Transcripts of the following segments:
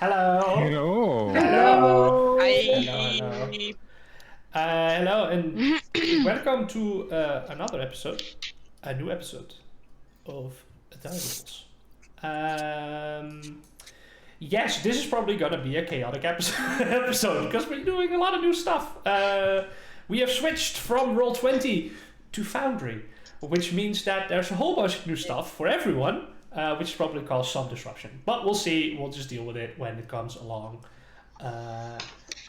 Hello. Hello. Hello. Hi. Hello, and welcome to another episode, a new episode of DireRolls. Yes, this is probably gonna be a chaotic episode because we're doing a lot of new stuff. We have switched from Roll20 to Foundry, which means that there's a whole bunch of new stuff for everyone, which probably cause some disruption. But we'll see. We'll just deal with it when it comes along. And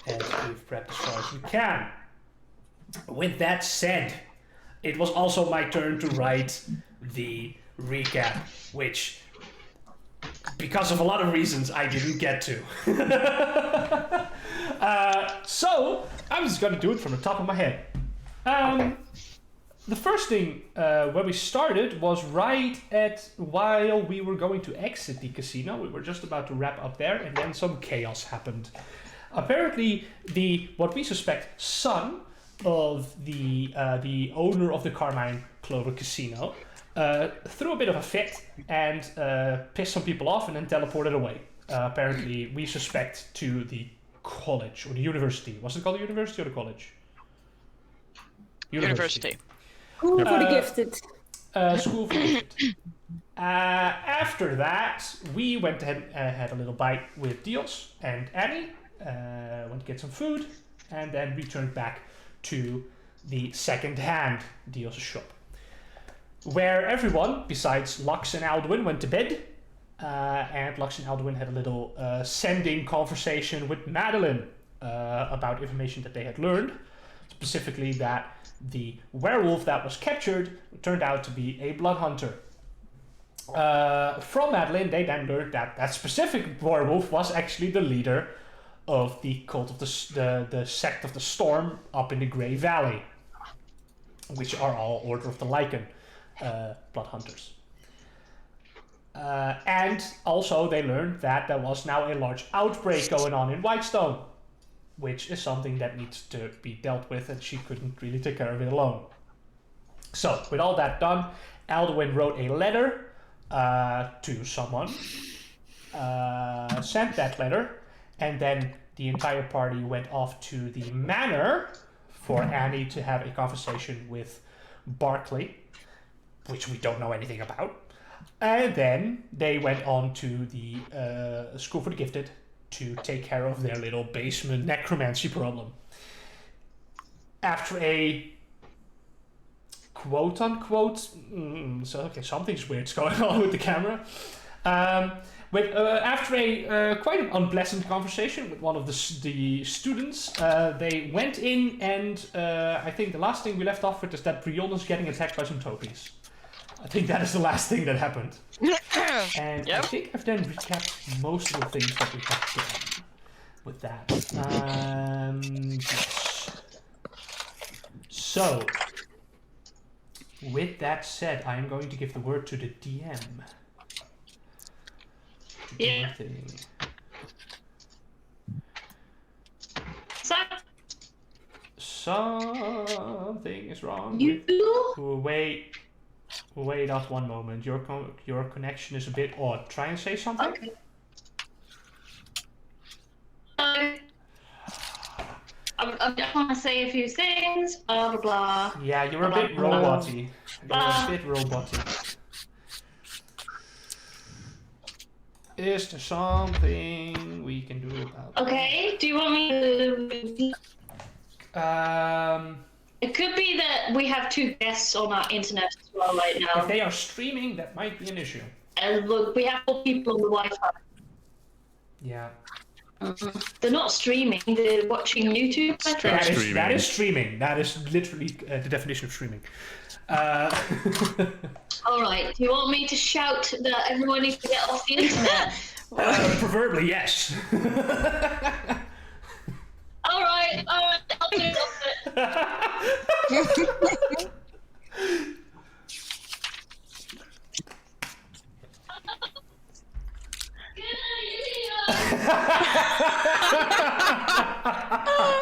we've prepped as far as we can. With that said, it was also my turn to write the recap, which, because of a lot of reasons, I didn't get to. So I'm just gonna do it from the top of my head. The first thing where we started was right at while we were going to exit the casino. We were just about to wrap up there, and then some chaos happened. Apparently, what we suspect son of the owner of the Carmine Clover Casino threw a bit of a fit and pissed some people off and then teleported away. Apparently, we suspect to the college or the university. Was it called the university or the college? University. School for the gifted. School for the gifted. After that, we went ahead and had a little bite with Dios and Annie. Went to get some food, and then returned back to the second-hand Dios' shop, where everyone besides Lux and Alduin went to bed. And Lux and Alduin had a little sending conversation with Madeline about information that they had learned, specifically that the werewolf that was captured turned out to be a blood hunter. From Madeline, they then learned that that specific werewolf was actually the leader of the cult of the sect of the Storm up in the Grey Valley, which are all Order of the Lycan blood hunters. And also they learned that there was now a large outbreak going on in Whitestone, which is something that needs to be dealt with, and she couldn't really take care of it alone. So, with all that done, Alduin wrote a letter to someone, sent that letter, and then the entire party went off to the manor for Annie to have a conversation with Barclay, which we don't know anything about. And then they went on to the School for the Gifted to take care of their little basement necromancy problem. After a quote-unquote... so, okay, something's weird's going on with the camera. After a quite an unpleasant conversation with one of the students, they went in and I think the last thing we left off with is that Brion is getting attacked by some topies. I think that is the last thing that happened. And yep. I think I've then recapped most of the things that we have done with that. Yes. So, with that said, I am going to give the word to the DM. Yeah. Something is wrong. Wait up one moment. Your connection is a bit odd. Try and say something. Okay. I just want to say a few things. Blah blah blah. Yeah, you're a bit roboty. Is there something we can do about it? Okay. Do you want me to? It could be that we have two guests on our internet as well right now. If they are streaming, that might be an issue. And look, we have 4 people on the Wi-Fi. Yeah. They're not streaming, they're watching YouTube. That is streaming. That is literally the definition of streaming. Alright, do you want me to shout that everyone needs to get off the internet? Preferably, yes. Alright, I'll do it. You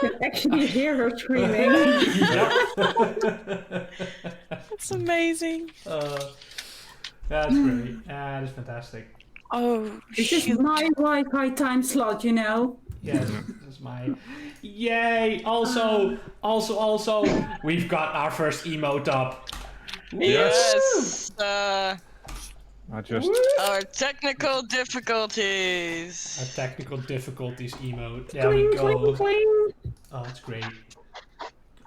can actually hear her screaming. That's amazing. That's great. That is fantastic. Oh, This is shoot. my Wi-Fi time slot, you know. Yes, this is my. Yay! Also, we've got our first emote up. Yes. I just Our technical difficulties. Our technical difficulties emote. There Cling, we go. cling, cling. Oh, that's great.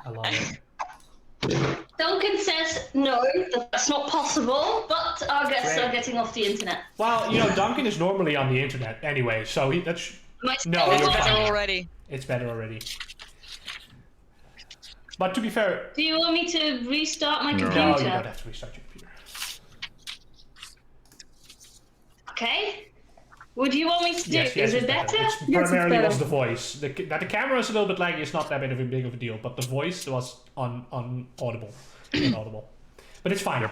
I love it. Duncan says no, that's not possible, but our guests Great. are getting off the internet. Well, you know, Duncan is normally on the internet anyway, so that's. My No, It's you're better fine. already. It's better already. But to be fair, Do you want me to restart my No. computer? no, you don't have to restart your computer. Okay. What do you want me to do? Yes, Is it's it better? It's Yes, it's primarily better. was the voice. That the camera is a little bit laggy. It's not that big of a deal, but the voice was inaudible. But it's fine.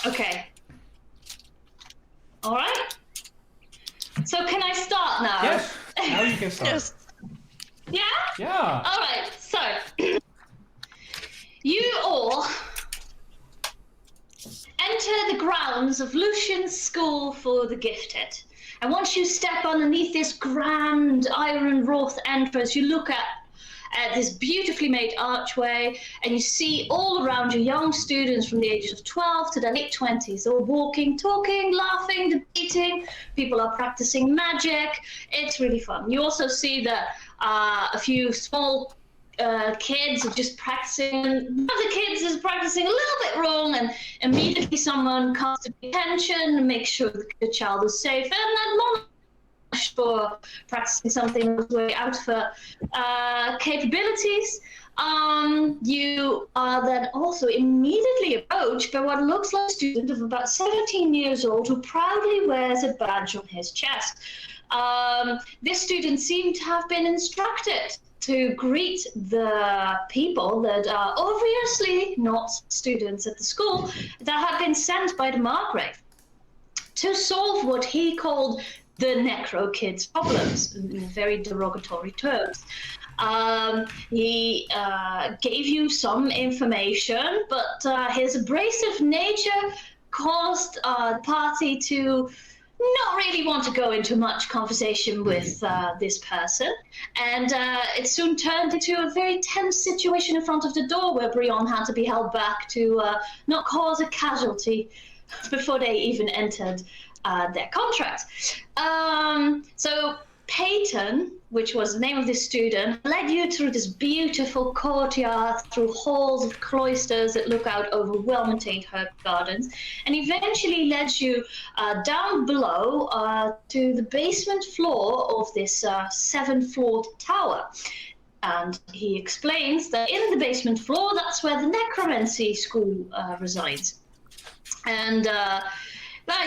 Okay. All right. So can I start now? Yes. Now you can start. Yes. Yeah? Yeah. All right. So you all enter the grounds of Lucian's School for the Gifted. And once you step underneath this grand iron wrought entrance, you look at this beautifully made archway, and you see all around you young students from the ages of 12 to their late 20s, all walking, talking, laughing, debating. People are practicing magic. It's really fun. You also see that a few small kids are just practicing. One of the kids is practicing a little bit wrong, and immediately someone comes to attention and makes sure the child is safe. And then one for practicing something way out of her capabilities. You are then also immediately approached by what looks like a student of about 17 years old who proudly wears a badge on his chest. This student seemed to have been instructed to greet the people that are obviously not students at the school that have been sent by the Margrave to solve what he called the Necro Kids' problems, in very derogatory terms. He gave you some information, but his abrasive nature caused the party to not really want to go into much conversation with this person. And it soon turned into a very tense situation in front of the door where Brion had to be held back to not cause a casualty before they even entered their contract. So Peyton, which was the name of this student, led you through this beautiful courtyard, through halls of cloisters that look out over well-maintained herb gardens, and eventually led you down below to the basement floor of this seven-floored tower. And he explains that in the basement floor, that's where the necromancy school resides. And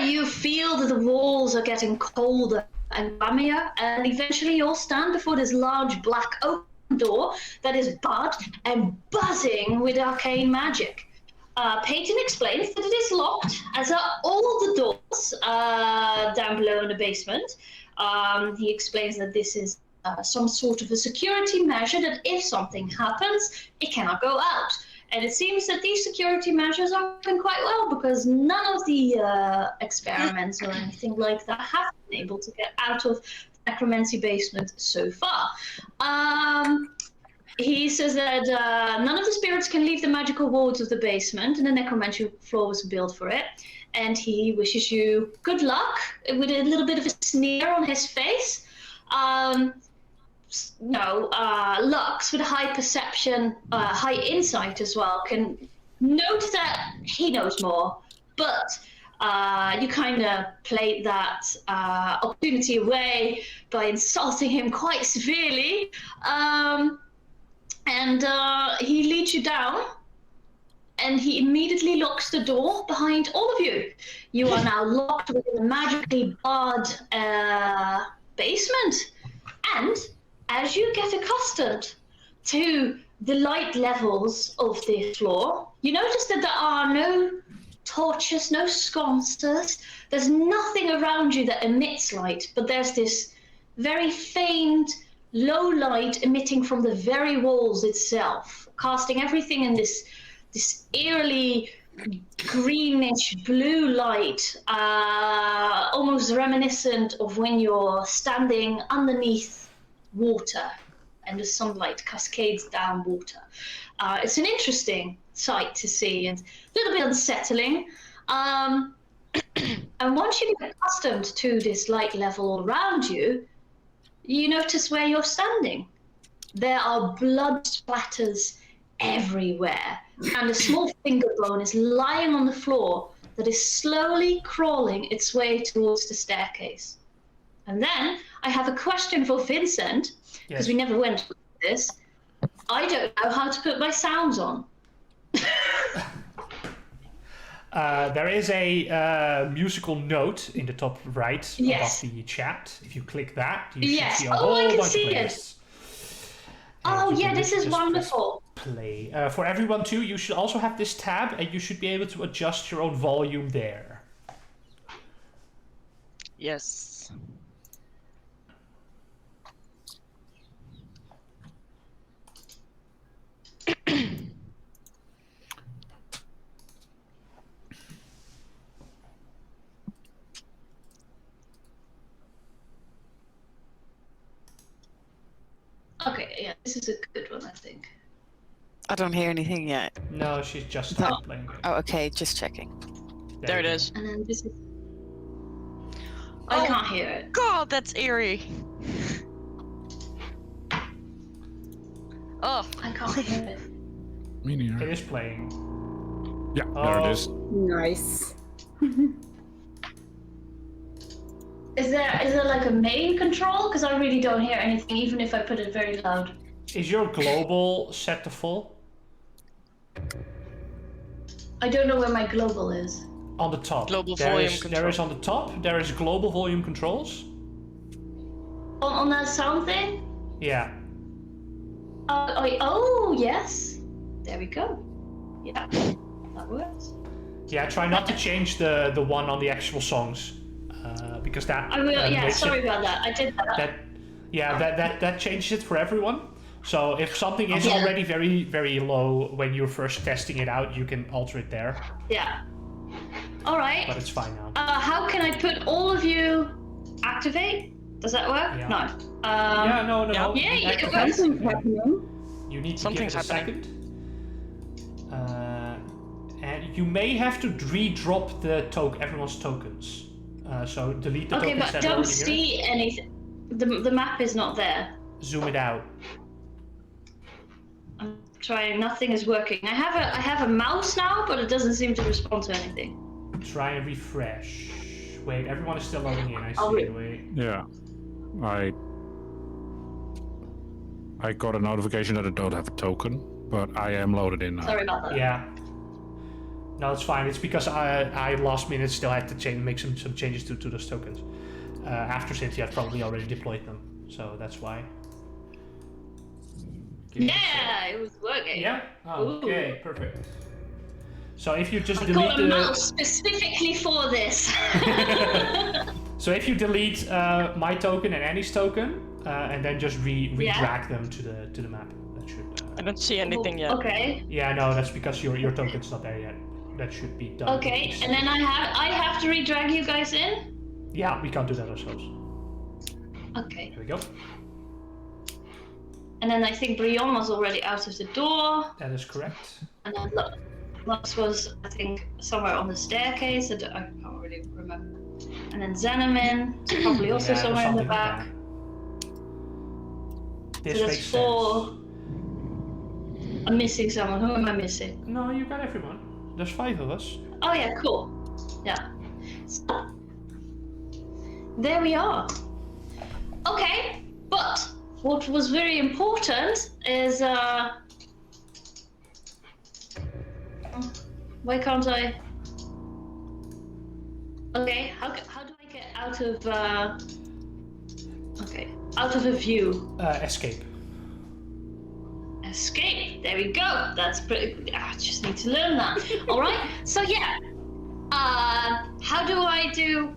you feel that the walls are getting colder and gloomier, and eventually you'll stand before this large black oak door that is barred and buzzing with arcane magic. Peyton explains that it is locked, as are all the doors down below in the basement. He explains that this is some sort of a security measure, that if something happens, it cannot go out. And it seems that these security measures are working quite well, because none of the experiments or anything like that have been able to get out of the necromancy basement so far. He says that none of the spirits can leave the magical wards of the basement, and the necromancy floor was built for it. And he wishes you good luck, with a little bit of a sneer on his face. Lux, with a high perception, high insight as well, can note that he knows more, but you kind of played that opportunity away by insulting him quite severely, and he leads you down, and he immediately locks the door behind all of you. You are now locked within a magically barred basement, and as you get accustomed to the light levels of the floor, you notice that there are no torches, no sconces. There's nothing around you that emits light, but there's this very faint, low light emitting from the very walls itself, casting everything in this eerily greenish blue light, almost reminiscent of when you're standing underneath water and the sunlight cascades down water. It's an interesting sight to see and a little bit unsettling. And once you get accustomed to this light level all around you, you notice where you're standing. There are blood splatters everywhere, and a small finger bone is lying on the floor that is slowly crawling its way towards the staircase. And then I have a question for Vincent, because we never went with this. I don't know how to put my sounds on. There is a musical note in the top right above the chat. If you click that, you should see a whole I can bunch see of it. playlists. Oh You yeah, can this is just wonderful. press Play. For everyone too, you should also have this tab, and you should be able to adjust your own volume there. Yes. Okay, yeah, this is a good one, I think. I don't hear anything yet. No, she's just started playing. Oh, okay, just checking. There it you is. And then this is... I can't hear it. God, that's eerie. Oh, I can't hear it. Me It neither. is playing. Yeah, there Oh. it is. Nice. Is there like a main control? Because I really don't hear anything, even if I put it very loud. Is your global set to full? I don't know where my global is. On the top. Global There volume is- control. There is on the top, there is global volume controls. On that sound thing? Yeah. Oh, yes. There we go. Yeah, that works. Yeah, try not to change the one on the actual songs. Because that I will, yeah, makes sorry it, about that. I did that. that changes it for everyone. So if something is Yeah. already very, very low when you're first testing it out, you can alter it there. Yeah. All right. But it's fine now. How can I put all of you activate? Does that work? Yeah. No. Yeah, no. Yeah, you can Activate. Something's happening. You need to Something's give it a happening. second. And you may have to re-drop the everyone's tokens. So delete the Okay, tokens but that are don't already here. see anything. The map is not there. Zoom it out. I'm trying. Nothing is working. I have a mouse now, but it doesn't seem to respond to anything. Try and refresh. Wait, everyone is still loading in. I I'll see. Wait. Yeah. I got a notification that I don't have a token, but I am loaded in now. Sorry about that. Yeah. No, it's fine. It's because I last minute still had to make some changes to those tokens. After Cynthia had probably already deployed them, so that's why. Give me a Yeah, it was working. sec. Yeah. Okay. Perfect. So if you just I delete got a mouse specifically for this. so if you delete my token and Annie's token, and then just re-drag them to the map, that should. I don't see anything yet. Okay. Yeah, no, that's because your token's not there yet. That should be done. Okay, and then I have to re-drag you guys in. Yeah, we can't do that ourselves. Okay. Here we go. And then I think Brion was already out of the door. That is correct. And then Lux was, I think, somewhere on the staircase. I can't really remember. And then Xenamin is probably also Yeah, somewhere in the something back. like that. This So makes there's 4. sense. I'm missing someone. Who am I missing? No, you got everyone. There's 5 of us. Oh yeah, cool. Yeah. So, there we are. Okay, but what was very important is why can't I? Okay, how do I get out of okay, out of a view? Escape. Escape. There we go. That's pretty. I just need to learn that. All right. So yeah. How do I do?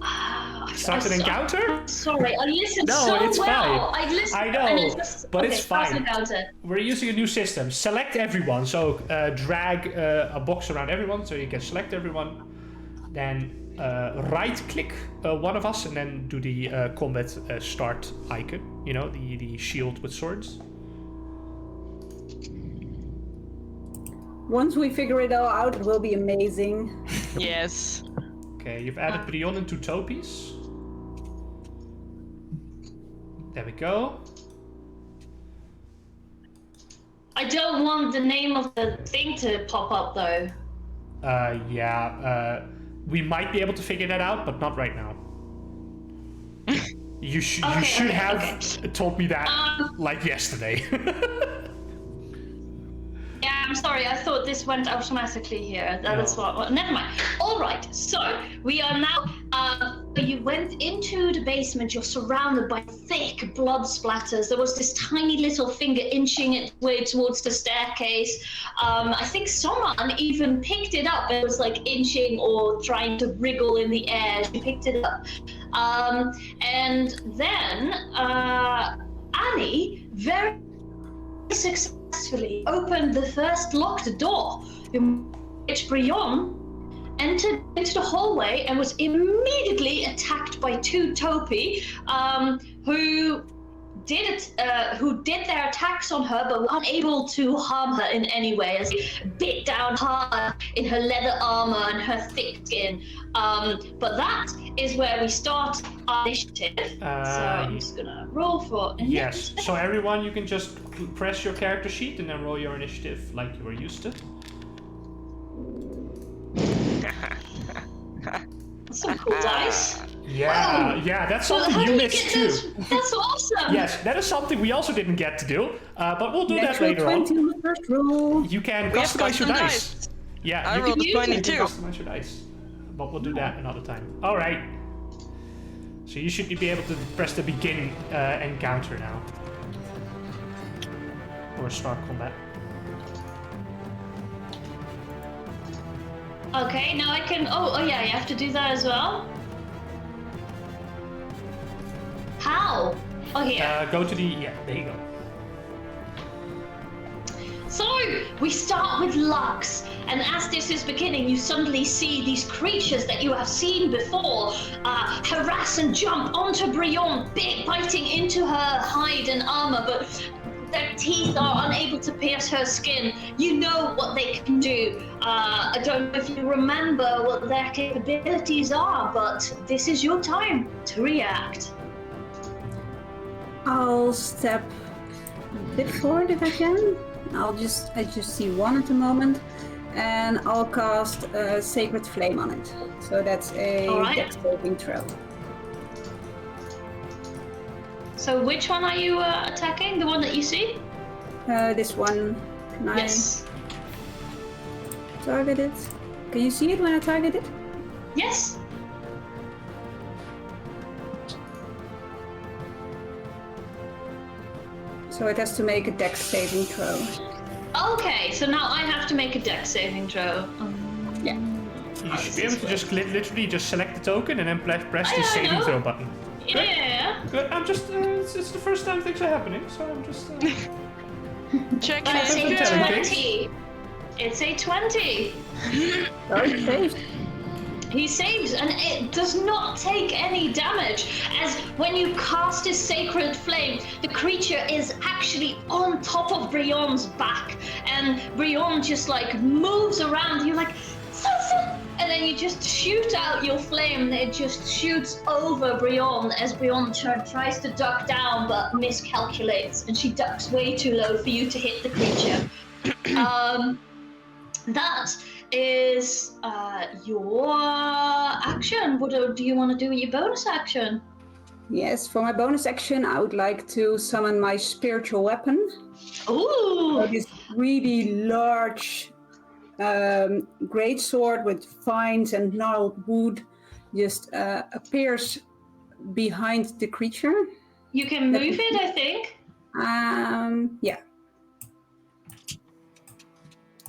I Start an encounter? Sorry, I listened No, so it's well. fine. I listened. I know, and it was, but okay, it's start fine. an encounter. We're using a new system. Select everyone. So drag a box around everyone so you can select everyone. Then right-click one of us and then do the combat start icon. You know, the shield with swords. Once we figure it all out, it will be amazing. Yes. Okay, you've added Brion and two Topies. There we go. I don't want the name of the thing to pop up though. We might be able to figure that out, but not right now. You should have told me that like yesterday. Yeah, I'm sorry. I thought this went automatically here. That's what. Never mind. All right. So we are now. You went into the basement. You're surrounded by thick blood splatters. There was this tiny little finger inching its way towards the staircase. I think someone even picked it up. It was like inching or trying to wriggle in the air. She picked it up, and then Annie very successfully opened the first locked door, in which Brion entered into the hallway and was immediately attacked by two Topi, who did their attacks on her but were unable to harm her in any way as they bit down hard in her leather armor and her thick skin. But that is where we start our initiative. So I'm just gonna roll for Yes. So everyone, you can just press your character sheet and then roll your initiative like you were used to. some cool dice. Yeah, that's So something how you do we missed get too. this? That's awesome. Yes, that is something we also didn't get to do, but we'll do that Natural later 20 on. on the first roll. You can We have customize your custom dice. Yeah, I you rolled a can, you can 22. customize your dice, but we'll do that another time. All right. So you should be able to press the begin encounter now, or start combat. Okay, now I can. Oh yeah, you have to do that as well. How? Oh here. Go to the there you go. So we start with Lux, and as this is beginning, you suddenly see these creatures that you have seen before harass and jump onto Brion, biting into her hide and armor, but their teeth are unable to pierce her skin. You know what they can do. I don't know if you remember what their capabilities are, but this is your time to react. I'll step a bit forward if I can. I just see one at the moment, and I'll cast a Sacred Flame on it. So that's a All right. dex saving throw. So which one are you attacking? The one that you see? This one. Can Yes. I target it? Can you see it when I target it? Yes. So it has to make a dex saving throw. Okay, so now I have to make a dex saving throw. Yeah. You should be able to just literally just select the token and then press the I saving know. throw button. Yeah. Good. I'm just it's the first time things are happening, so I'm just. Check But it's it. That's a okay. 20. It's a 20. So it saved. He saves, and it does not take any damage, as when you cast his Sacred Flame, the creature is actually on top of Brion's back, and Brion just like moves around, you're like, and then you just shoot out your flame, and it just shoots over Brion as Brion tries to duck down, but miscalculates, and she ducks way too low for you to hit the creature. That is your action. What do you want to do with your bonus action? Yes, for my bonus action, I would like to summon my spiritual weapon. Ooh! So this really large great sword with vines and gnarled wood just appears behind the creature. You can move it, I think. Yeah.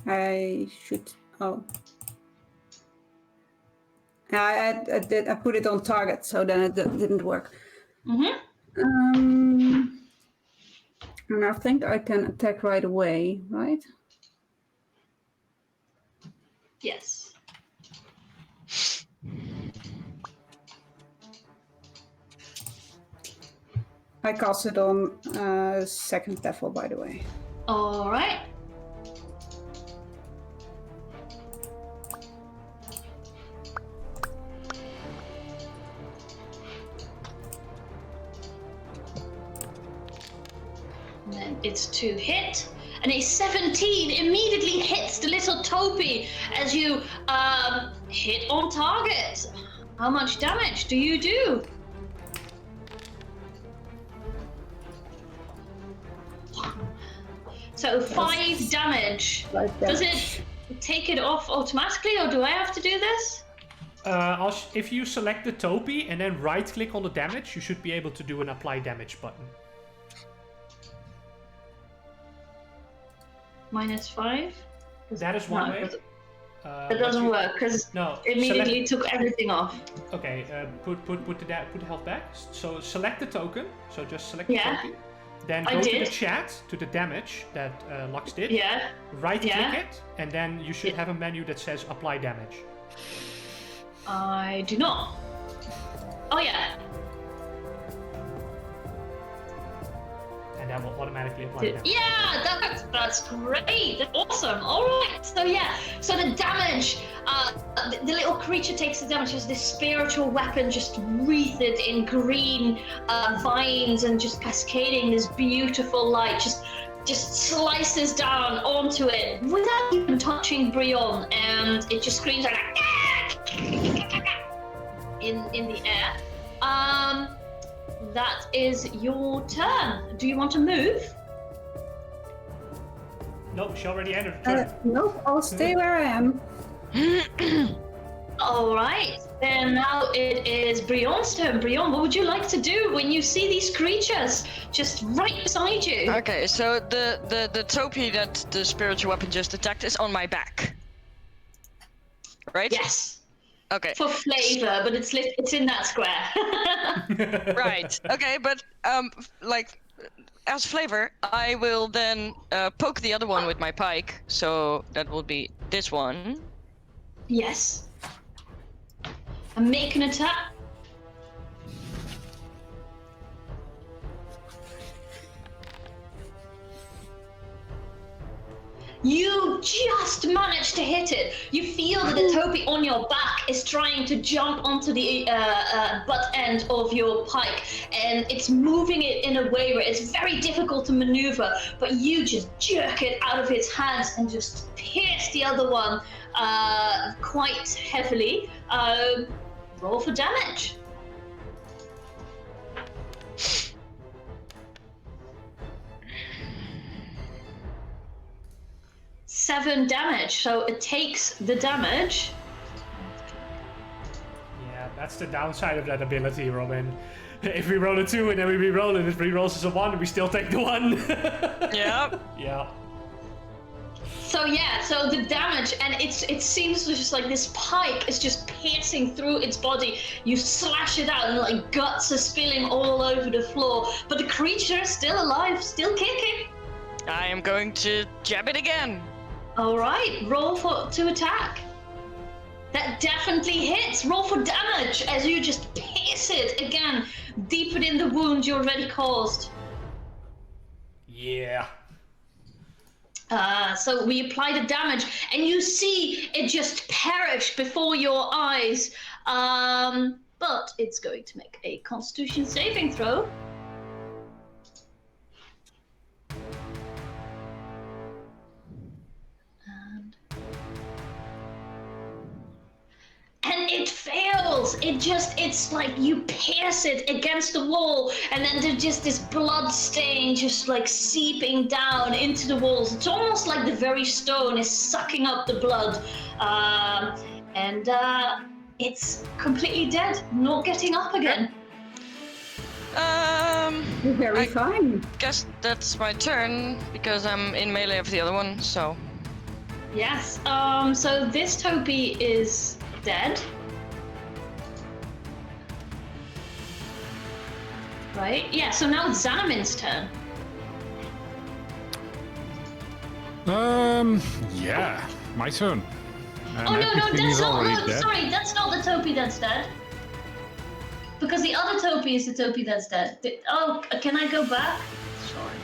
I should. Oh. I put it on target, so then it didn't work. Mm-hmm. And I think I can attack right away, right? Yes. I cast it on second level, by the way. All right. And then it's to hit. And a 17 immediately hits the little Topi as you hit on target. How much damage do you do? So 5 damage. Does it take it off automatically, or do I have to do this? If you select the Topi and then right-click on the damage, you should be able to do an apply damage button. -5? That is one No, way. That doesn't work because No. immediately took everything off. Okay. Put the health back. So select the token. So just select Yeah. the token. Then I go to did. the chat to the damage that Lux did. Yeah. Right-click Yeah. it, and then you should have a menu that says apply damage. I do not. Oh yeah. And that will automatically apply damage. Yeah, that's great. That's awesome. All right. So yeah. So the damage. The little creature takes the damage as this spiritual weapon just wreathed in green vines and just cascading this beautiful light. Just slices down onto it without even touching Brion, and it just screams like in the air. That is your turn. Do you want to move? Nope, she already entered the turn. Nope, I'll stay where I am. All right. Then now it is Brion's turn. Brion, what would you like to do when you see these creatures just right beside you? Okay, so the Topi that the spiritual weapon just attacked is on my back. Right? Yes. Okay. For flavor, but it's in that square. Right. Okay, but like as flavor, I will then poke the other one with my pike. So that will be this one. Yes. And make an attack. You just managed to hit it. You feel that the Topi on your back is trying to jump onto the butt end of your pike, and it's moving it in a way where it's very difficult to maneuver, but you just jerk it out of its hands and just pierce the other one quite heavily. Roll for damage. Seven damage, so it takes the damage. Yeah, that's the downside of that ability, Robin. If we roll a 2 and then we re-roll it, it re-rolls as a 1, we still take the 1. Yep. Yeah. So yeah, so the damage, and it seems just like this pike is just piercing through its body. You slash it out and like guts are spilling all over the floor, but the creature is still alive, still kicking. I am going to jab it again. All right, roll to attack. That definitely hits. Roll for damage as you just pierce it again, deeper in the wound you already caused. Yeah. So we apply the damage, and you see it just perish before your eyes. But it's going to make a Constitution saving throw. And it fails. It's like you pierce it against the wall, and then there's just this blood stain just like seeping down into the walls. It's almost like the very stone is sucking up the blood. And it's completely dead, not getting up again. You're very fine. Guess that's my turn because I'm in melee of the other one, so. Yes, so this Topi is dead. Right? Yeah, so now it's Xanamin's turn. Yeah, my turn. And Oh, no, everything that's is not. already No, dead. sorry, that's not the Topi that's dead. Because the other Topi is the Topi that's dead. Oh, can I go back? Sorry.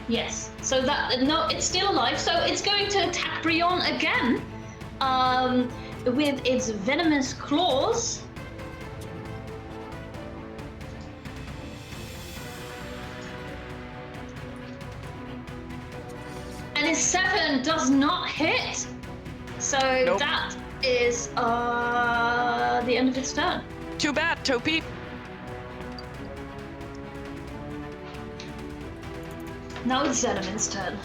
Yes. So that no, it's still alive. So it's going to attack Brion again, with its venomous claws. And his 7 does not hit. So Nope. that is the end of its turn. Too bad, Topi. Now it's Xanamin's turn.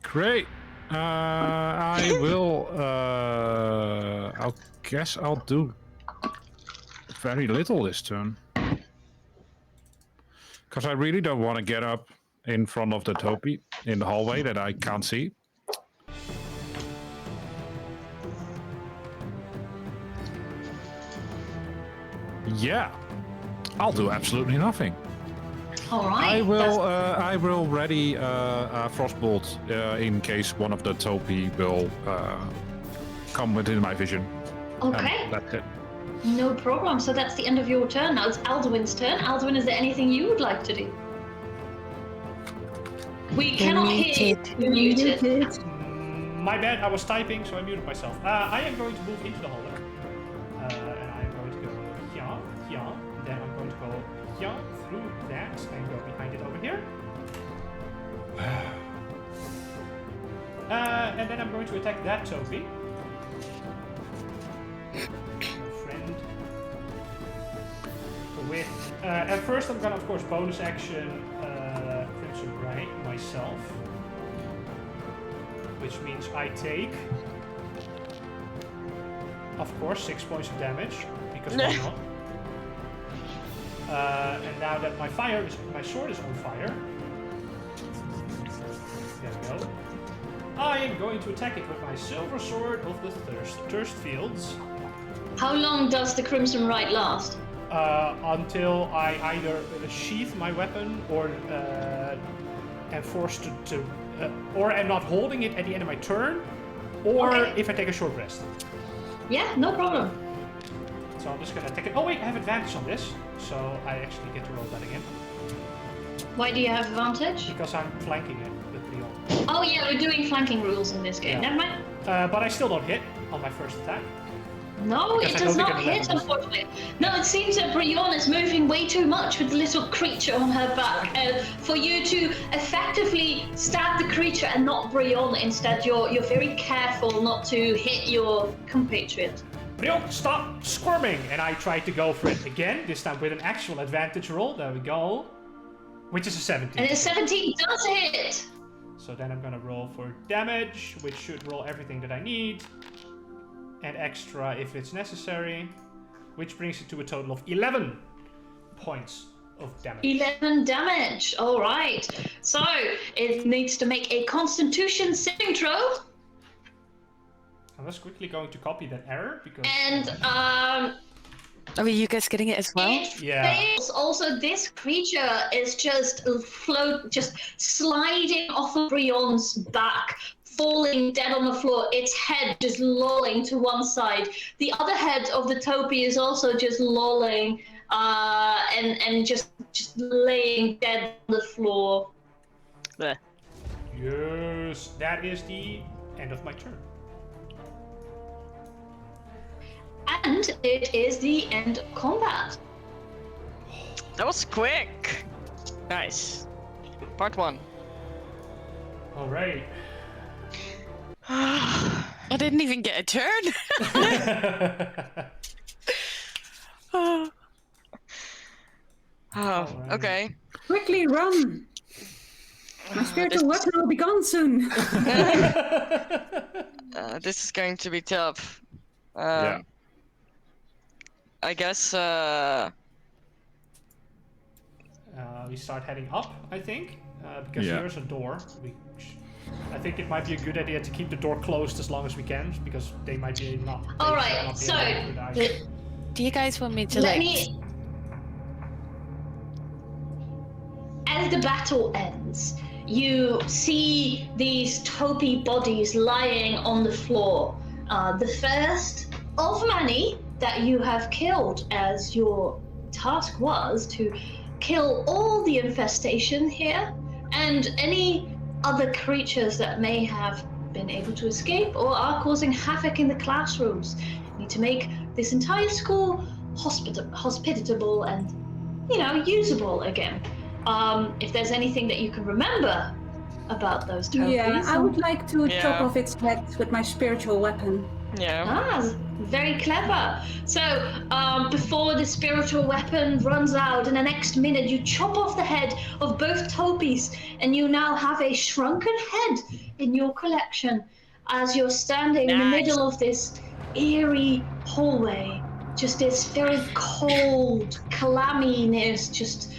Great. I will. I guess I'll do very little this turn. Because I really don't want to get up in front of the Topi in the hallway that I can't see. Yeah, I'll do absolutely nothing. All right. I will ready a frostbolt in case one of the Topi will come within my vision. Okay. And that's it. No problem. So that's the end of your turn. Now it's Alduin's turn. Alduin, is there anything you would like to do? We cannot hear you. You're muted. My bad, I was typing, so I muted myself. I am going to move into the hallway. And I am going to go here, here. Then I'm going to go here, through that, and go behind it over here. And then I'm going to attack that Topi. Friend. With, at first I'm gonna, of course, bonus action Crimson Ray myself. Which means I take, of course, 6 points of damage, because why not? And now that my sword is on fire, there we go. I am going to attack it with my silver sword of the Thirst Fields. How long does the Crimson Rite last? Until I either sheath my weapon or am forced to or am not holding it at the end of my turn, or Okay. if I take a short rest. Yeah, no problem. So I'm just gonna take it. Oh wait, I have advantage on this, so I actually get to roll that again. Why do you have advantage? Because I'm flanking it with Brion. Oh yeah, we're doing flanking rules in this game. Yeah. Never mind. But I still don't hit on my first attack. No, Because it I does don't not think hit, it lands. unfortunately. No, it seems that Brion is moving way too much with the little creature on her back. For you to effectively stab the creature and not Brion instead, you're very careful not to hit your compatriot. Brion, stop squirming! And I try to go for it again, this time with an actual advantage roll. There we go. Which is a 17. And a 17 does hit! So then I'm gonna roll for damage, which should roll everything that I need. And extra if it's necessary. Which brings it to a total of 11 points of damage. 11 damage, alright. So, it needs to make a Constitution saving throw. I was quickly going to copy that error because... And, Are you guys getting it as well? it Yeah. fails. Also, this creature is just sliding off of Brion's back, falling dead on the floor, its head just lolling to one side. The other head of the Topi is also just lolling and just laying dead on the floor. Bleh. Yes, that is the end of my turn. And it is the end of combat. That was quick. Nice. Part 1. Alright. I didn't even get a turn. Oh, Alright. okay. Quickly run! My spiritual weapon will be gone soon. This is going to be tough. Yeah. I guess. We start heading up, I think, because Yeah. here's a door. I think it might be a good idea to keep the door closed as long as we can, because they might be not. All right, so Do you guys want me to let like? me. when the battle ends, you see these Topi bodies lying on the floor. The first of many that you have killed, as your task was to kill all the infestation here and any other creatures that may have been able to escape or are causing havoc in the classrooms. You need to make this entire school hospitable and, usable again. If there's anything that you can remember about those Topis. Yeah, I would like to Yeah. chop off its head with my spiritual weapon. Yeah. Ah, very clever. So, before the spiritual weapon runs out, in the next minute, you chop off the head of both Topis, and you now have a shrunken head in your collection as you're standing in the Nice. middle of this eerie hallway. Just this very cold clamminess just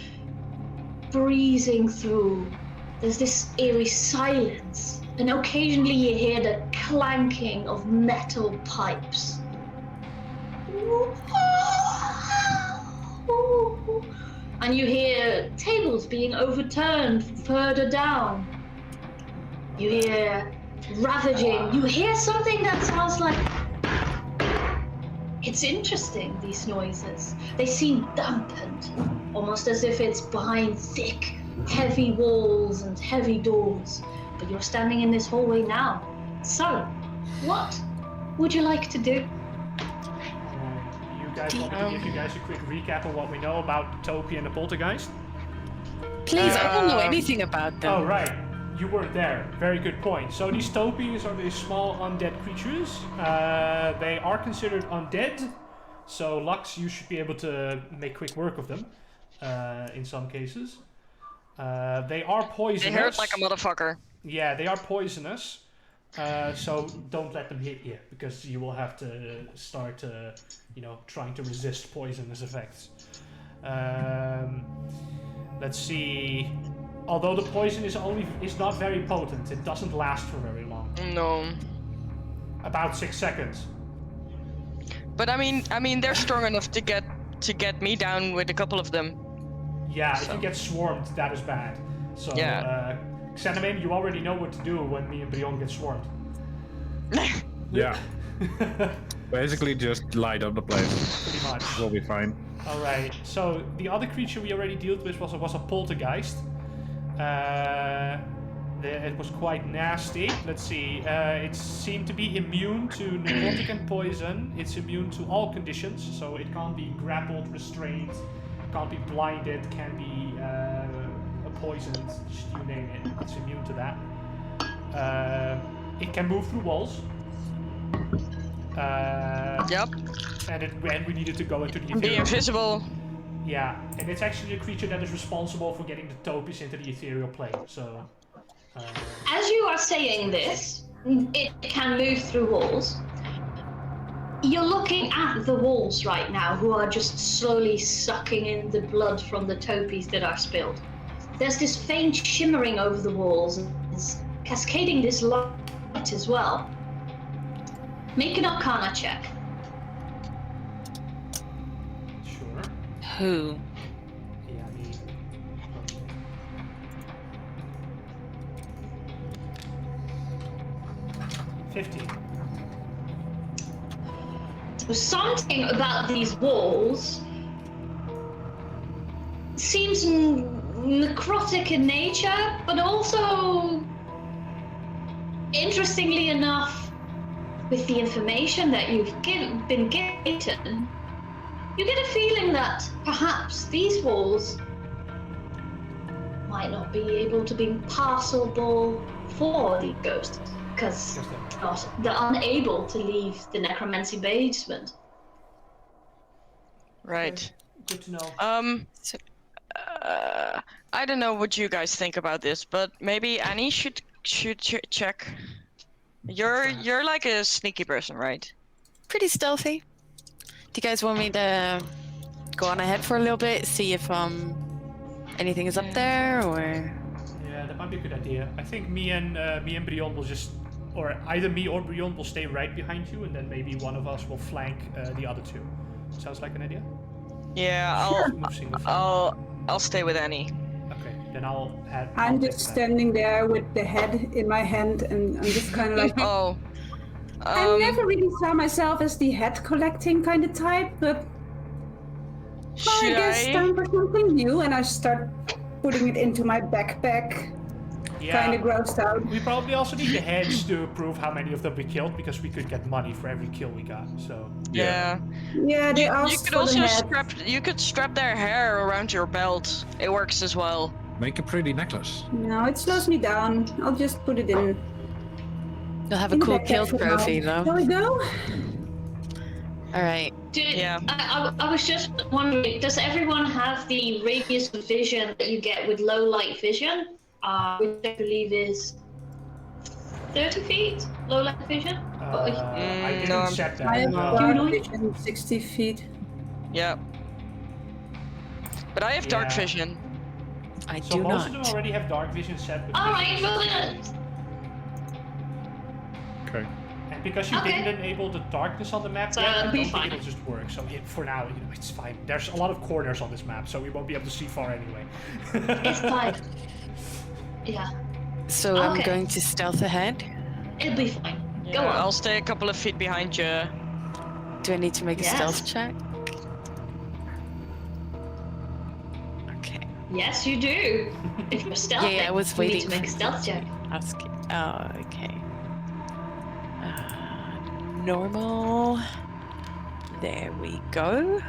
breezing through. There's this eerie silence. And occasionally you hear the clanking of metal pipes. And you hear tables being overturned further down. You hear ravaging. You hear something that sounds like... It's interesting, these noises. They seem dampened, almost as if it's behind thick, heavy walls and heavy doors. But you're standing in this hallway now. So, what would you like to do? You guys want me to give you guys a quick recap of what we know about the Topi and the Poltergeist? Please, I don't know anything about them. Oh, right. You weren't there. Very good point. So these Topis are these small undead creatures. They are considered undead. So Lux, you should be able to make quick work of them. In some cases. They are poisonous. They hurt like a motherfucker. Yeah, they are poisonous. So don't let them hit you, because you will have to start, trying to resist poisonous effects. Let's see. Although the poison is not very potent, it doesn't last for very long. No. About 6 seconds. But I mean, they're strong enough to get me down with a couple of them. Yeah, if you get swarmed, that is bad. So, Yeah. Xenamin, you already know what to do when me and Brion get swarmed. Yeah. Basically, just light up the place. Pretty much. We'll be fine. Alright, so the other creature we already dealt with was a poltergeist. It was quite nasty. Let's see. It seemed to be immune to necrotic and poison. It's immune to all conditions, so it can't be grappled, restrained, can't be blinded, can be poisoned, just you name it. It's immune to that. It can move through walls. Yep. And we needed to go into the Be ethereal. invisible. Yeah, and it's actually a creature that is responsible for getting the Topis into the ethereal plane. So. As you are saying this, it can move through walls. You're looking at the walls right now, who are just slowly sucking in the blood from the Topis that are spilled. There's this faint shimmering over the walls, and it's cascading this light as well. Make an Arcana check. Sure. Who? Yeah, I mean. 15. So something about these walls seems necrotic in nature, but also, interestingly enough, with the information that you've been given, you get a feeling that perhaps these walls might not be able to be passable for the ghosts, because they're unable to leave the necromancy basement. Right. Good to know. I don't know what you guys think about this, but maybe Annie should check. You're like a sneaky person, right? Pretty stealthy. Do you guys want me to go on ahead for a little bit, see if anything is up there, or? Yeah, that might be a good idea. I think me and Brion will just, or either me or Brion will stay right behind you, and then maybe one of us will flank the other two. Sounds like an idea. Yeah, Move single file. I'll stay with Annie. Okay. then I'll head. I'm I'll just take that. standing there with the head in my hand, and I'm just kind of like. Oh. I never really saw myself as the head collecting kind of type, but I Should guess time for something new, and I start putting it into my backpack. Kind of grossed out. We probably also need the heads to prove how many of them we killed, because we could get money for every kill we got. So Yeah. Yeah, they You asked could for also the head. strap their hair around your belt. It works as well. Make a pretty necklace. No, it slows me down. I'll just put it in. You'll have a in the cool backpack kill for now. trophy, though. Shall we go? All right. Yeah. I was just wondering, does everyone have the radius of vision that you get with low light vision? Which I believe is 30 feet, low light vision? I didn't no, set that. I have no. dark vision, 60 feet. Yeah. But I have dark Yeah. vision. I So do most of not. them already have dark vision set. With Alright, vision. well then, Okay. And because you Okay. didn't enable the darkness on the map So yet, I it'll don't be think fine. it'll just work. So for now, it's fine. There's a lot of corners on this map, so we won't be able to see far anyway. it's fine. Yeah, So I'm Okay. going to stealth ahead. it'll be fine. Yeah, Go on. I'll stay a couple of feet behind you. Do I need to make a Yes. stealth check? Okay. Yes, you do. If you're stealthy, Yeah, I was you waiting need to make a for- stealth check. Ask. Oh, okay. Normal. There we go.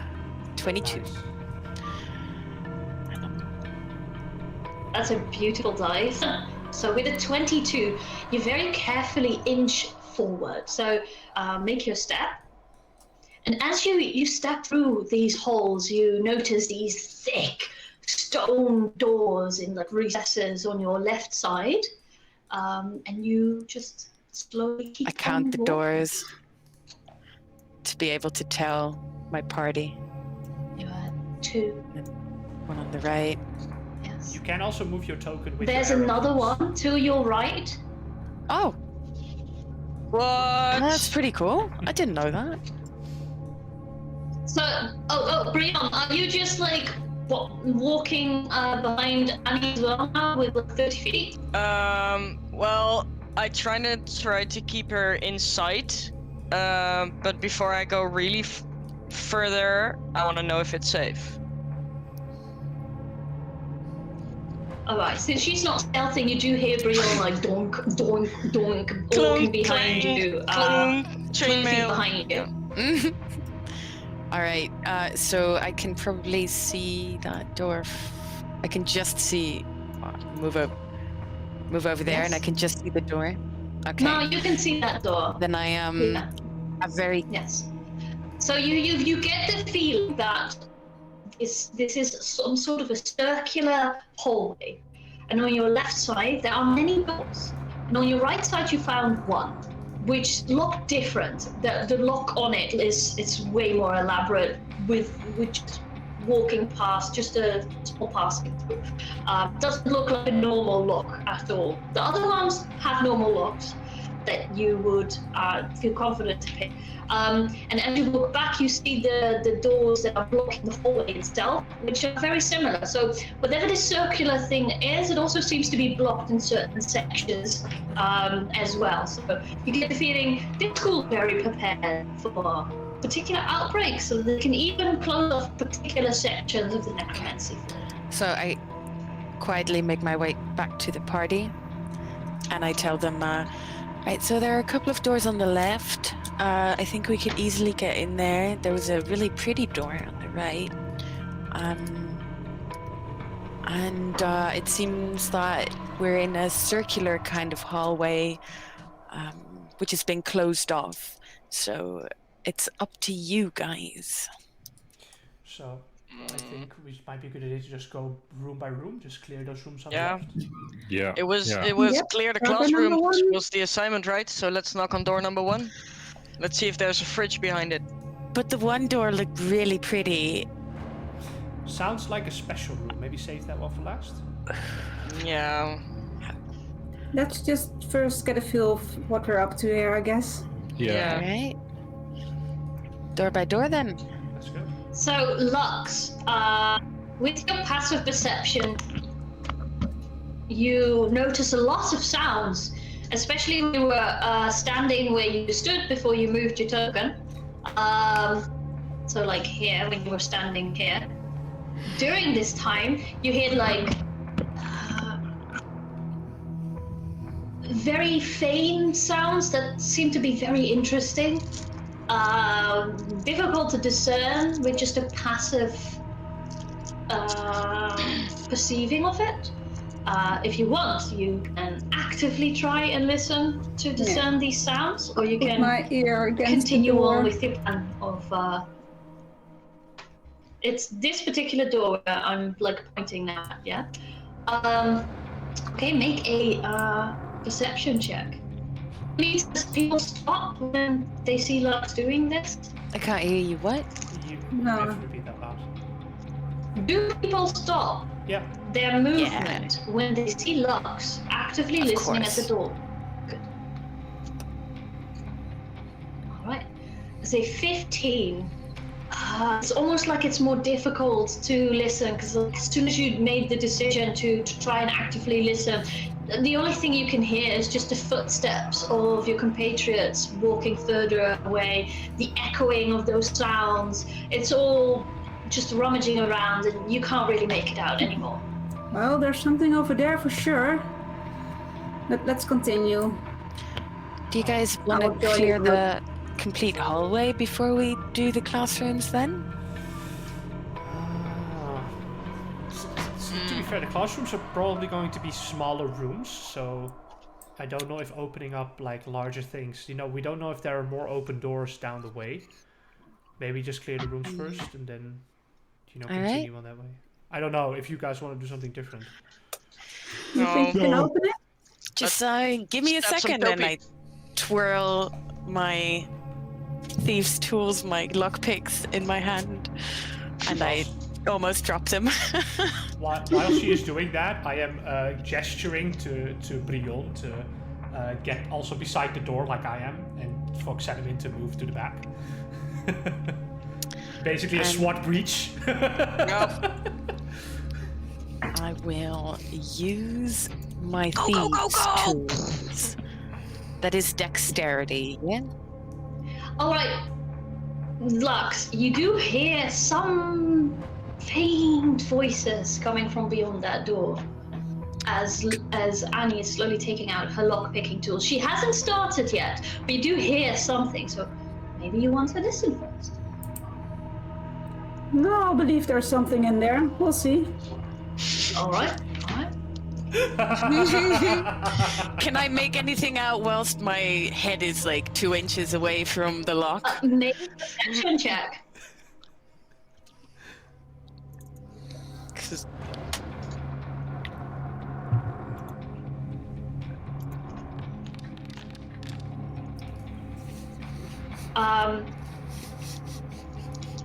22. Nice. That's a beautiful dice. So with a 22, you very carefully inch forward. So make your step. And as you step through these holes, you notice these thick stone doors in like recesses on your left side. And you just slowly keep I count the on walking. doors to be able to tell my party. You are 2. One on the right. Yes. You can also move your token with There's your arrow. another one to your right. Oh, What? that's pretty cool. I didn't know that. So, Brian, are you just like walking behind Annie as well now with like 30 feet? Well, I try to keep her in sight. But before I go really further, I want to know if it's safe. Alright, since she's not stealthing, you do hear Brian like donk, donk, donk, walking behind you. 20 feet Chainmail. behind you. All right. So I can probably see that door. I can just see. Move over there, and I Yes. can just see the door. Okay. No, you can see that door. Then I Yeah. a very Yes. So you get the feeling that this is some sort of a circular hallway, and on your left side there are many doors, and on your right side you found one, which look different. The lock on it it's way more elaborate, with just walking past, just a small passing through. Doesn't look like a normal lock at all. The other ones have normal locks that you would feel confident to pick. And as you look back, you see the doors that are blocking the hallway itself, which are very similar. So whatever this circular thing is, it also seems to be blocked in certain sections as well. So you get the feeling this school is very prepared for particular outbreaks, so they can even close off particular sections of the necromancy. So I quietly make my way back to the party, and I tell them, right, so there are a couple of doors on the left. I think we could easily get in there. There was a really pretty door on the right. And it seems that we're in a circular kind of hallway, which has been closed off. So it's up to you guys. So I think we might be a good idea to just go room by room, just clear those rooms on Yeah. the left. Yeah. It was Yeah. Yep. clear the Door classroom number one. was the assignment, right? So let's knock on door number 1. Let's see if there's a fridge behind it. But the one door looked really pretty. Sounds like a special room. Maybe save that one for last. Yeah. Let's just first get a feel of what we're up to here, I guess. Yeah. All right. Door by door then. Let's go. So Lux, with your passive perception, you notice a lot of sounds, especially when you were standing where you stood before you moved your token. So like here, when you were standing here. During this time, you hear like very faint sounds that seem to be very interesting. Difficult to discern with just a passive perceiving of it. If you want, you can actively try and listen to discern these sounds, or you Put can my ear against continue the door. on with your plan of. It's this particular door where I'm like pointing now at, yeah? Okay, make a perception check. Please, people stop when they see Lux doing this. I can't hear you. What? You No. have to repeat that loud. Do people stop Yeah. their movement when they see Lux actively Of listening course. at the door? Good. Alright. Say 15. It's almost like it's more difficult to listen because as soon as you made the decision to try and actively listen, the only thing you can hear is just the footsteps of your compatriots walking further away, the echoing of those sounds. It's all just rummaging around and you can't really make it out anymore. Well, there's something over there for sure. Let's continue. Do you guys want I will to join clear you. the complete hallway before we do the classrooms then? To be fair, the classrooms are probably going to be smaller rooms, so I don't know if opening up like larger things. You know, we don't know if there are more open doors down the way. Maybe just clear the rooms first and then, you know, Alright. continue on that way. I don't know if you guys want to do something different. You think you can No. open it? Just give me a Stab some second and I dopey. twirl my thieves' tools, my lockpicks in my hand, and I almost drop them. While she is doing that, I am gesturing to Brion to get also beside the door like I am, and Fox set him in to move to the back. Basically a And- SWAT breach. I will use my Go, thieves' go, go, go! tools. That is dexterity, yeah? Alright, Lux, you do hear some faint voices coming from beyond that door as Annie is slowly taking out her lock-picking tools. She hasn't started yet, but you do hear something, so maybe you want to listen first. No, I believe there's something in there. We'll see. Alright. Can I make anything out whilst my head is like 2 inches away from the lock? Make a perception check. 'Cause-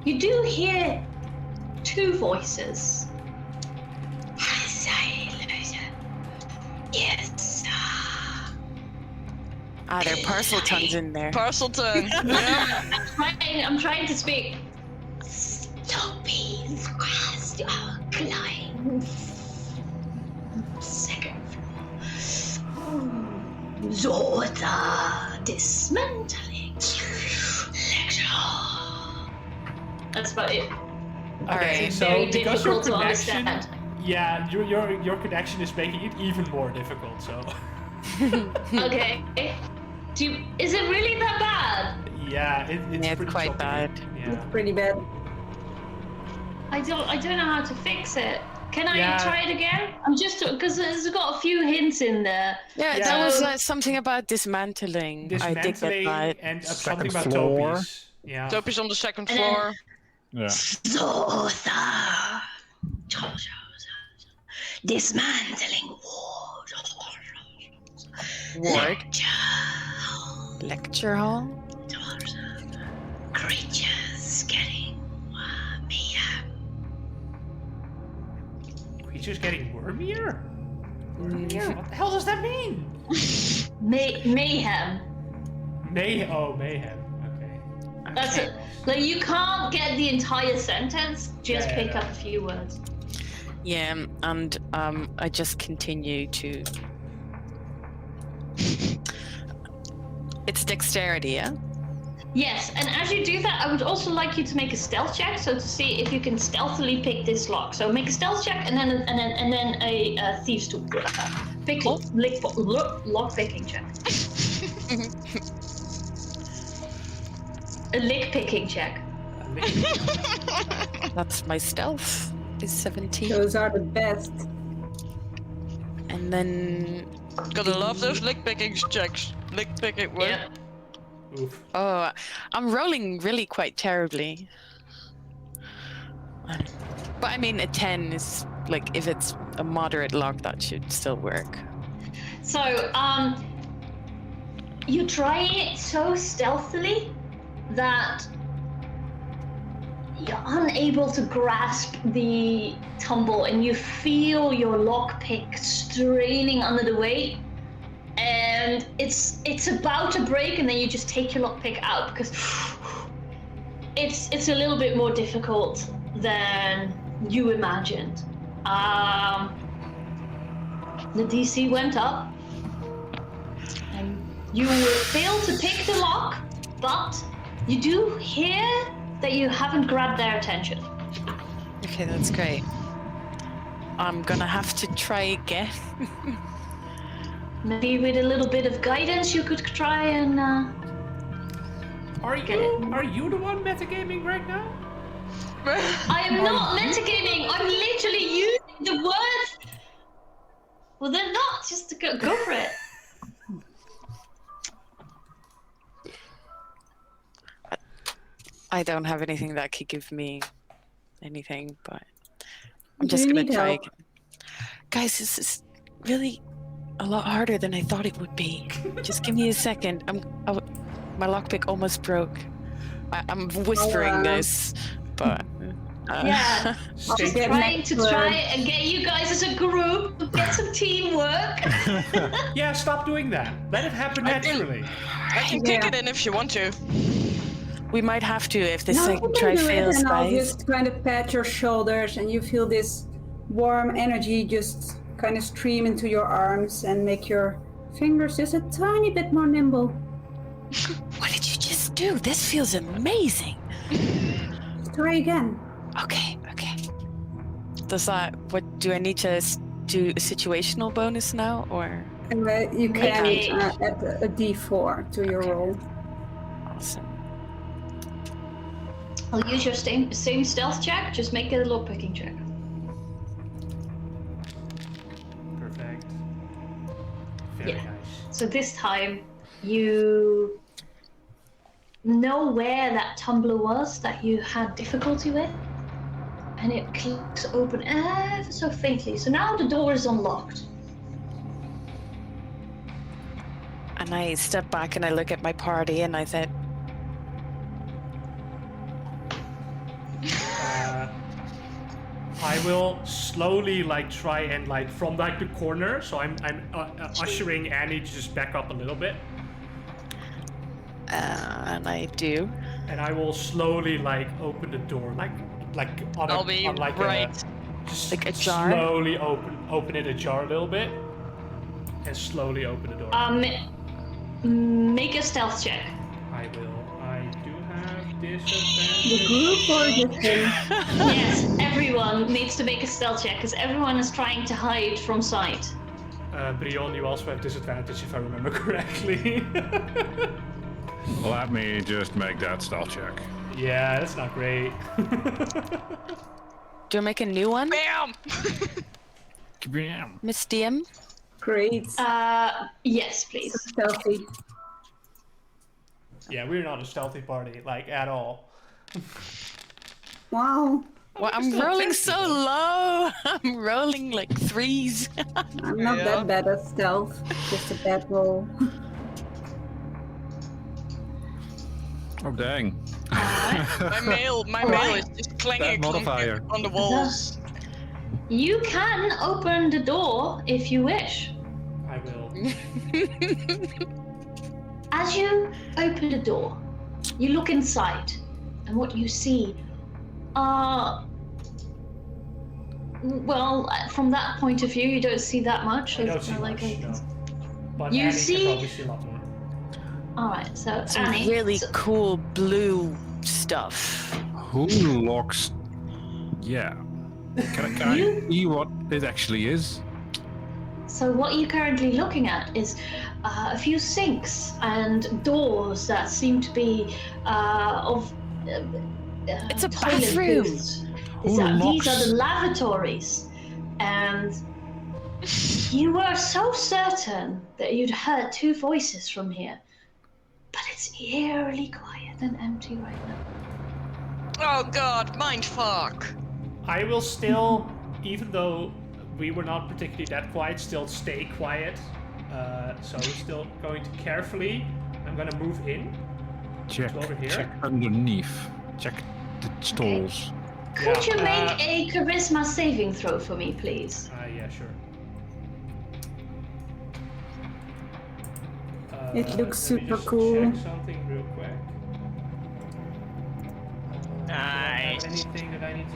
You do hear two voices. Yes. there are parcel tongues in there. Parcel tongue. Yeah. I'm trying to speak. Stoppies, climb. Second floor. Zorda, dismantling. Lecture. That's about it. Okay, It's so very because your difficult to connection, understand. yeah, your connection is making it even more difficult. So Okay. Is it really that bad? yeah, it's Yeah, it's pretty quite choppy. bad. Yeah. It's pretty bad. I don't know how to fix it. Can I Yeah. try it again? I'm just because it's got a few hints in there. Yeah, Yeah. that was something about dismantling. I did get Dismantling that. and Second something about floor. topies. Yeah. Topi's on the second And then- floor. Yeah. Zorda. Dismantling ward. Ward. Lecture hall. Creatures getting Creatures getting wormier? Mm, What the hell does that mean? mayhem. Mayhem. Okay. That's it. Like you can't get the entire sentence. Just Yeah, pick yeah. up a few words. Yeah, and I just continue to. It's dexterity, yeah? Yes, and as you do that, I would also like you to make a stealth check, so to see if you can stealthily pick this lock. So make a stealth check, and then a thieves tool. Lock picking check. A lick picking check. That's my stealth. Is 17. Those are the best. And then. Gotta love those lick picking checks. Lick picking work. Yeah. Oof. Oh, I'm rolling really quite terribly. But I mean, a 10 is like, if it's a moderate lock, that should still work. So, you try it so stealthily that you're unable to grasp the tumble, and you feel your lockpick straining under the weight. And it's about to break, and then you just take your lockpick out because it's a little bit more difficult than you imagined. The DC went up, and you failed to pick the lock, but you do hear that you haven't grabbed their attention. Okay, that's great. I'm gonna have to try again. Maybe with a little bit of guidance, you could try and. Are you the one metagaming right now? I am not metagaming. I'm literally using the words. Well, they're not. Just to go for it. I don't have anything that could give me anything, but I'm Do just you gonna need try help? again. Guys, this is really a lot harder than I thought it would be. Just give me a second. My lockpick almost broke. I'm whispering wow. this, but Yeah. Stay- get Trying next to word. try and get you guys as a group, get some teamwork. Yeah, stop doing that. Let it happen naturally. I can kick it in if you want to. we might have to if this No, second you can try do it, fails, and I'll guys. just kind of pat your shoulders, and you feel this warm energy just kind of stream into your arms and make your fingers just a tiny bit more nimble. What did you just do? This feels amazing. Try again. Okay. Does that? What do I need to do? A situational bonus now, or? And you can Maybe. add a D4 to your roll. Awesome. I'll use your same stealth check. Just make it a lockpicking check. Perfect. Very Yeah. nice. So this time, you know where that tumbler was that you had difficulty with, and it clicks open ever so faintly. So now the door is unlocked. And I step back and I look at my party and I said, I will slowly try and from the corner. So I'm ushering Annie to just back up a little bit, and I do. and I will slowly open the door I'll be right. just Like ajar? slowly open it ajar a little bit, and slowly open the door. Make a stealth check. I will. I do have The disadvantage. group or the thing? Yes, everyone needs to make a stealth check because everyone is trying to hide from sight. Brion, you also have disadvantage if I remember correctly. Let me just make that stealth check. Yeah, that's not great. Do I make a new one, Bam! Miss DM? Great. Yes, please. Stealthy. Yeah, we're not a stealthy party, at all. Wow. Well, I'm rolling so low. I'm rolling like 3s. I'm not that bad at stealth. Just a bad roll. Oh dang. My mail is just clanging That modifier. on the walls. You can open the door if you wish. I will. As you open the door, you look inside, and what you see are Well, from that point of view, you don't see that much. I don't It's see not much, no. But You Annie see- can probably see a lot more. All right, so Some Annie. really so- cool blue stuff. Who locks? Yeah. Can I see what it actually is? So what you're currently looking at is a few sinks and doors that seem to be of. It's a toilet bathroom. booths. Who These are locks? the lavatories, and you were so certain that you'd heard two voices from here, but it's eerily quiet and empty right now. Oh god, mindfuck. I will still, even though we were not particularly that quiet, still stay quiet. So we're still going to carefully. I'm gonna move in. Check. Over here? Check underneath. Check the stalls. Could Yeah, you make a charisma saving throw for me, please? Yeah, sure. It looks let me super just cool. Check something real quick. Do I Nice. have anything that I need to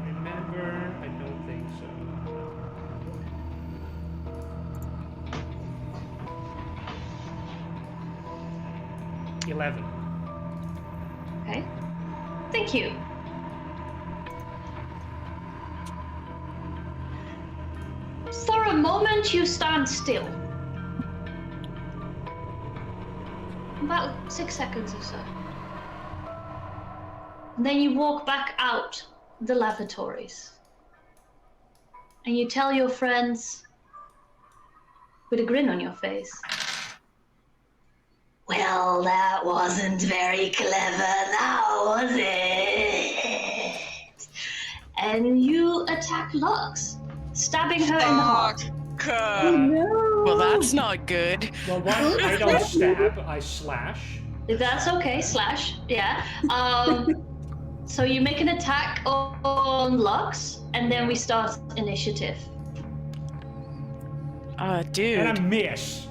remember? I don't think so. No. 11. Okay. Thank you. For a moment, you stand still. About 6 seconds or so. And then you walk back out the lavatories. And you tell your friends, with a grin on your face, well, that wasn't very clever now, was it? And you attack Lux, stabbing her in the heart. Fuck. No. Well, that's not good. Well, one, I don't stab, I slash. That's okay, slash, yeah. So you make an attack on Lux, and then we start initiative. Dude. And I miss.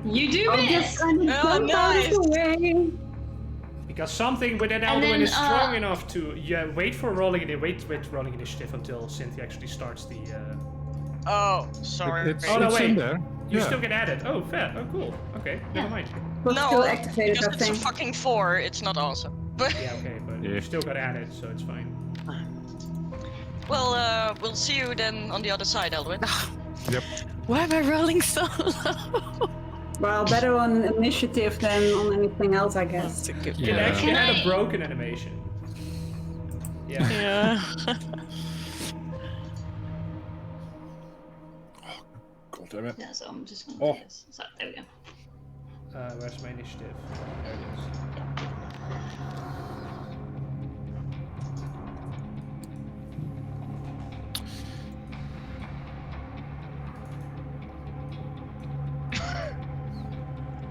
You do I'll miss! just kind of Oh, jump out of the way. Because something within And Alduin then, is strong enough to wait with rolling initiative until Cynthia actually starts the. Oh, sorry. It's, Oh, no, it's wait. in there. You Yeah. still get added. Oh, fair. Oh, cool. Okay, never mind. But No, still activated, because I it's a think. fucking 4, it's not awesome. But, Yeah, okay, but Yeah. you still got added, so it's fine. well, we'll see you then on the other side, Elwin. Yep. Why am I rolling so low? Well, better on initiative than on anything else, I guess. That's a good It Yeah. actually Can had I- a broken animation. Yeah. Yeah. God damn it. Yeah, so I'm just gonna Oh. do this. So, there we go. Where's my initiative? There it is.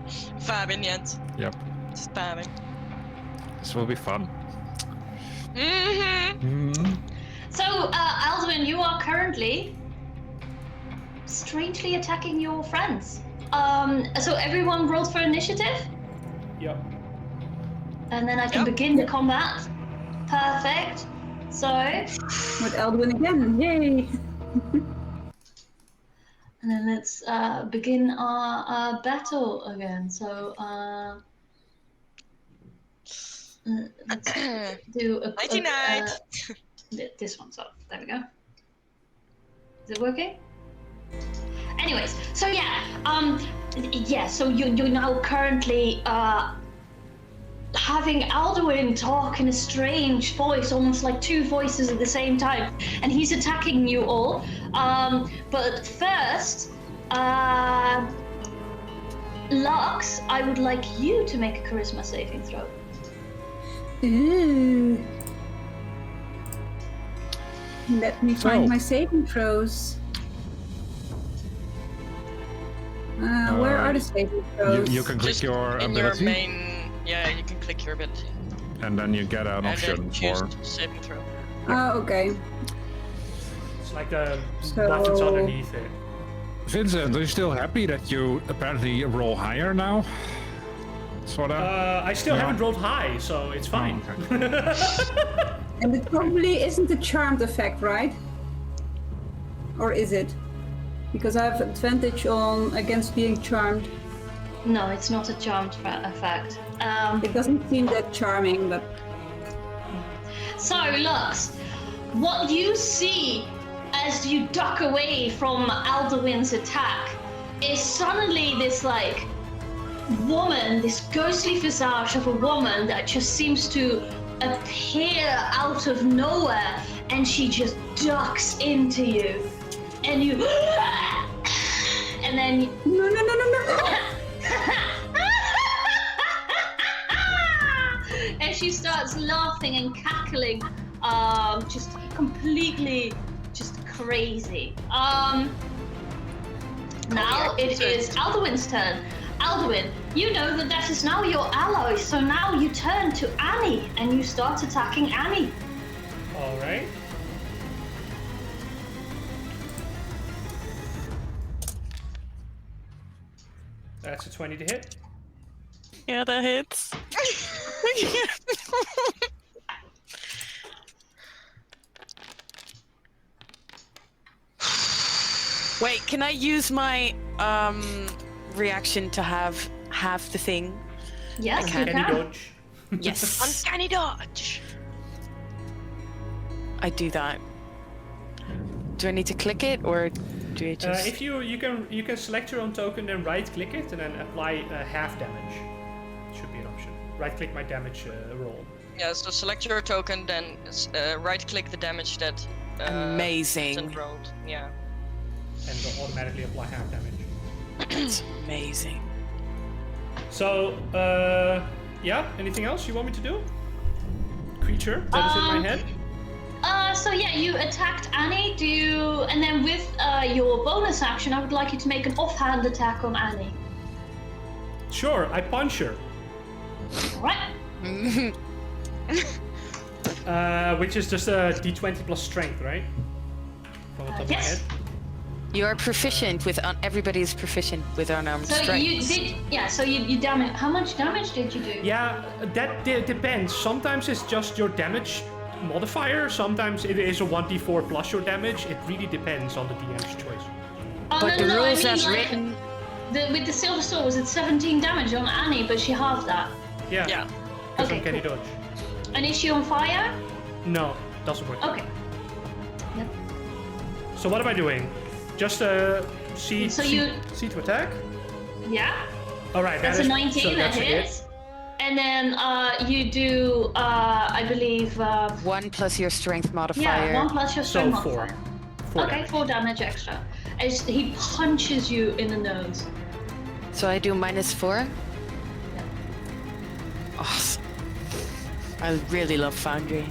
Spamming, Jens. Yep. Spamming. This will be fun. Mm-hmm. So, Alduin, you are currently strangely attacking your friends. So everyone rolled for initiative, Yep. and then I can Yep. begin the combat. Perfect. So, With Eldwin again, yay! and then let's begin our battle again. So, let's do a Nighty night. this one's up. There we go. Is it working? Anyways, so yeah, so you're now currently having Alduin talk in a strange voice, almost like two voices at the same time, and he's attacking you all. But first, Lux, I would like you to make a charisma saving throw. Ooh. Let me find So- my saving throws. Where are the saving throws? You can click Just your in ability, your main... Yeah, you can click your ability. and then you get an And option then choose for. saving throw. Oh, okay. It's like the So- buttons underneath it. Vincent, are you still happy that you apparently roll higher now? Sorta. I still Yeah. haven't rolled high, so it's fine. okay. And it probably isn't a charmed effect, right? or is it? Because I have advantage on against being charmed. No, it's not a charmed effect. It doesn't seem that charming, but So, Lux, what you see as you duck away from Alduin's attack is suddenly this like woman, this ghostly visage of a woman that just seems to appear out of nowhere, and she just ducks into you, and you, and then no. and she starts laughing and cackling, just completely, just crazy. Now it is Alduin's turn. Alduin, you know that is now your ally, so now you turn to Annie and you start attacking Annie. All right. That's a 20 to hit. Yeah, that hits. Wait, can I use my reaction to have half the thing? Yes, you Any can. dodge. Yes. Uncanny dodge. I do that. Do I need to click it or do I just? If you can select your own token, then right click it and then apply half damage. Should be an option. Right click my damage roll. Yeah, so select your token, then right click the damage that Amazing. isn't rolled. Yeah. And it'll automatically apply half damage. That's amazing. So, yeah, anything else you want me to do? Creature that is in my head? So yeah, you attacked Annie. And then with your bonus action, I would like you to make an offhand attack on Annie. Sure, I punch her. All right. Which is just a d20 plus strength, right? From the top of my Yes. head. You are proficient with everybody's proficient with unarmed So strikes. you did, yeah. So you damage. How much damage did you do? Yeah, that depends. Sometimes it's just your damage modifier. Sometimes it is a 1d4 plus your damage. It really depends on the DM's choice. Oh, But the rules as written. With the silver sword, was it 17 damage on Annie, but she halved that. Yeah. Yeah. Because Okay, uncanny cool. dodge. And is she on fire? No, doesn't work. Okay. Yep. So what am I doing? Just C So C you- to attack? Yeah. All right, That's that a is 19 so that that's a hit. hits. And then you do, I believe, 1 plus your strength modifier. yeah, 1 plus your So strength 4. modifier. 4 Okay, damage. 4 damage extra. As he punches you in the nose. So I do -4. Yeah. Awesome. I really love Foundry.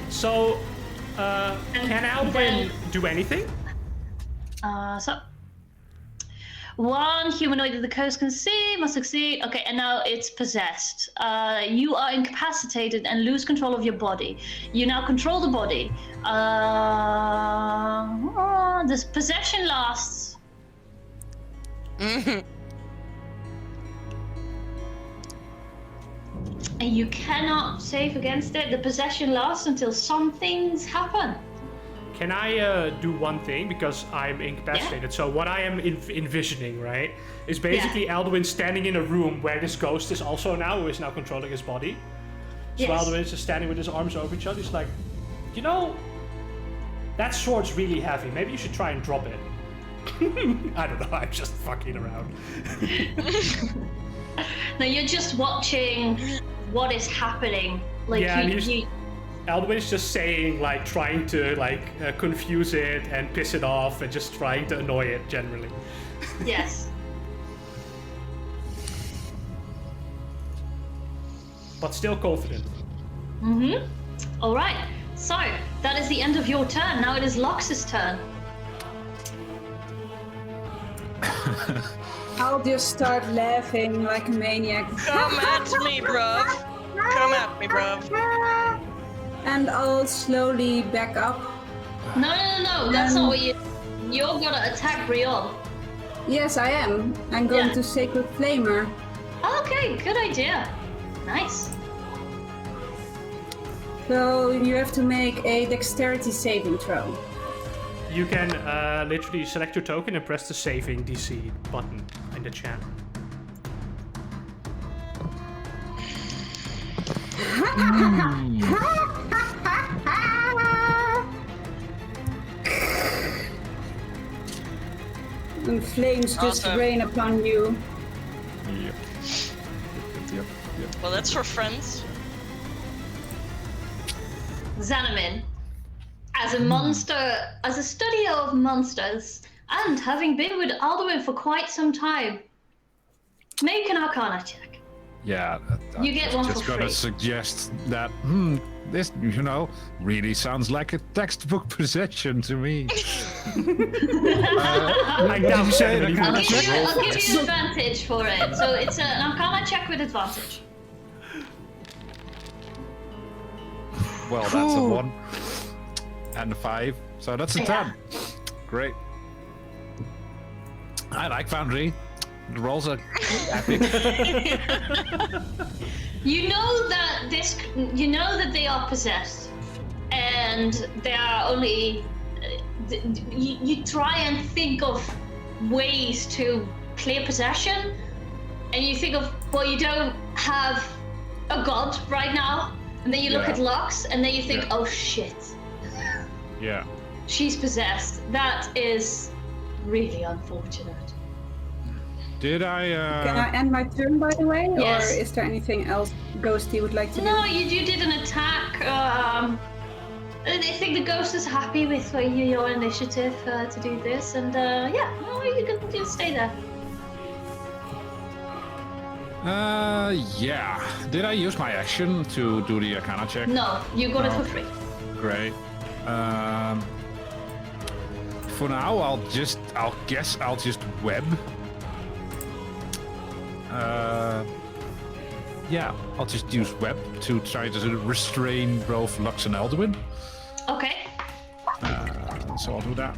So, can Alvin then- do anything? So, one humanoid that the coast can see must succeed. Okay, and now it's possessed. You are incapacitated and lose control of your body. You now control the body. This possession lasts. And you cannot save against it. The possession lasts until some things happen. Can I do one thing because I'm incapacitated? So what I am envisioning, right, is basically Alduin standing in a room where this ghost is also now, who is now controlling his body. So Yes. Alduin is just standing with his arms over each other. He's like, you know, that sword's really heavy. Maybe you should try and drop it. I don't know. I'm just fucking around. No, you're just watching what is happening. Like Yeah, and you Alduin is just saying, like, trying to, like, confuse it and piss it off and just trying to annoy it generally. yes. But still confident. Mm-hmm. All right. So that is the end of your turn. Now it is Lux's turn. I'll just start laughing like a maniac. Come at me, bruv. Come at me, bruv. And I'll slowly back up. No. That's not what you. You're gonna attack Brion. Yes, I am. I'm going Yeah. to Sacred Flamer. Okay, good idea. Nice. So you have to make a dexterity saving throw. You can literally select your token and press the saving DC button in the chat. And flames just Awesome. rain upon you. Yep. Yep. Well, that's for friends. Xanamin, as a monster, as a studier of monsters, and having been with Alduin for quite some time, make an Arcana check. Yeah. You get one just for gonna free. suggest that this, really sounds like a textbook possession to me. I doubt say anybody the would Arcana I'll give check? you advantage for it. So it's an Arcana check with advantage. Well, that's a 1 and a 5, so that's a 10. Great. I like Foundry. The rolls are epic. You know that they are possessed, and they are only. You try and think of ways to clear possession, and you think of, well, you don't have a god right now, and then you look Yeah. at Lux, and then you think, Yeah. oh shit, Yeah. she's possessed. That is really unfortunate. Did I? Can I end my turn, by the way? Yes. Or is there anything else Ghosty would like to No, do? you did an attack. I think the ghost is happy with your initiative to do this, and yeah, no, you can just stay there. Yeah. Did I use my action to do the Arcana check? No, you got it for No. free. Great. For now, I'll guess I'll just web. Yeah, I'll just use web to try to restrain both Lux and Alduin. Okay. So I'll do that.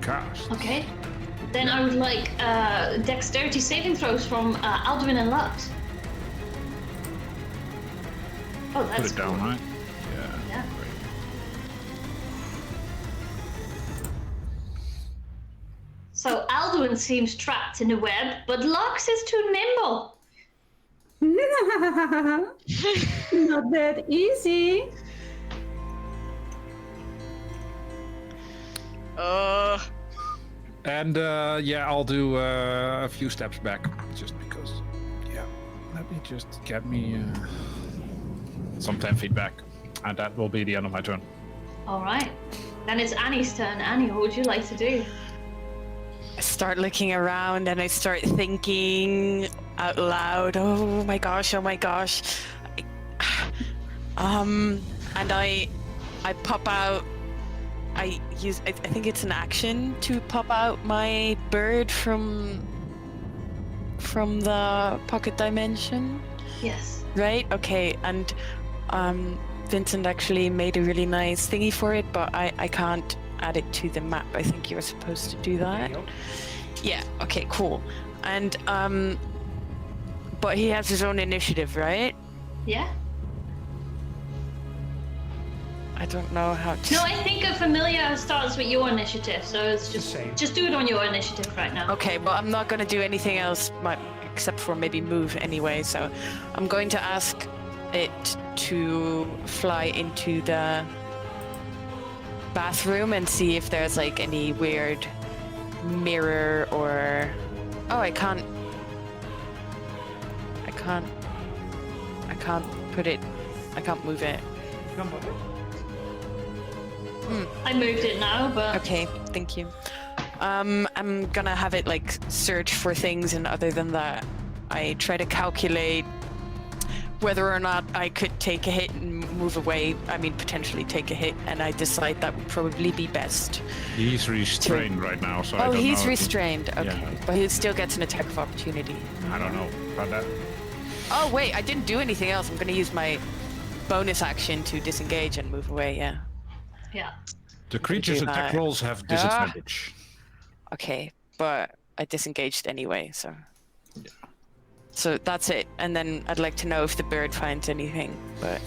Cast. Okay. Then I would like dexterity saving throws from Alduin and Lux. Oh, Put that's it down, cool. right? Yeah. Yeah. So Alduin seems trapped in a web, but Lux is too nimble. Not that easy. And yeah, I'll do a few steps back, just because. Yeah, let me just get me some 10 feet back, and that will be the end of my turn. All right. Then it's Annie's turn. Annie, what would you like to do? I start looking around and I start thinking out loud. Oh my gosh! Oh my gosh! And I pop out. I think it's an action to pop out my bird from the pocket dimension. Yes. Right? Okay. And Vincent actually made a really nice thingy for it, but I can't add it to the map. I think you're supposed to do that. Yeah. Okay. Cool. And but he has his own initiative, right? Yeah. I don't know how to. No, I think a familiar starts with your initiative, so it's Same. just do it on your initiative right now. Okay, well, I'm not going to do anything else except for maybe move anyway, so I'm going to ask it to fly into the bathroom and see if there's like any weird mirror or... Oh, I can't put it... I can't move it. I moved it now, but Okay, thank you. I'm gonna have it like search for things, and other than that, I try to calculate whether or not I could take a hit and move away. I mean, potentially take a hit, and I decide that would probably be best. He's restrained right now, so I Oh, don't he's know. restrained. Okay, Yeah. but he still gets an attack of opportunity. I don't know about that. Oh wait, I didn't do anything else. I'm gonna use my bonus action to disengage and move away. Yeah. yeah. The creature's do attack that. rolls have disadvantage. Okay, but I disengaged anyway, so. Yeah. So that's it. And then I'd like to know if the bird finds anything, but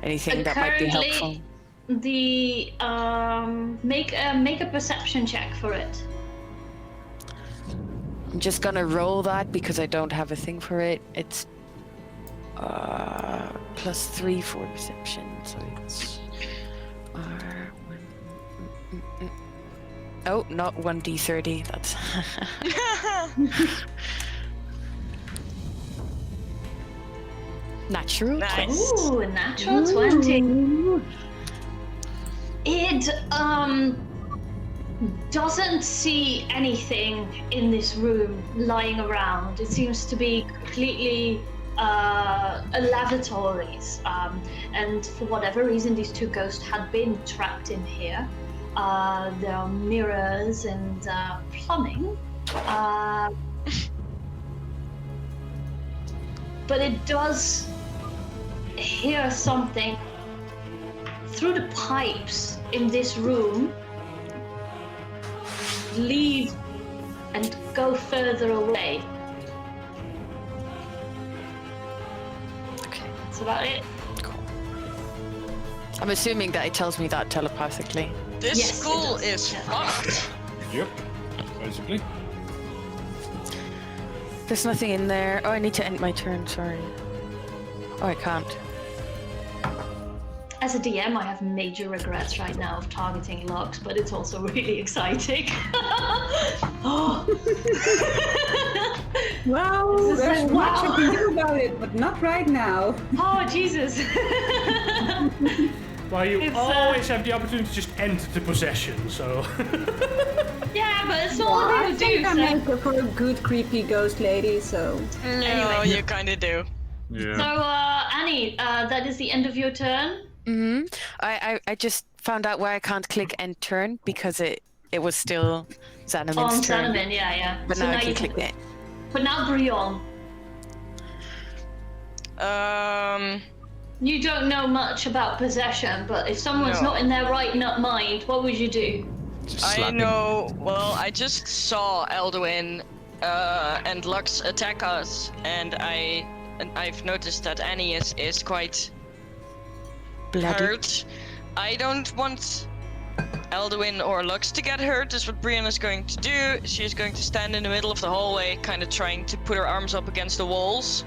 anything that might be helpful. The make a perception check for it. I'm just gonna roll that because I don't have a thing for it. It's +3 for perception, so it's oh, not 1d30. That's natural. Nice. Ooh, natural 20. It doesn't see anything in this room lying around. It seems to be completely a lavatories, and for whatever reason these two ghosts had been trapped in here. There are mirrors and plumbing, but it does hear something through the pipes in this room, leave and go further away. Okay. That's about it. Cool. I'm assuming that it tells me that telepathically. This Yes, it school does. is Yeah. fucked. Yep. Basically. There's nothing in there. Oh, I need to end my turn, sorry. Oh, I can't. As a DM, I have major regrets right now of targeting Lux, but it's also really exciting. Oh. Well, This is there's like, much wow. I can do about it, but not right now. Oh, Jesus. Well, you It's, always have the opportunity to just end the possession, so... Yeah, but it's Well, all I they think do. I So, make her for a good creepy ghost lady, so... No, Anyway. you kinda do. Yeah. Annie, that is the end of your turn. Mm-hmm. I just found out why I can't click end turn because it was still Xanamin's On turn. Xanamin, yeah. But So now I you can click it. But now Brion, you don't know much about possession, but if someone's No. not in their right mind, what would you do? Just I slap him. know. Well, I just saw Elduin and Lux attack us, and I've noticed that Annie is quite Bloody. hurt. I don't want Elduin or Lux to get hurt. That's what Brienne is going to do. She's going to stand in the middle of the hallway, kind of trying to put her arms up against the walls,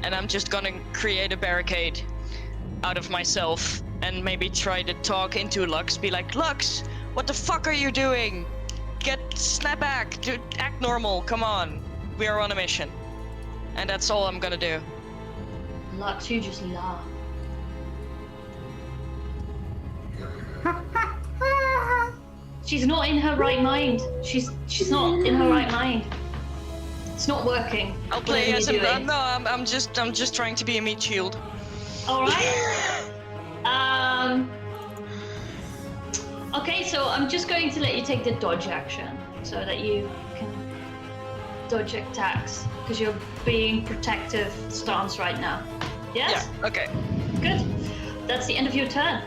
and I'm just gonna create a barricade out of myself and maybe try to talk into Lux, be like, Lux, what the fuck are you doing? Snap back, act normal, come on. We are on a mission. And that's all I'm gonna do. Lux, you just laugh. She's not in her right mind. She's not in her right mind. It's not working. I'll play Whatever as you're a doing. no, I'm just trying to be a meat shield. All right. Okay, so I'm just going to let you take the dodge action so that you can dodge attacks because you're being protective stance right now. Yes? Yeah, okay. Good. That's the end of your turn.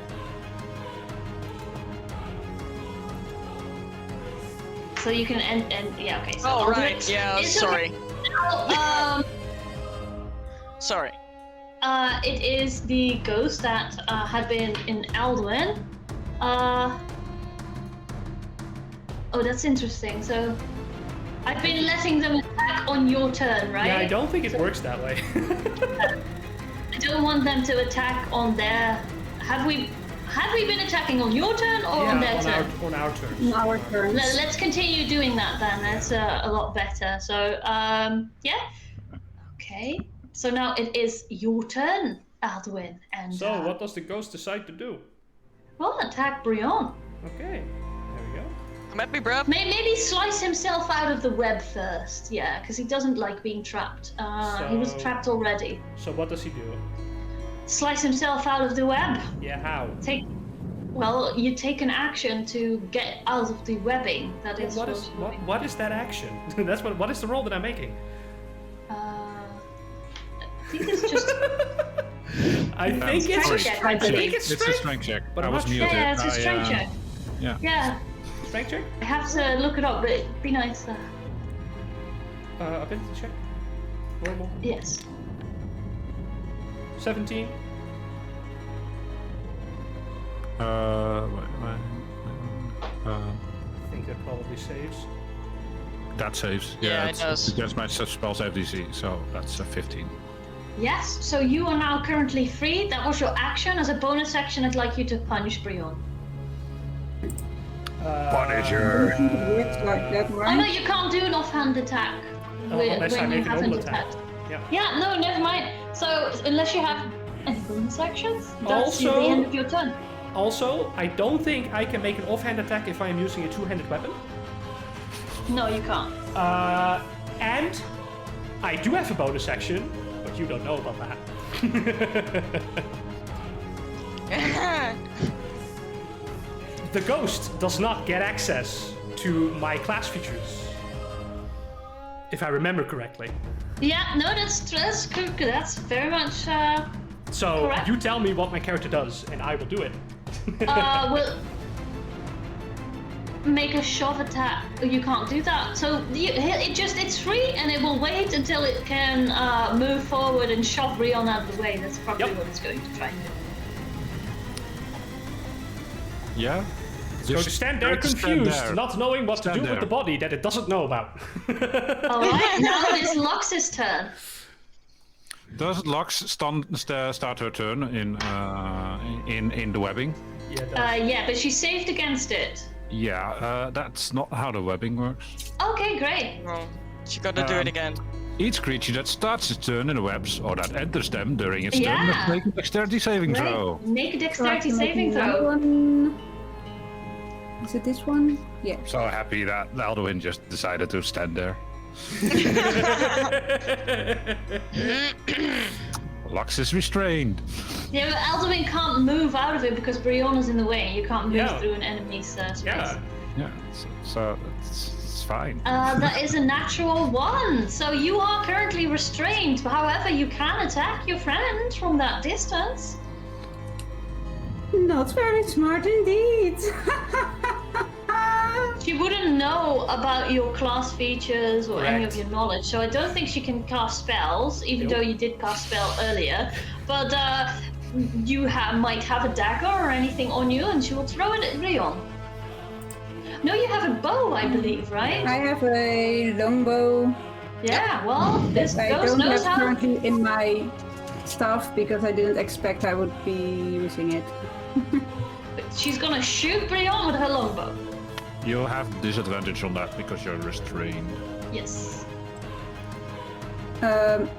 So you can end yeah, okay. So Oh, I'll do right, it. yeah, It's sorry. okay. Now, Sorry. it is the ghost that had been in Alduin. Oh, that's interesting. So I've been letting them attack on your turn, right? Yeah, I don't think it works that way. I don't want them to attack on their. Have we been attacking on your turn or on their turn? on our turn. Our turns. Let's continue doing that then. That's a lot better. So, yeah. Okay. So now it is your turn, Alduin. And So, what does the ghost decide to do? well, attack Brion. Okay, there we go. Come at me, bruh. Maybe slice himself out of the web first. Yeah, because he doesn't like being trapped. He was So- trapped already. So what does he do? Slice himself out of the web. Yeah, how? Well, you take an action to get out of the webbing. That is What is what is that action? That's what is the roll that I'm making? I think it's just. I think it's strength check, I I think believe. it's It's a strength. strength check. But I I'm was not muted. Yeah, it's a strength check. Yeah. Yeah. Strength check? I have to look it up, but it'd be nice. Ability check? Normal? Yes. 17. Uh, I think that probably saves. that saves. Yeah, it it's does. against my spell save DC, so that's a 15. Yes, so you are now currently free. That was your action. As a bonus action, I'd like you to punch Brion. Punisher. Works like that, Oh no, right? you can't do an offhand attack Unless I when you make a haven't normal attack. attacked. Yeah. Yeah, no, never mind. So, unless you have any bonus actions, that's the Also- end of your turn. Also, I don't think I can make an offhand attack if I am using a two-handed weapon. No, you can't. And I do have a bonus action, but you don't know about that. The ghost does not get access to my class features. If I remember correctly. Yeah, no, that's very much. So Correct. you tell me what my character does, and I will do it. Will make a shove attack. You can't do that. So it's free, and it will wait until it can move forward and shove Rion out of the way. That's probably Yep. what it's going to try and do. Yeah. It's going to stand there confused, not knowing what to Stand do with there. the body that it doesn't know about. All right, now it's Lux's turn. Does Lux start her turn in the webbing? Yeah, it does. Yeah, but she saved against it. Yeah, that's not how the webbing works. Okay, great. Well, she got to do it again. Each creature that starts its turn in the webs or that enters them during its turn Yeah. must make a dexterity saving throw. Great. Make a dexterity Right, saving another throw. one. Is it this one? Yeah. So happy that Alduin just decided to stand there. Lux is restrained. Yeah, but Alduin can't move out of it because Brionna's in the way. You can't move Yeah. through an enemy's space. Yeah. Yeah, so it's fine. That is a natural one. So you are currently restrained. However, you can attack your friend from that distance. Not very smart indeed. She wouldn't know about your class features or any of Correct. your knowledge, so I don't think she can cast spells, even Nope. though you did cast spell earlier. But you might have a dagger or anything on you, and she will throw it at Rion. No, you have a bow, I believe, right? I have a longbow. Yeah, well, this I ghost don't knows have how. currently in my stuff because I didn't expect I would be using it. She's gonna shoot Brion with her longbow. You have disadvantage on that because you're restrained. Yes.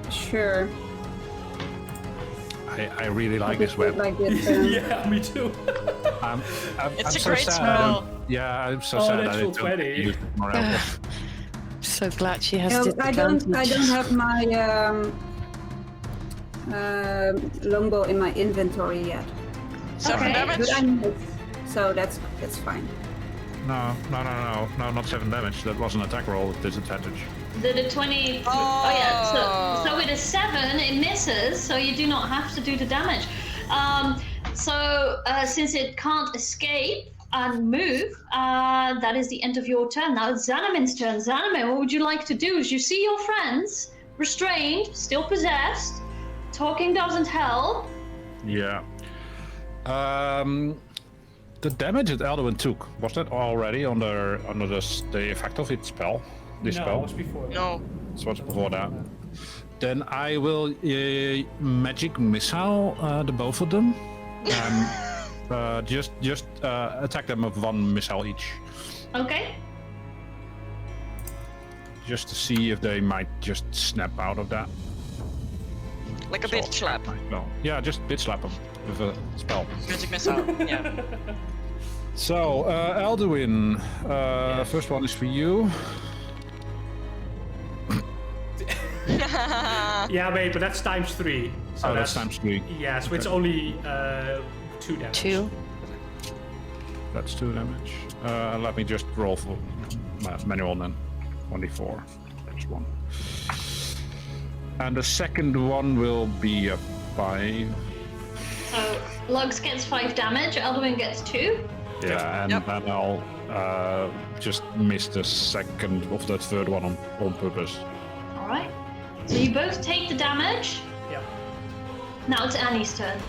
Sure. I really like this Just do it web. like this. Yeah, me too. I'm It's a so great sad. spell. Yeah, I'm so Oh, sad I natural didn't 20. use it more else. So glad she has No, I don't disadvantage. have my longbow in my inventory yet. 7 Okay, damage? But I need it, so that's fine. No, not 7 damage. That was an attack roll with disadvantage. The 20. Oh yeah. So with a 7, it misses. So you do not have to do the damage. Since it can't escape and move, that is the end of your turn. Now it's Xanamin's turn. Xanamin, what would you like to do? As you see your friends restrained, still possessed, talking doesn't help. Yeah. The damage that Alduin took, was that already under the effect of its spell? This No, it spell? was before that. No. So what's before that? Then I will magic missile the both of them. And just attack them with 1 missile each. Okay. Just to see if they might just snap out of that. Like a bitch slap. No. Yeah, just bitch slap them with a spell. Magic missile. Yeah. So, Alduin, first one is for you. Yeah, wait, but that's times 3. So Oh, that's times 3. Yeah, so it's only 2 damage. 2. That's 2 damage. Let me just roll for manual then. 24. That's 1. And the second one will be a 5. So Lugs gets 5 damage. Alduin gets 2. Yeah, and Yep. then I'll just missed the second of the third one on purpose. All right. So you both take the damage. Yeah. Now it's Annie's turn.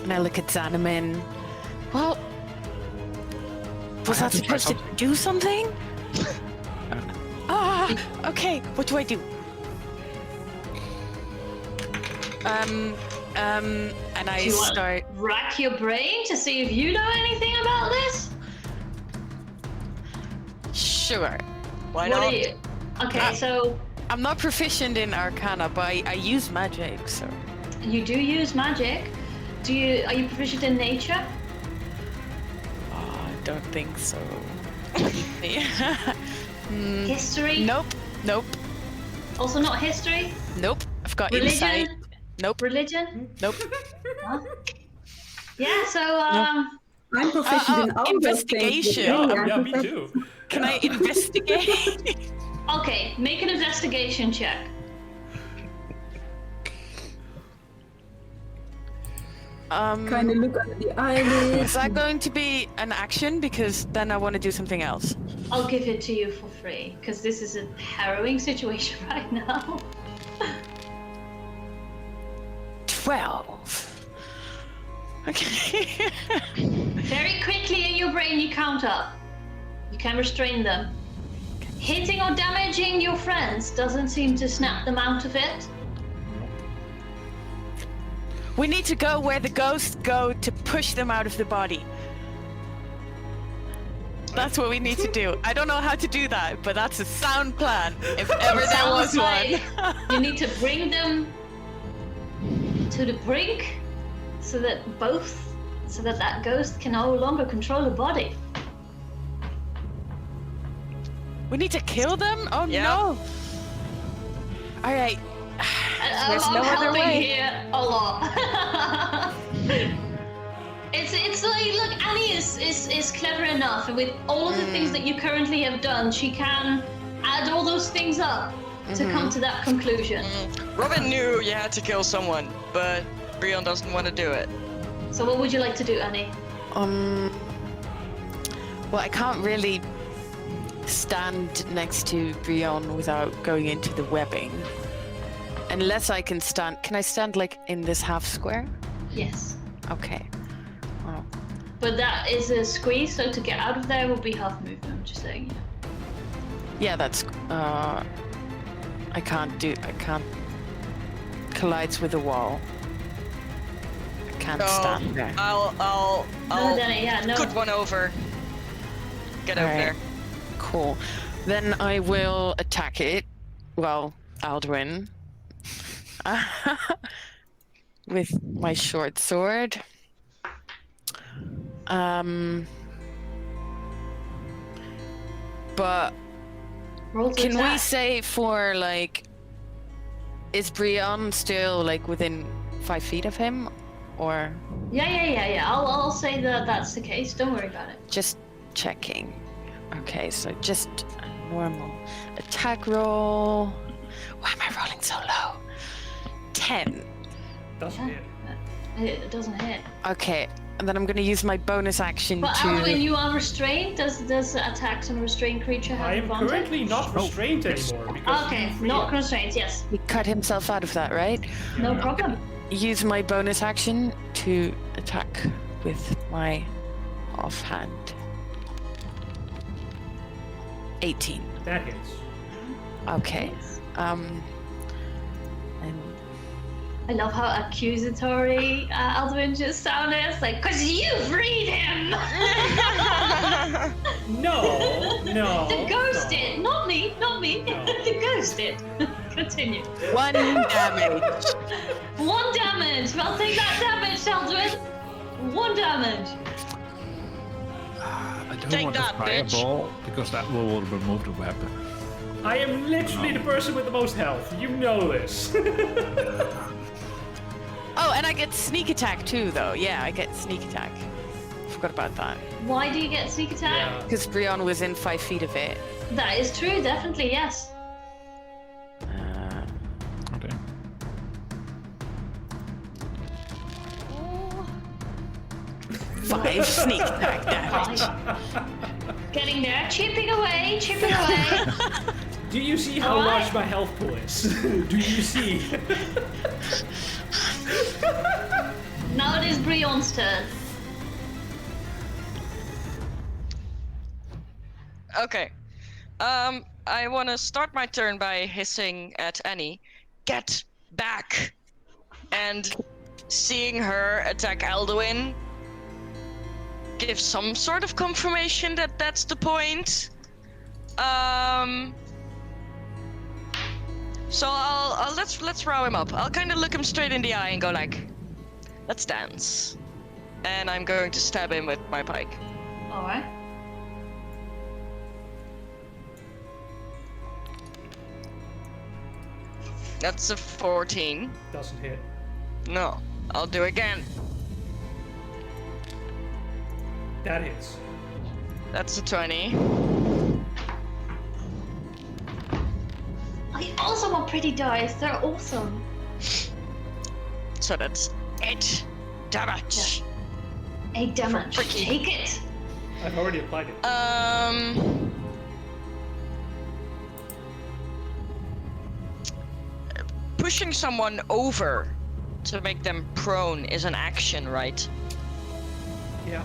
And I look at Xanamin. Well, was I that have to try supposed to do something? Okay. What do I do? And I Do you want start. to rack your brain to see if you know anything about this? Sure. Why What not? are you? Okay, so I'm not proficient in Arcana, but I use magic, so. you do use magic. Are you proficient in nature? I don't think so. History? Nope. Nope. Also not history? Nope. I've got Religion? insight. Nope. Religion? Nope. Huh? Yeah, so I'm proficient in all those things. investigation. but Yeah, I'm me proficient- too. Can I investigate? okay, make an investigation check. Kind of look under the eyelids. Is that going to be an action? Because then I want to do something else. I'll give it to you for free, because this is a harrowing situation right now. 12. Okay. Very quickly in your brain you count up. You can restrain them. Hitting or damaging your friends doesn't seem to snap them out of it. We need to go where the ghosts go to push them out of the body. That's what we need to do. I don't know how to do that, but that's a sound plan. If ever there was Sounds like one. you need to bring them to the brink so that that ghost can no longer control the body. We need to kill them? Oh Yeah. no. All right. There's I'm no other helping way. here a lot. It's like, look, Annie is clever enough, and with all of the things that you currently have done, she can add all those things up to come to that conclusion. Robin knew you had to kill someone, but Brion doesn't want to do it. So what would you like to do, Annie? Well, I can't really stand next to Brion without going into the webbing. Unless I can stand. Can I stand like in this half square? Yes. Okay. Oh. But that is a squeeze, so to get out of there will be half movement, just saying. Yeah, that's. I can't collides with the wall. I can't stand there. I'll No, then, yeah, no. put one over. Get over Alright. there. Cool. Then I will attack it. Well, Alduin. With my short sword. But Roll to can we attack. say for like, is Brion still like within 5 feet of him, or Yeah. I'll say that that's the case. Don't worry about it. just checking? Okay, so just a normal attack roll. Why am I rolling so low? 10. Doesn't Yeah. it? It doesn't hit. Okay, and then I'm gonna use my bonus action But to. when you are restrained, does attacks on a restrained creature have I am advantage? currently not restrained anymore because Okay, you free not him. constrained. Yes, He cut himself out of that, right? no problem. Use my bonus action to attack with my offhand. 18. That hits. Okay. And I love how accusatory Alduin just sounded. It's like, 'cause you freed him! No. The ghost no. did! Not me! No. The ghost did! Continue. 1 damage. 1 damage! Well, take that damage, Alduin! 1 damage! I don't Take want that, a bitch. fireball because that will remove the weapon. I am literally the person with the most health. You know this. Oh, and I get sneak attack too, though. Yeah, I get sneak attack. Forgot about that. Why do you get sneak attack? Yeah. Because Brion was in 5 feet of it. That is true, definitely, yes. Okay. 5 sneak attack damage. Getting there, chipping away, chipping away. Do you see how Alright. large my health pool is? Do you see? Now it is Brion's turn. Okay. I want to start my turn by hissing at Annie, "Get back!" And seeing her attack Alduin gives some sort of confirmation that that's the point. So I'll let's row him up. I'll kind of look him straight in the eye and go like, "Let's dance." And I'm going to stab him with my pike. All right. That's a 14. Doesn't hit. No, I'll do again. That hits. That's a 20. I also want pretty dice. They're awesome. So that's 8 damage. 8 damage. Freaky. Take it. I've already applied it. Pushing someone over to make them prone is an action, right? Yeah.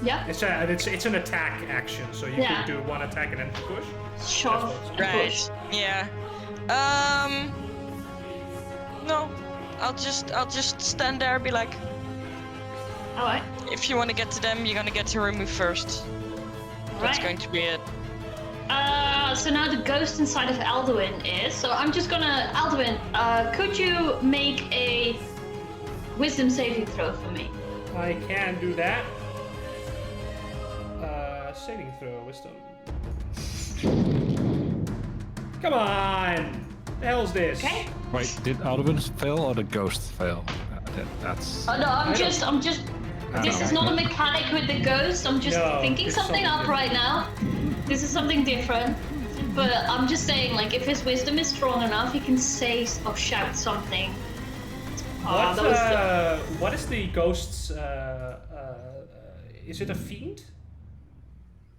Yeah. It's an attack action, so you Yeah. can do one attack and then push. Sure. That's what it's- Right. Push. Yeah. No. I'll just stand there and be like, All right. if you want to get to them, you're gonna get to remove first. That's Right. going to be it. So now the ghost inside of Alduin is. So I'm just gonna Alduin. Could you make a wisdom saving throw for me? I can do that. Saving throw, wisdom. Come on! The hell's this? Okay. Wait, did Alduin fail or the ghost fail? That's. Oh no, I'm just. This is not a mechanic with the ghost. I'm just No, thinking it's something up something right now. This is something different. But I'm just saying, like, if his wisdom is strong enough, he can say or shout something. What, That was the what is the ghost's? Is it a fiend?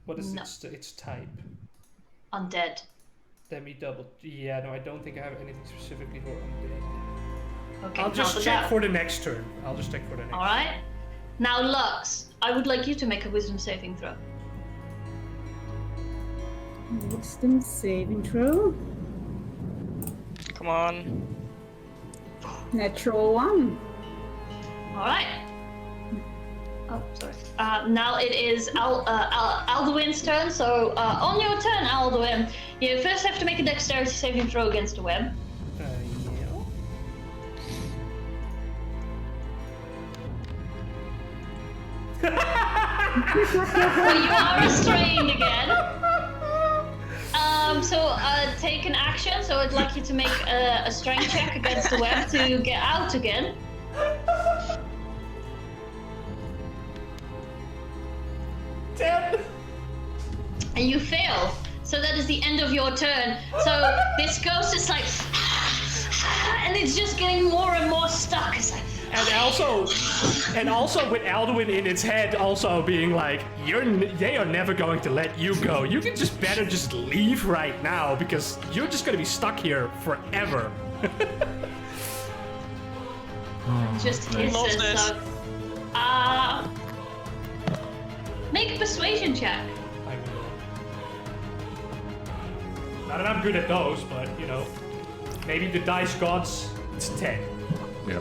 What is No. its type? undead. Let me double. Yeah, no, I don't think I have anything specifically for undead. Okay. I'll just now check that- for the next turn. I'll just check for the next. All right. Now, Lux, I would like you to make a wisdom saving throw. Wisdom saving throw. Come on. Natural 1. All right. Oh, sorry. Now it is Alduin's turn. So on your turn, Alduin, you first have to make a dexterity saving throw against the web. Yeah. Well, you are restrained again. So take an action. So I'd like you to make a strength check against the web to get out again. Damn. And you fail. So that is the end of your turn. So this ghost is like, and it's just getting more and more stuck. It's like, And also with Alduin in its head, also being like, they are never going to let you go. You can just better just leave right now because you're just gonna be stuck here forever. just Love hisses. this. So, make a persuasion check. I will. Not that I'm good at those, but you know, maybe the dice gods. It's 10. Yeah.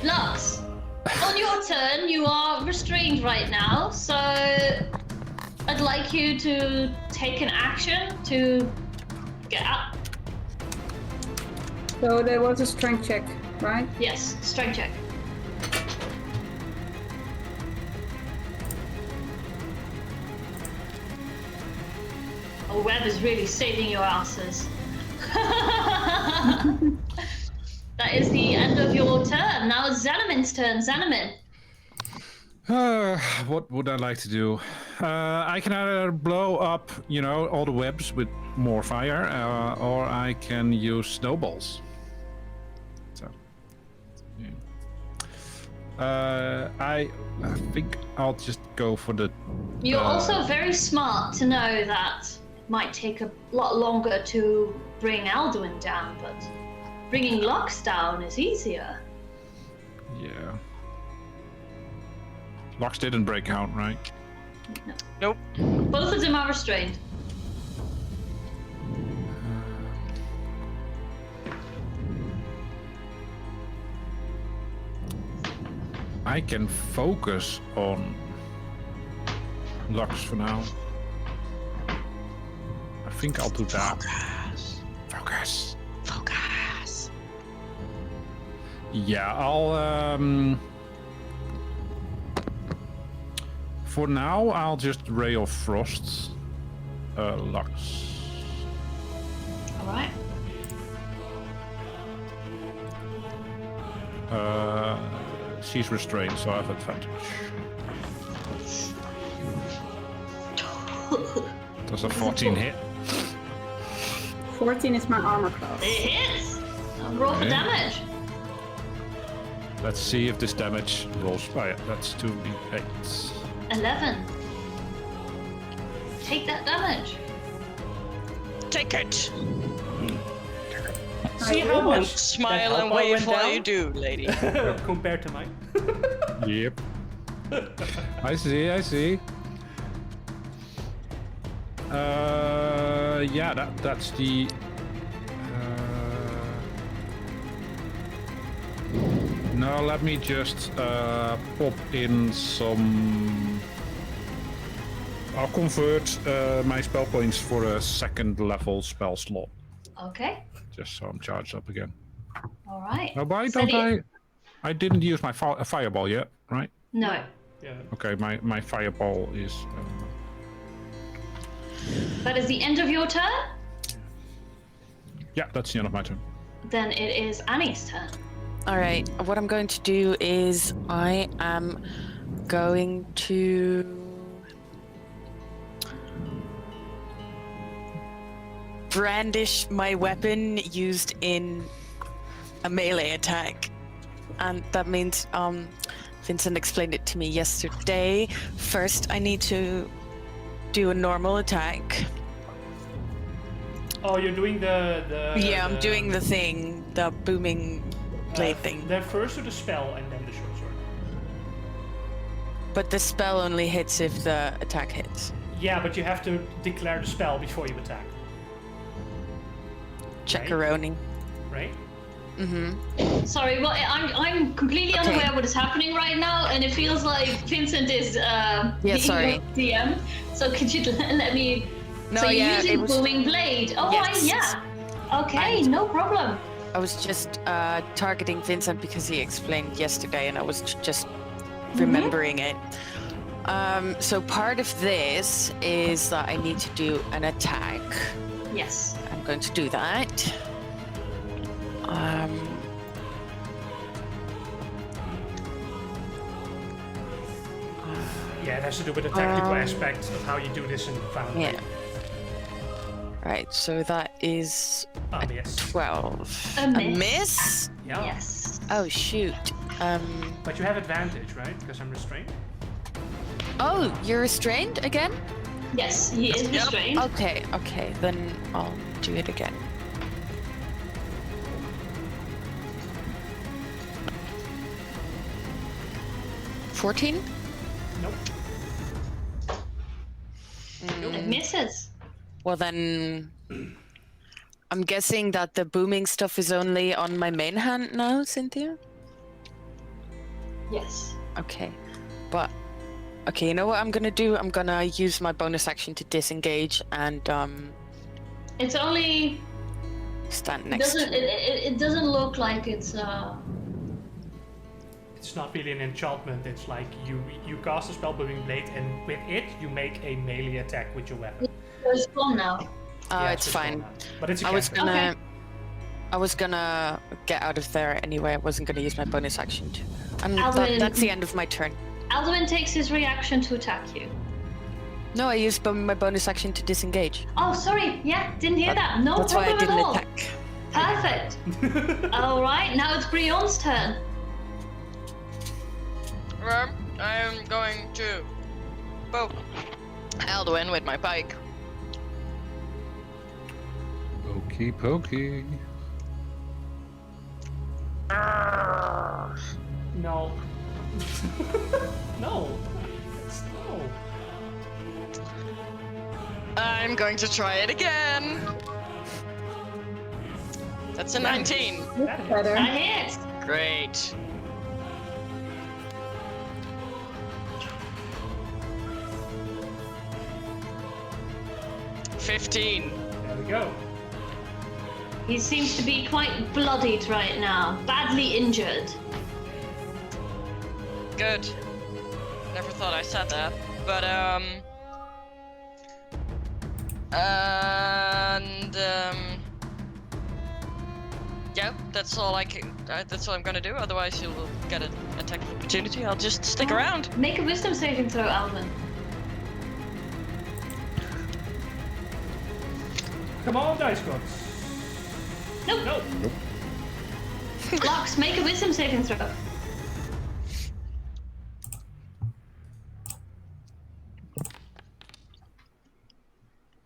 Lux, on your turn, you are restrained right now, so I'd like you to take an action to get up. So there was a strength check, right? Yes, strength check. Oh, Web is really saving your asses. That is the end of your turn. Now it's Xanamin's turn. Xanamin. What would I like to do? I can either blow up, all the webs with more fire, or I can use snowballs. So, yeah. I think I'll just go for the. You're also very smart to know that it might take a lot longer to bring Alduin down, but bringing Lux down is easier. Yeah. Locks didn't break out, right? No. Nope. Both of them are restrained. I can focus on Lux for now. I think I'll do that. Focus. Yeah, I'll for now I'll just Ray of Frost Lux. Alright. She's restrained, so I have advantage. Does a 14 hit? 14 is my armor class. It hits! Roll for Okay. damage. Let's see if this damage rolls. Oh yeah, that's 2d8. 11. Take that damage. Take it. See how much Smile that and health bar wave went while down? you do, lady. Compared to mine. Yep. I see. Yeah, that's the. No, let me just pop in some. I'll convert my spell points for a second level spell slot, Okay. just so I'm charged up again. Alright. Oh, why Steady. don't I didn't use my fireball yet, right? No. Yeah. Okay, my fireball is. That is the end of your turn. Yeah, that's the end of my turn. Then it is Annie's turn. All right. What I'm going to do is I am going to brandish my weapon used in a melee attack, and that means Vincent explained it to me yesterday. First, I need to do a normal attack. Oh, you're doing the Yeah, I'm doing the thing, the booming blade thing. Then first do the spell and then the short sword. But the spell only hits if the attack hits. Yeah, but you have to declare the spell before you attack, Checkaroni. right? Sorry, well, I'm completely Okay. unaware what is happening right now, and it feels like Vincent is being sorry. your DM. So could you let me? No, so you're yeah, using it was- booming blade. Oh, Yes. yeah. Okay, And- no problem. I was just targeting Vincent because he explained yesterday, and I was just remembering it. So part of this is that I need to do an attack. Yes. I'm going to do that. Yeah, it has to do with the technical aspect of how you do this in Foundry. Yeah. Right, so that is Ah, yes. 12. A miss. Yeah. Yes. Oh, shoot. But you have advantage, right? Because I'm restrained. Oh, you're restrained again? Yes, he is restrained. Okay, then I'll do it again. $14? Nope. It misses. Well, then I'm guessing that the booming stuff is only on my main hand now, Cynthia? Yes. Okay. But, okay, you know what I'm gonna do? I'm gonna use my bonus action to disengage and It's only. stand next to It doesn't look like it's It's not really an enchantment. It's like you cast a spell booming blade, and with it you make a melee attack with your weapon. It's gone now. Yeah, it's just gone fine. now. But it's a I was cantrip. gonna Okay. I was gonna get out of there anyway. I wasn't gonna use my bonus action to. And Alvin- that's the end of my turn. Alduin takes his reaction to attack you. No, I used my bonus action to disengage. Oh, sorry. Yeah, didn't hear that. No That's why I problem at didn't all. attack. Perfect. All right, now it's Brion's turn. Well, I'm going to poke Alduin with my pike. Pokey pokey. No. No. No. I'm going to try it again. That's a 19. That hits. Better. That hits. Great. $15. There we go. He seems to be quite bloodied right now, badly injured. Good. Never thought I said that, but yeah, that's all I can. That's all I'm gonna do. Otherwise, you'll get an attack of opportunity. I'll just stick around. Make a wisdom saving throw, Alvin. Come on, dice gods. Nope. No. Lux, make a wisdom saving throw.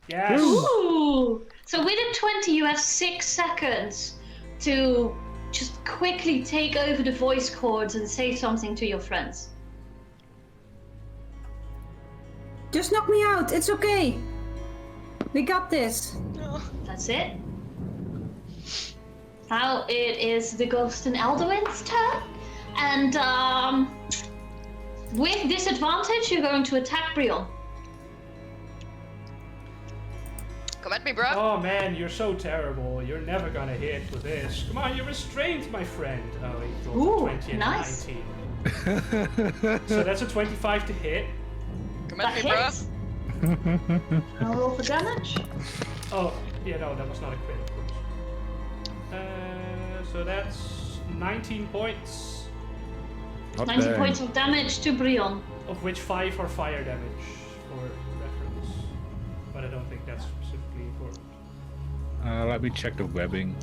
Yes. Ooh! So with a 20, you have 6 seconds to just quickly take over the voice cords and say something to your friends. Just knock me out. It's okay. We got this. That's it. Now it is the Ghost and Alduin's turn. And with disadvantage, you're going to attack Brion. Come at me, bro. Oh man, you're so terrible. You're never gonna hit with this. Come on, you're restrained, my friend. Oh, he rolled Ooh, a 20 and nice. a 19. So that's a 25 to hit. Come at That me, bro. hits. I'll roll for damage. Oh, yeah, no, that was not a crit, of course. So that's 19 points, Not 90 bad. points of damage to Brion. of which 5 are fire damage for reference. But I don't think that's specifically important. Let me check the webbing.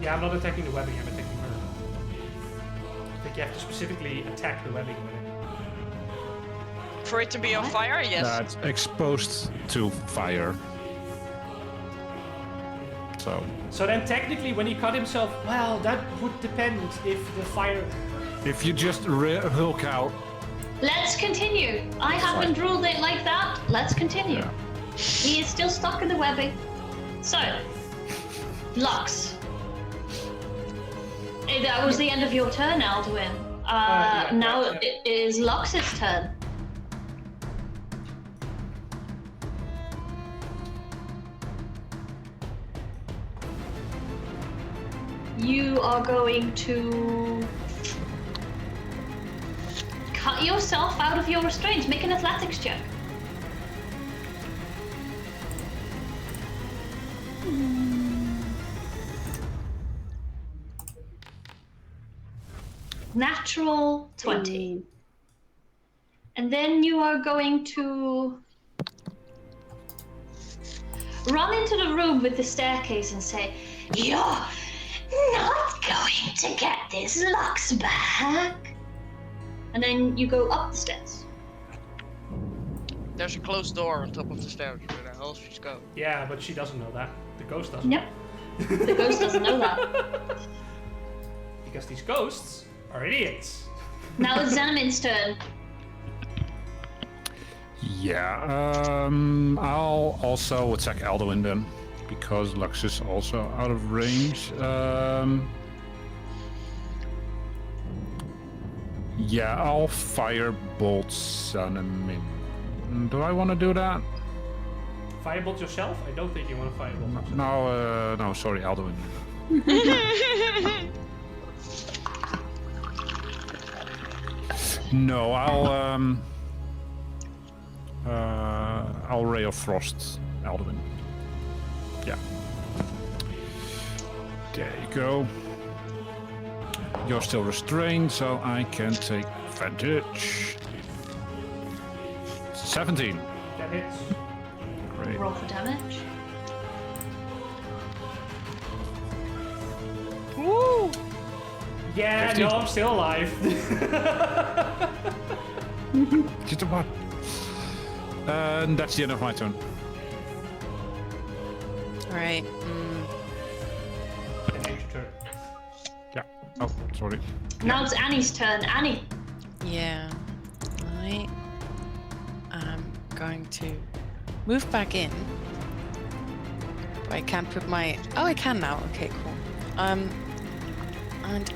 Yeah, I'm not attacking the webbing, I'm attacking her. I think you have to specifically attack the webbing with it. For it to be on fire, yes. That's exposed to fire. So then technically when he cut himself, well, that would depend if the fire... If you just hulk out, Let's continue. I haven't ruled it like that. Let's continue. He is still stuck in the webbing. So, Lux. That was the end of your turn, Alduin. Now it is Lux's turn. You are going to cut yourself out of your restraints. Make an athletics check. Natural 20. And then you are going to run into the room with the staircase and say, "You're not going to get this Lux back." And then you go up the stairs. There's a closed door on top of the stairs. Where the hell she's go? Yeah, but she doesn't know that. The ghost doesn't. Yep. The ghost doesn't know that. Because these ghosts are idiots. Now it's Xanamin's turn. yeah, I'll also attack Alduin then, because Lux is also out of range. Yeah, I'll firebolt Xanamin. Do I want to do that? Firebolt yourself? I don't think you want to firebolt yourself. No, sorry, Alduin. No, I'll Ray of Frost Alduin. Yeah. There you go. You're still restrained, so I can take advantage. 17. That hits. Great. Roll for damage. Woo! Yeah, 15. no, I'm still alive. Just a one. And that's the end of my turn. All right. And it's your turn. Yeah. Oh, sorry. Now it's Annie's turn. Annie. Yeah. I am going to move back in. But I can't put my. Oh, I can now. Okay, cool. And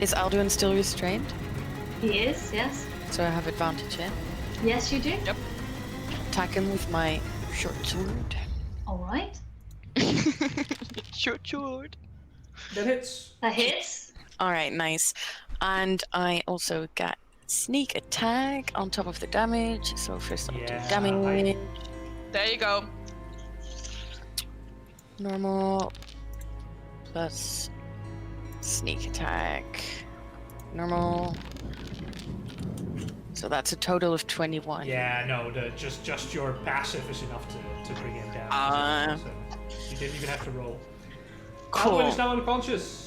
is Alduin still restrained? He is, yes. So I have advantage, yeah? Yes, you do. Yep. Attack him with my short sword. All right. Short. That hits. That hits. All right, nice. And I also got sneak attack on top of the damage. So first I'll do Yeah, damage. There you go. Normal plus sneak attack. Normal. So that's a total of 21. Yeah, no, just your passive is enough to bring him down. So you didn't even have to roll. Cool. Alduin is now unconscious.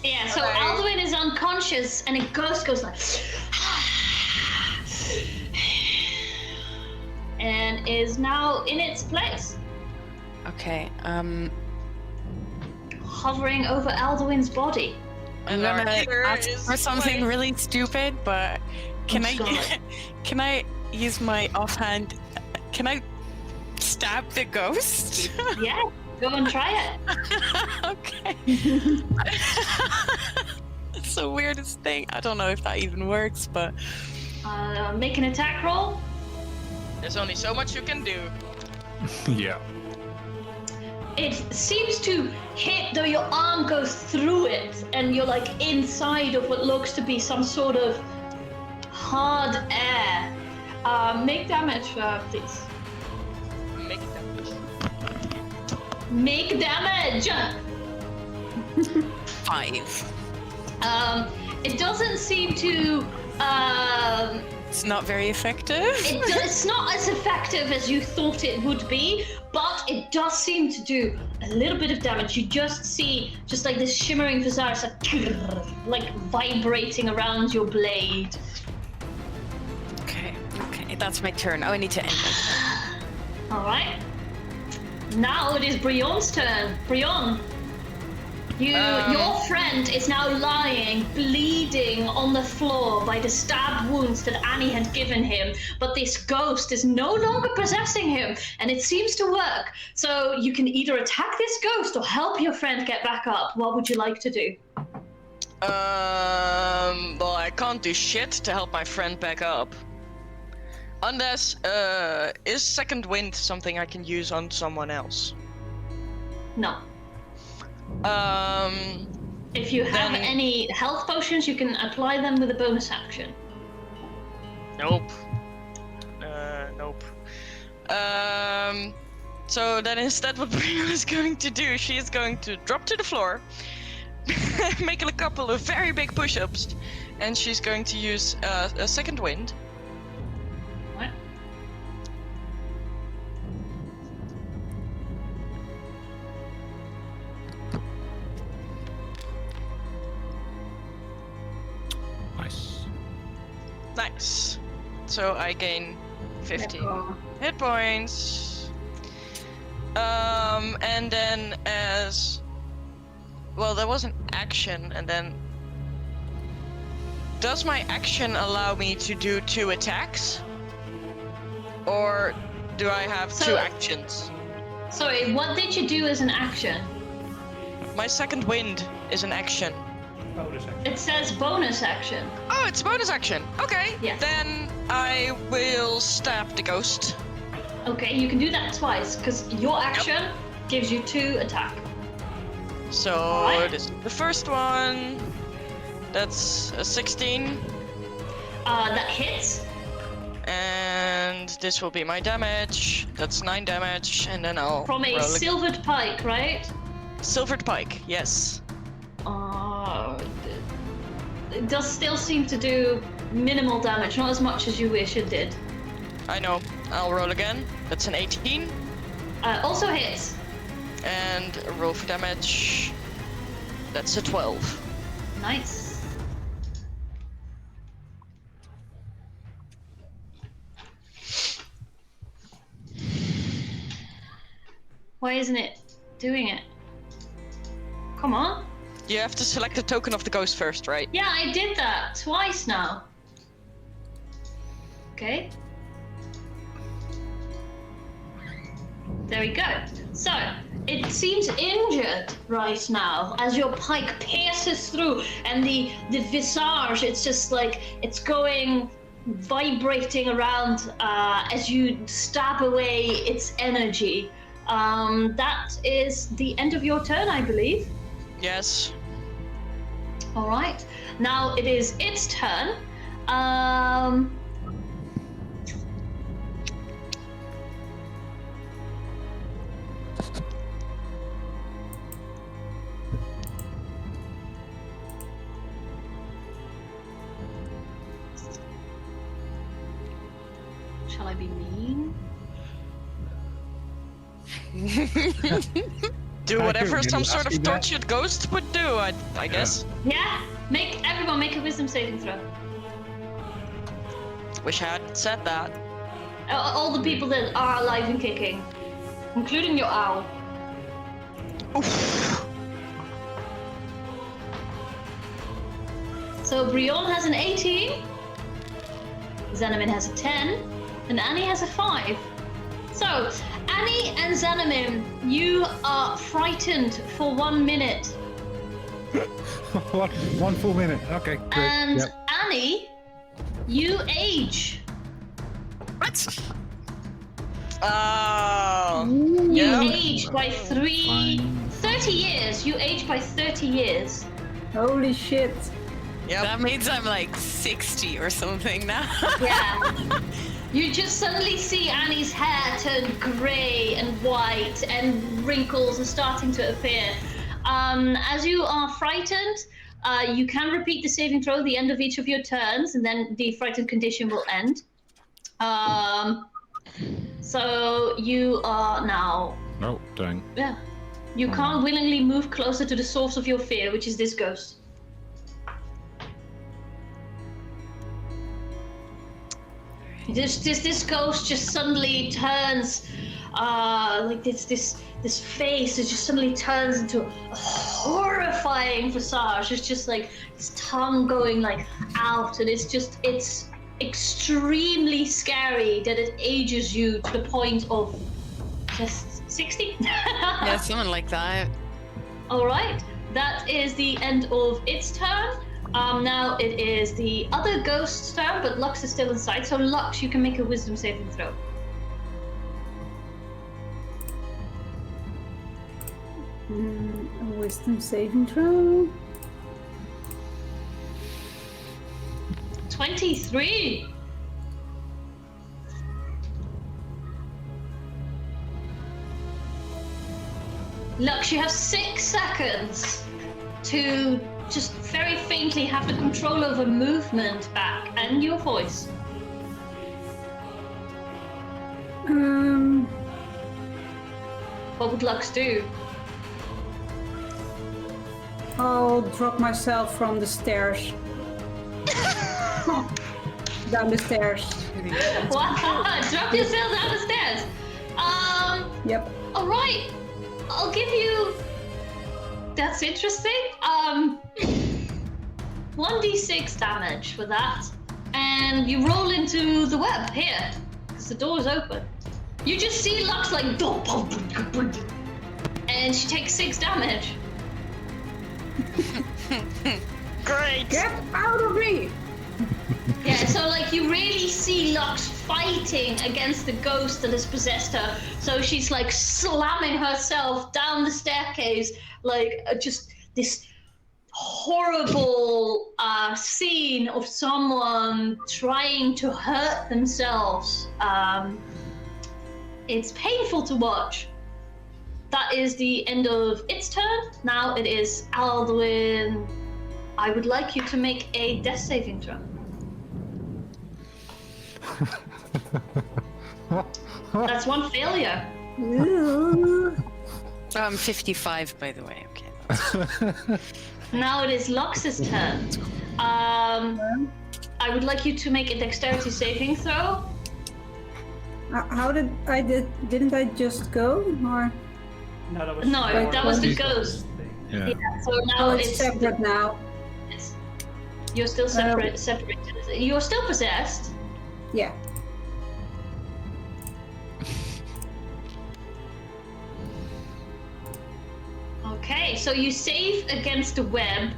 Yeah, so Hello. Alduin is unconscious and a ghost goes like and is now in its place, Okay. hovering over Alduin's body. I'm And our gonna leader ask is for something away. really stupid, but can I'm sorry. can I use my offhand? Can I stab the ghost? Yeah, go and try it. Okay. It's the weirdest thing. I don't know if that even works, but Make an attack roll. There's only so much you can do. Yeah. It seems to hit, though your arm goes through it, and you're like inside of what looks to be some sort of hard air. Make damage, please. Make damage. Make damage! 5. It doesn't seem to. It's not very effective. It's not as effective as you thought it would be, but it does seem to do a little bit of damage. You just see just like this shimmering visage like vibrating around your blade. Okay, that's my turn. Oh, I need to end my turn. All right. Now it is Brion's turn. Brion, your friend is now lying, bleeding on the floor by the stab wounds that Annie had given him. But this ghost is no longer possessing him, and it seems to work. So you can either attack this ghost or help your friend get back up. What would you like to do? Well, I can't do shit to help my friend back up. Unless, is Second Wind something I can use on someone else? No. If you have Then- any health potions, you can apply them with a bonus action. Nope. Nope. So then instead what Brianna is going to do, she is going to drop to the floor, make a couple of very big push-ups, and she's going to use a Second Wind. What? Nice. Nice. So I gain 15 Oh. hit points. And then as... Well, there was an action, and then... Does my action allow me to do 2 attacks? Or do I have So- 2 actions? Sorry, what did you do as an action? My Second Wind is an action. Bonus action. It says bonus action. Oh, it's a bonus action. Okay. Yes. Then I will stab the ghost. Okay, you can do that twice, because your action gives you 2 attack. So Alright. this is the first one. That's a 16. That hits. And this will be my damage. That's 9 damage. And then I'll From a roll silvered pike, right? silvered pike. Yes. It does still seem to do minimal damage, not as much as you wish it did. I know. I'll roll again. That's an 18. Also hits. And roll for damage. That's a 12. Nice. Why isn't it doing it? Come on. You have to select a token of the ghost first, right? Yeah, I did that twice now. Okay. There we go. So, it seems injured right now as your pike pierces through, and the visage, it's just like, it's going, vibrating around as you stab away its energy. That is the end of your turn, I believe. Yes. All right. Now it is its turn. Shall I be mean? Do whatever You're some sort of asking that? tortured ghost would do, I guess. Yeah. Everyone make a wisdom saving throw. Wish I had said that. All the people that are alive and kicking, including your owl. Oof. So Brion has an 18, Xanamin has a 10, and Annie has a 5. So, Annie and Xanamin, you are frightened for 1 minute. One full minute. Okay, great. And Yep. Annie, you age. What? Oh. You Yeah. age by 30 years. You age by 30 years. Holy shit. Yep. That means I'm like 60 or something now. Yeah. You just suddenly see Annie's hair turn grey and white, and wrinkles are starting to appear. As you are frightened, you can repeat the saving throw at the end of each of your turns, and then the frightened condition will end. So you are now, Oh, dang. yeah, you can't willingly move closer to the source of your fear, which is this ghost. This ghost just suddenly turns, like this face, it just suddenly turns into a horrifying visage. It's just like its tongue going like out, and it's extremely scary that it ages you to the point of just 60. Yeah, something like that. All right, that is the end of its turn. Now it is the other ghost's turn, but Lux is still inside. So Lux, you can make a wisdom saving throw. A wisdom saving throw. 23. Lux, you have 6 seconds to just very faintly have the control over movement back and your voice. What would Lux do? I'll drop myself from the stairs. Down the stairs. Wow, drop yourself down the stairs. Yep. All right, I'll give you. That's interesting. 1d6 damage for that, and you roll into the web here because the door is open. You just see Lux like, and she takes 6 damage. Great. Get out of me! Yeah, so like you really see Lux fighting against the ghost that has possessed her. So she's like slamming herself down the staircase, like just this horrible scene of someone trying to hurt themselves. It's painful to watch. That is the end of its turn. Now it is Alduin. I would like you to make a death saving throw. That's 1 failure. I'm 55, by the way. Okay. Now it is Lux's turn. I would like you to make a dexterity saving throw. Didn't I just go? Or No, that was that was the ghost. Yeah. So now it's separate now. You're still separated. You're still possessed. Yeah. Okay, so you save against the web.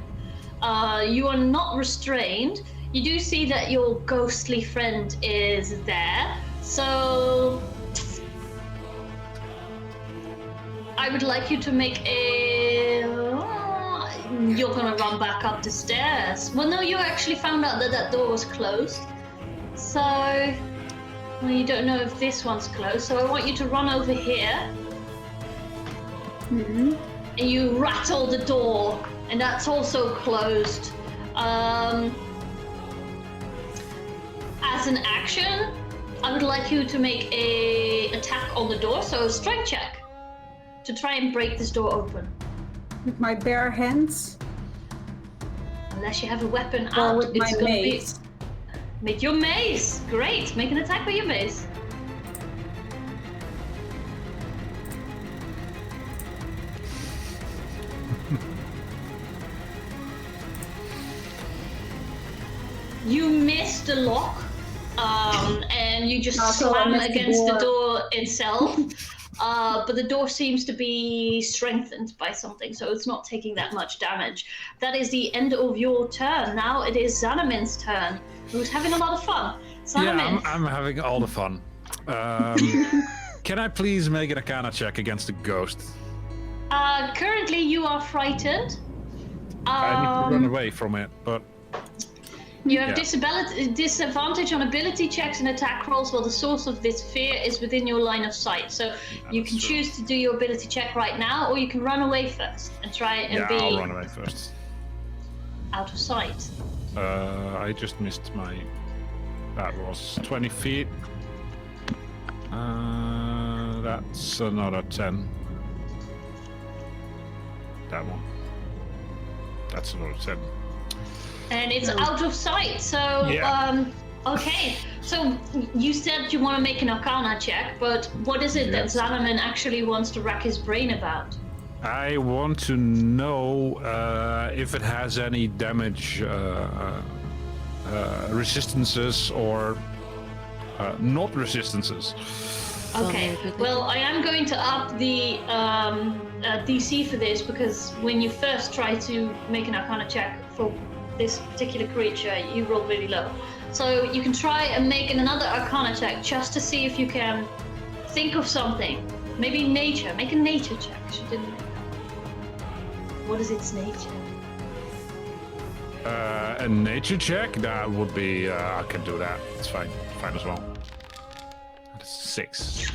You are not restrained. You do see that your ghostly friend is there. So I would like you to make a... You're gonna run back up the stairs. Well, no, you actually found out that door was closed. So, well, you don't know if this one's closed. So I want you to run over here. Mm-hmm. And you rattle the door, and that's also closed. As an action, I would like you to make a attack on the door, so a strength check, to try and break this door open. With my bare hands? Unless you have a weapon Or out, with my gonna mace? Make your mace. Great, make an attack with your mace. You missed the lock, and you just Also, I slam missed the against the door. door itself. But the door seems to be strengthened by something, so it's not taking that much damage. That is the end of your turn. Now it is Xanamin's turn, who's having a lot of fun. Xanamin. Yeah, I'm having all the fun. Can I please make an Arcana check against the ghost? Currently you are frightened. I need to run away from it, but You have Yeah. disadvantage on ability checks and attack rolls while the source of this fear is within your line of sight. So you can That's true. choose to do your ability check right now, or you can run away first and try and yeah, be I'll run away first. out of sight. I just missed my. That was 20 feet. That's another 10. That one. That's another 10. And it's out of sight, so Yeah. okay. So you said you want to make an Arcana check, but what is it that Yes. Xanamin actually wants to rack his brain about? I want to know if it has any damage resistances or not resistances. Okay, well, I am going to up the DC for this, because when you first try to make an Arcana check for this particular creature, you roll really low. So you can try and make another Arcana check just to see if you can think of something. Maybe nature. Make a nature check. She didn't make that. What is its nature? A nature check? That would be. I can do that. It's fine. Fine as well. That's 6.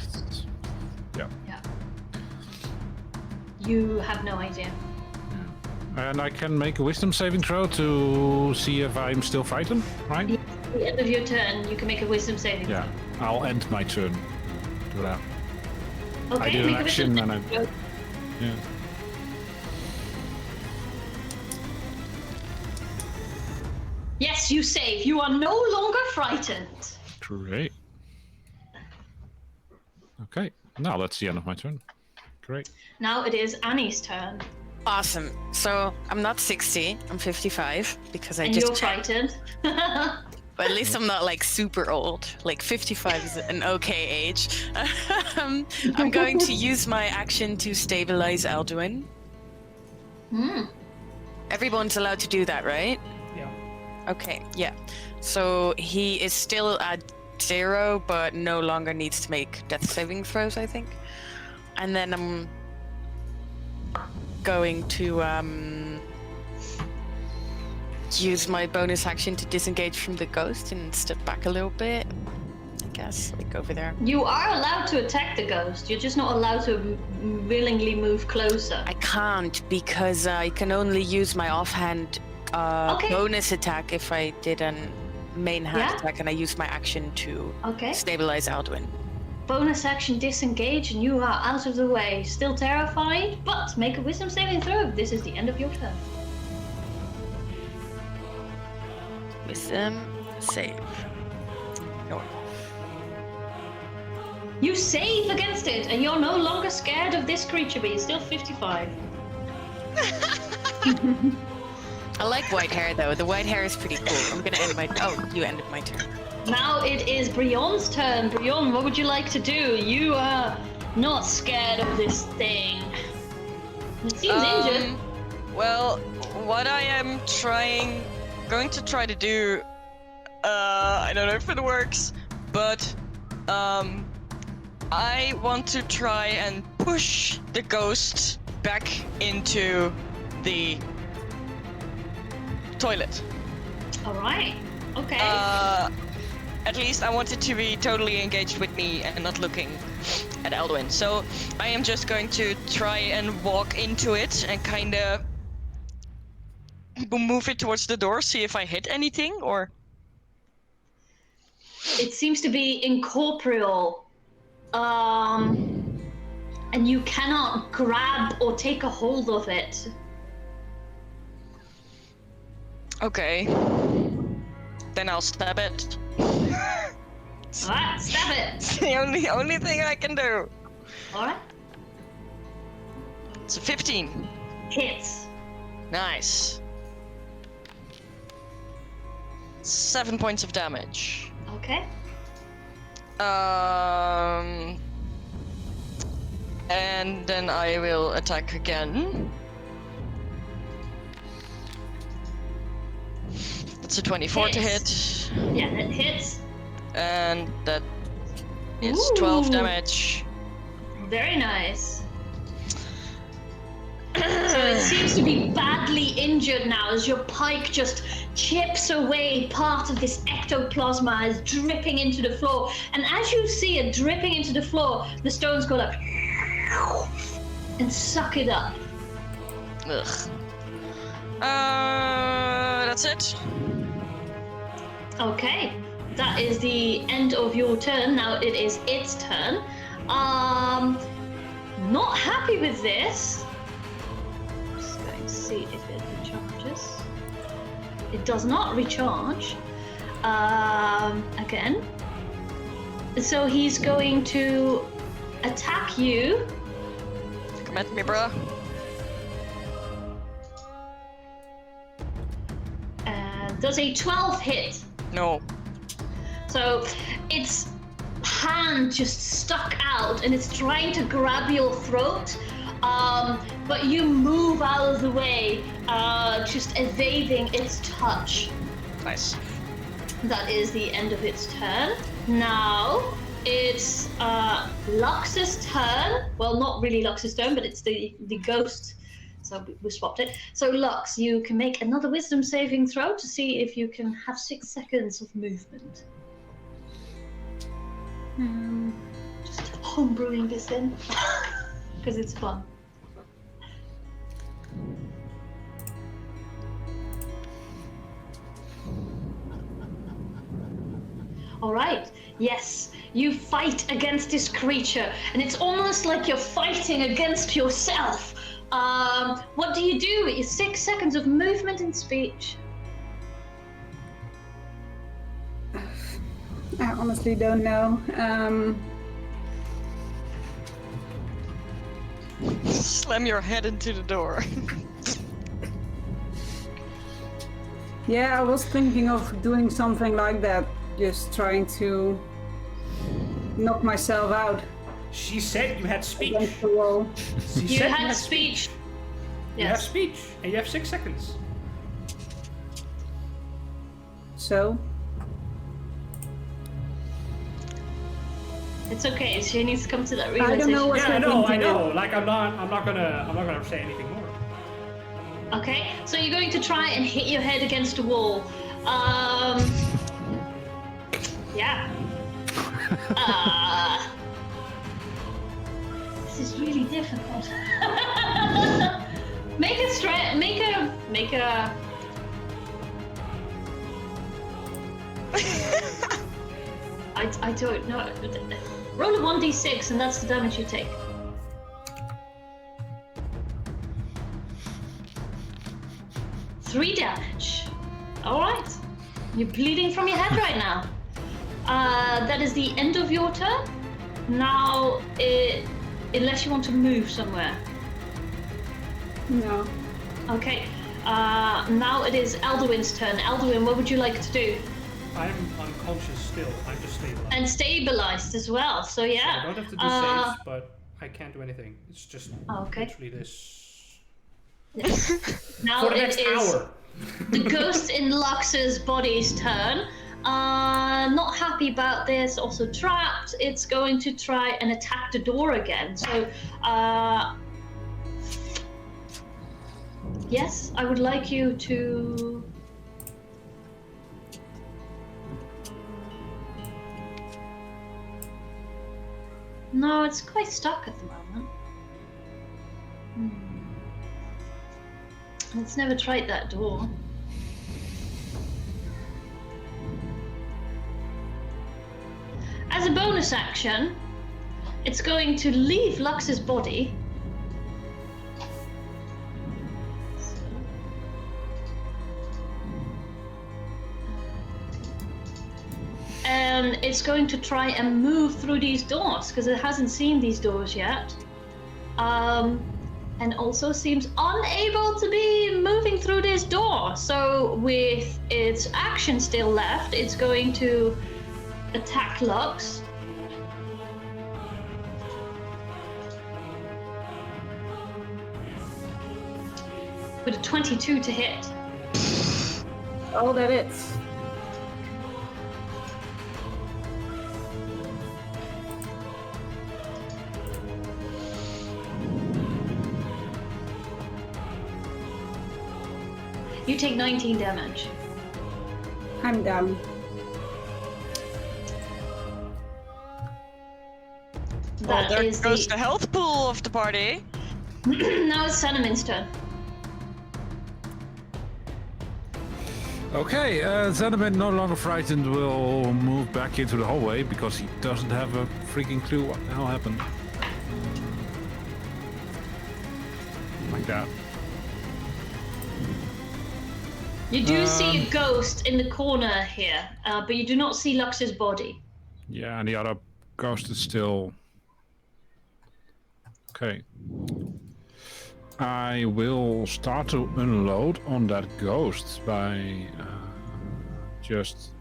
Yeah. Yeah. You have no idea. And I can make a wisdom saving throw to see if I'm still frightened, right? At the end of your turn, you can make a wisdom saving Yeah. I'll end my turn. Do that. throw. Okay, I did an make a wisdom action saving and throw. Yeah. Yes, you save. You are no longer frightened. Great. Okay. Now that's the end of my turn. Great. Now it is Annie's turn. Awesome. So I'm not 60, I'm 55 because I And just you're checked. frightened. But at least I'm not like super old. Like 55 is an okay age. I'm going to use my action to stabilize Alduin. Hmm. Everyone's allowed to do that, right? Yeah. Okay, yeah. So he is still at 0, but no longer needs to make death saving throws, I think. And then I'm going to use my bonus action to disengage from the ghost and step back a little bit. I guess, like over there. You are allowed to attack the ghost. You're just not allowed to willingly move closer. I can't because I can only use my offhand Okay. bonus attack if I did a main hand Yeah. attack and I used my action to Okay. stabilize Alduin. Bonus action disengage, and you are out of the way. Still terrified, but make a wisdom saving throw. This is the end of your turn. Wisdom save. No. You save against it, and you're no longer scared of this creature, but you're still 55. I like white hair though. The white hair is pretty cool. I'm gonna end my. Oh, you ended my turn. Now it is Brion's turn. Brion, what would you like to do? You are not scared of this thing. It seems injured. Well, what I am going to try to do, I don't know if it works, but I want to try and push the ghost back into the toilet. All right. Okay. At least I want it to be totally engaged with me and not looking at Elduin. So I am just going to try and walk into it and kind of move it towards the door, see if I hit anything, or... It seems to be incorporeal. And you cannot grab or take a hold of it. Okay. Then I'll stab it. Alright, stab it. It's the only thing I can do. Alright. It's a 15. Hits. Nice. 7 points of damage. Okay. And then I will attack again. That's a 24 to hit. Yeah, that hits. And that is 12 damage. Very nice. So it seems to be badly injured now as your pike just chips away. Part of this ectoplasma is dripping into the floor. And as you see it dripping into the floor, the stones go like and suck it up. Ugh. That's it. Okay, that is the end of your turn. Now it is its turn. Not happy with this. Just going to see if it recharges. It does not recharge. Again. So he's going to attack you. Come at me, bruh. Does a 12 hit? No. So its hand just stuck out and it's trying to grab your throat, but you move out of the way, just evading its touch. Nice. That is the end of its turn. Now it's Lux's turn. Well, not really Lux's turn, but it's the ghost. So we swapped it. So Lux, you can make another wisdom saving throw to see if you can have 6 seconds of movement. Just homebrewing this in, because it's fun. All right. Yes, you fight against this creature, and it's almost like you're fighting against yourself. What do you do? It's 6 seconds of movement and speech. I honestly don't know. Slam your head into the door. Yeah, I was thinking of doing something like that, just trying to knock myself out She said you had speech. against the wall. She You said had speech. You have Yes. speech, and you have 6 seconds. So, It's okay. She needs to come to that I realization. don't know what Yeah, I you're know. thinking. Like I'm not gonna say anything more. Okay, so you're going to try and hit your head against a wall. Yeah. This is really difficult. Make a. I don't know. Roll a 1d6 and that's the damage you take. Three damage. All right. You're bleeding from your head right now. That is the end of your turn. Now, unless you want to move somewhere. No. Okay. Now it is Alduin's turn. Alduin, what would you like to do? I'm unconscious still. I'm just stabilized. And stabilized as well. So yeah. I don't have to do saves, but I can't do anything. It's just Okay. literally this. Now For the it next is hour. the ghost in Lux's body's turn. Not happy about this. Also trapped. It's going to try and attack the door again. So, yes, I would like you to. No, it's quite stuck at the moment. Let's never tried that door. As a bonus action, it's going to leave Lux's body. And it's going to try and move through these doors because it hasn't seen these doors yet. And also seems unable to be moving through this door. So with its action still left, it's going to attack Lux. With a 22 to hit. Oh, that hits. You take 19 damage. I'm down. Well, there is goes the health pool of the party. Now it's Cinnamon's turn. Okay, Xanaman, no longer frightened, will move back into the hallway because he doesn't have a freaking clue what the hell happened. Like that. You do see a ghost in the corner here, but you do not see Lux's body. Yeah, and the other ghost is still... Okay. I will start to unload on that ghost by just...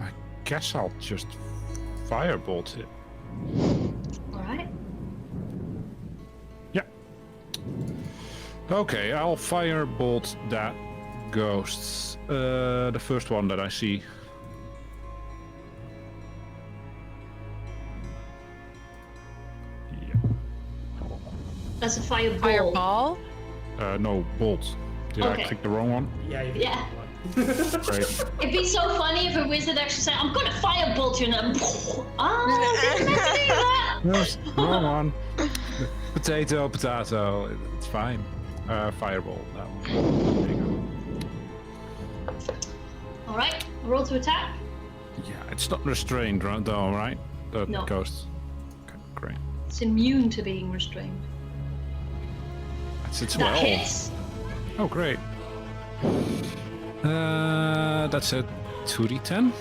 I guess I'll just firebolt it. Alright. Yeah. Okay, I'll firebolt that ghost. The first one that I see. That's a fireball. Fireball? No, bolt. Did Okay. I click the wrong one? Yeah, you Yeah. Great. It'd be so funny if a wizard actually said, I'm gonna firebolt you, and then didn't meant to do that! No, wrong one. Potato, potato. It's fine. Fireball. That one. There you Alright, roll to attack. go. Yeah, it's not restrained, though, right? The No. ghost. Okay, great. It's immune to being restrained. It's That well. hits. Oh, great. That's a 2d10.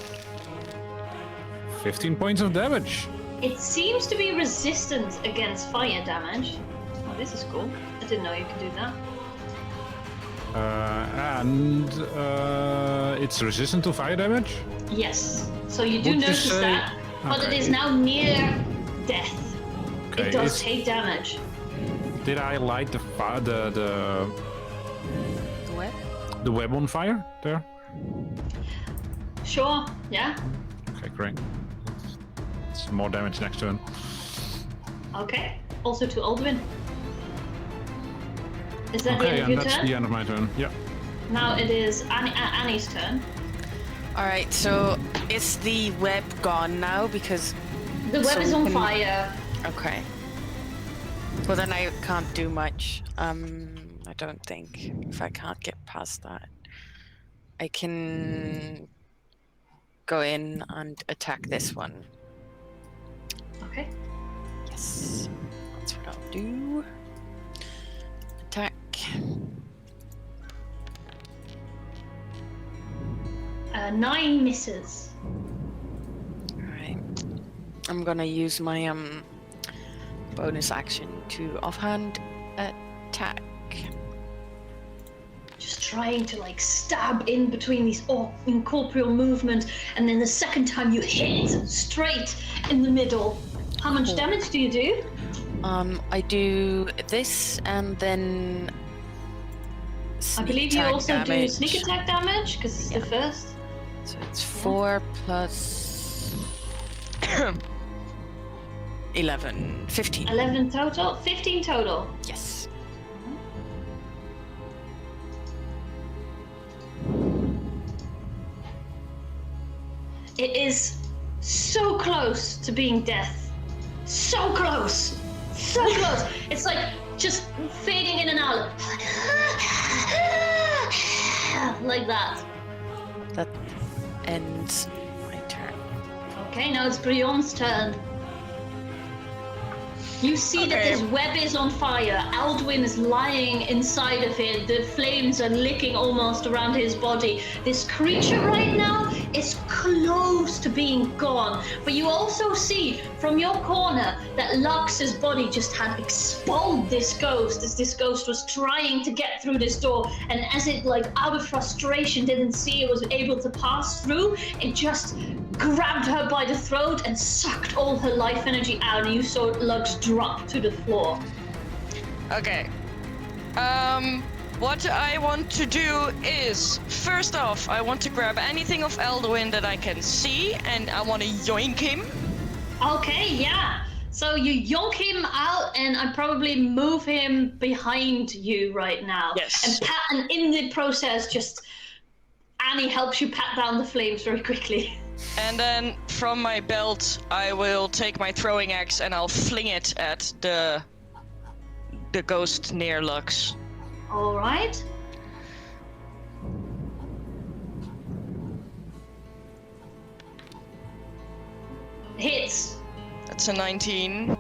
15 points of damage. It seems to be resistant against fire damage. Oh, this is cool. I didn't know you could do that. And it's resistant to fire damage? Yes. So you do Would you notice say- that, but it Okay. is now near death. Okay, It does is- take damage. Did I light the What? the web on fire there? Sure, yeah. Okay, great. It's more damage next turn. Okay. Also to Aldwin. Is that the Okay, end of and your that's turn? the end of my turn. Yeah. Now it is Annie's turn. Alright, so is the web gone now? Because. The web So is we on can- fire. Okay. Well, then I can't do much. I don't think. If I can't get past that, I can go in and attack this one. Okay. Yes. That's what I'll do. Attack. 9 misses. Alright. I'm gonna use my bonus action to offhand attack. Just trying to like stab in between these incorporeal movement, and then the second time you hit straight in the middle. How much damage do you do? I do this and then I believe you also do sneak attack damage because it's the first. So it's 4 plus 11, 15. 11 total, 15 total. Yes. It is so close to being death. So close. So close. It's like just fading in and out. Like that. That ends my turn. Okay, now it's Brion's turn. You see that this web is on fire. Alduin is lying inside of it. The flames are licking almost around his body. This creature right now is close to being gone. But you also see from your corner that Lux's body just had expelled this ghost as this ghost was trying to get through this door. And as it, like, out of frustration, didn't see it was able to pass through, it just grabbed her by the throat and sucked all her life energy out, and you saw Lux drop to the floor. Okay. What I want to do is, first off, I want to grab anything of Alduin that I can see, and I want to yoink him. Okay, yeah. So you yoink him out, and I probably move him behind you right now. Yes. And in the process, just Annie helps you pat down the flames very quickly. And then from my belt, I will take my throwing axe and I'll fling it at the ghost near Lux. All right. Hits. That's a 19.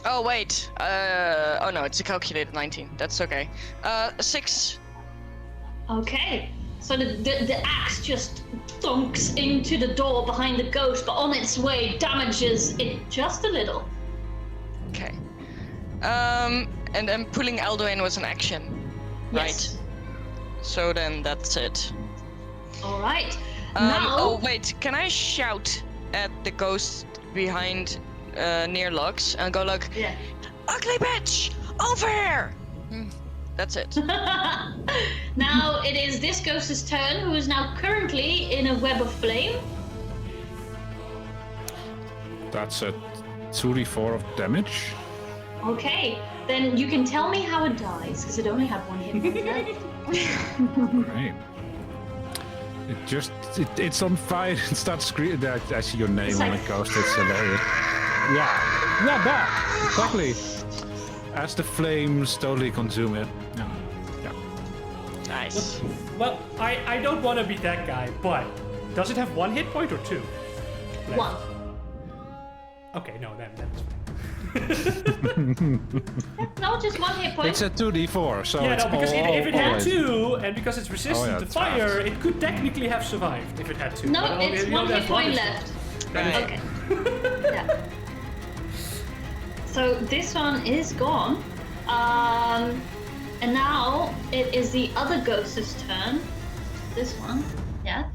Oh wait. Oh no, it's a calculated 19. That's okay. 6. Okay. So the axe just thunks into the door behind the ghost, but on its way damages it just a little. Okay. And then pulling Alduin was an action, Yes. right? So then that's it. All right. Oh wait, can I shout at the ghost behind near Lux and go like, Yeah. "Ugly bitch, over here!" That's it. Now it is this ghost's turn, who is now currently in a web of flame. That's a 2d4 of damage. Okay, then you can tell me how it dies, because it only had 1 hit point left. Right. It's on fire and starts screaming. I see your name It's on like- the ghost. It's hilarious. Yeah, that exactly. As the flames totally consume it. Yeah. Nice. Well, I don't want to be that guy, but does it have 1 hit point or 2? left? 1. Okay, no, that's fine. No, just 1 hit point. It's a 2d4, so Yeah, it's no, because if it had always- 2, and because it's resistant yeah, to it's fire, it could technically have survived if it had 2. No, but only- it's you 1 only hit have one point hit left. Right. Okay. Yeah. So this one is gone. And now it is the other ghost's turn. This one, yeah.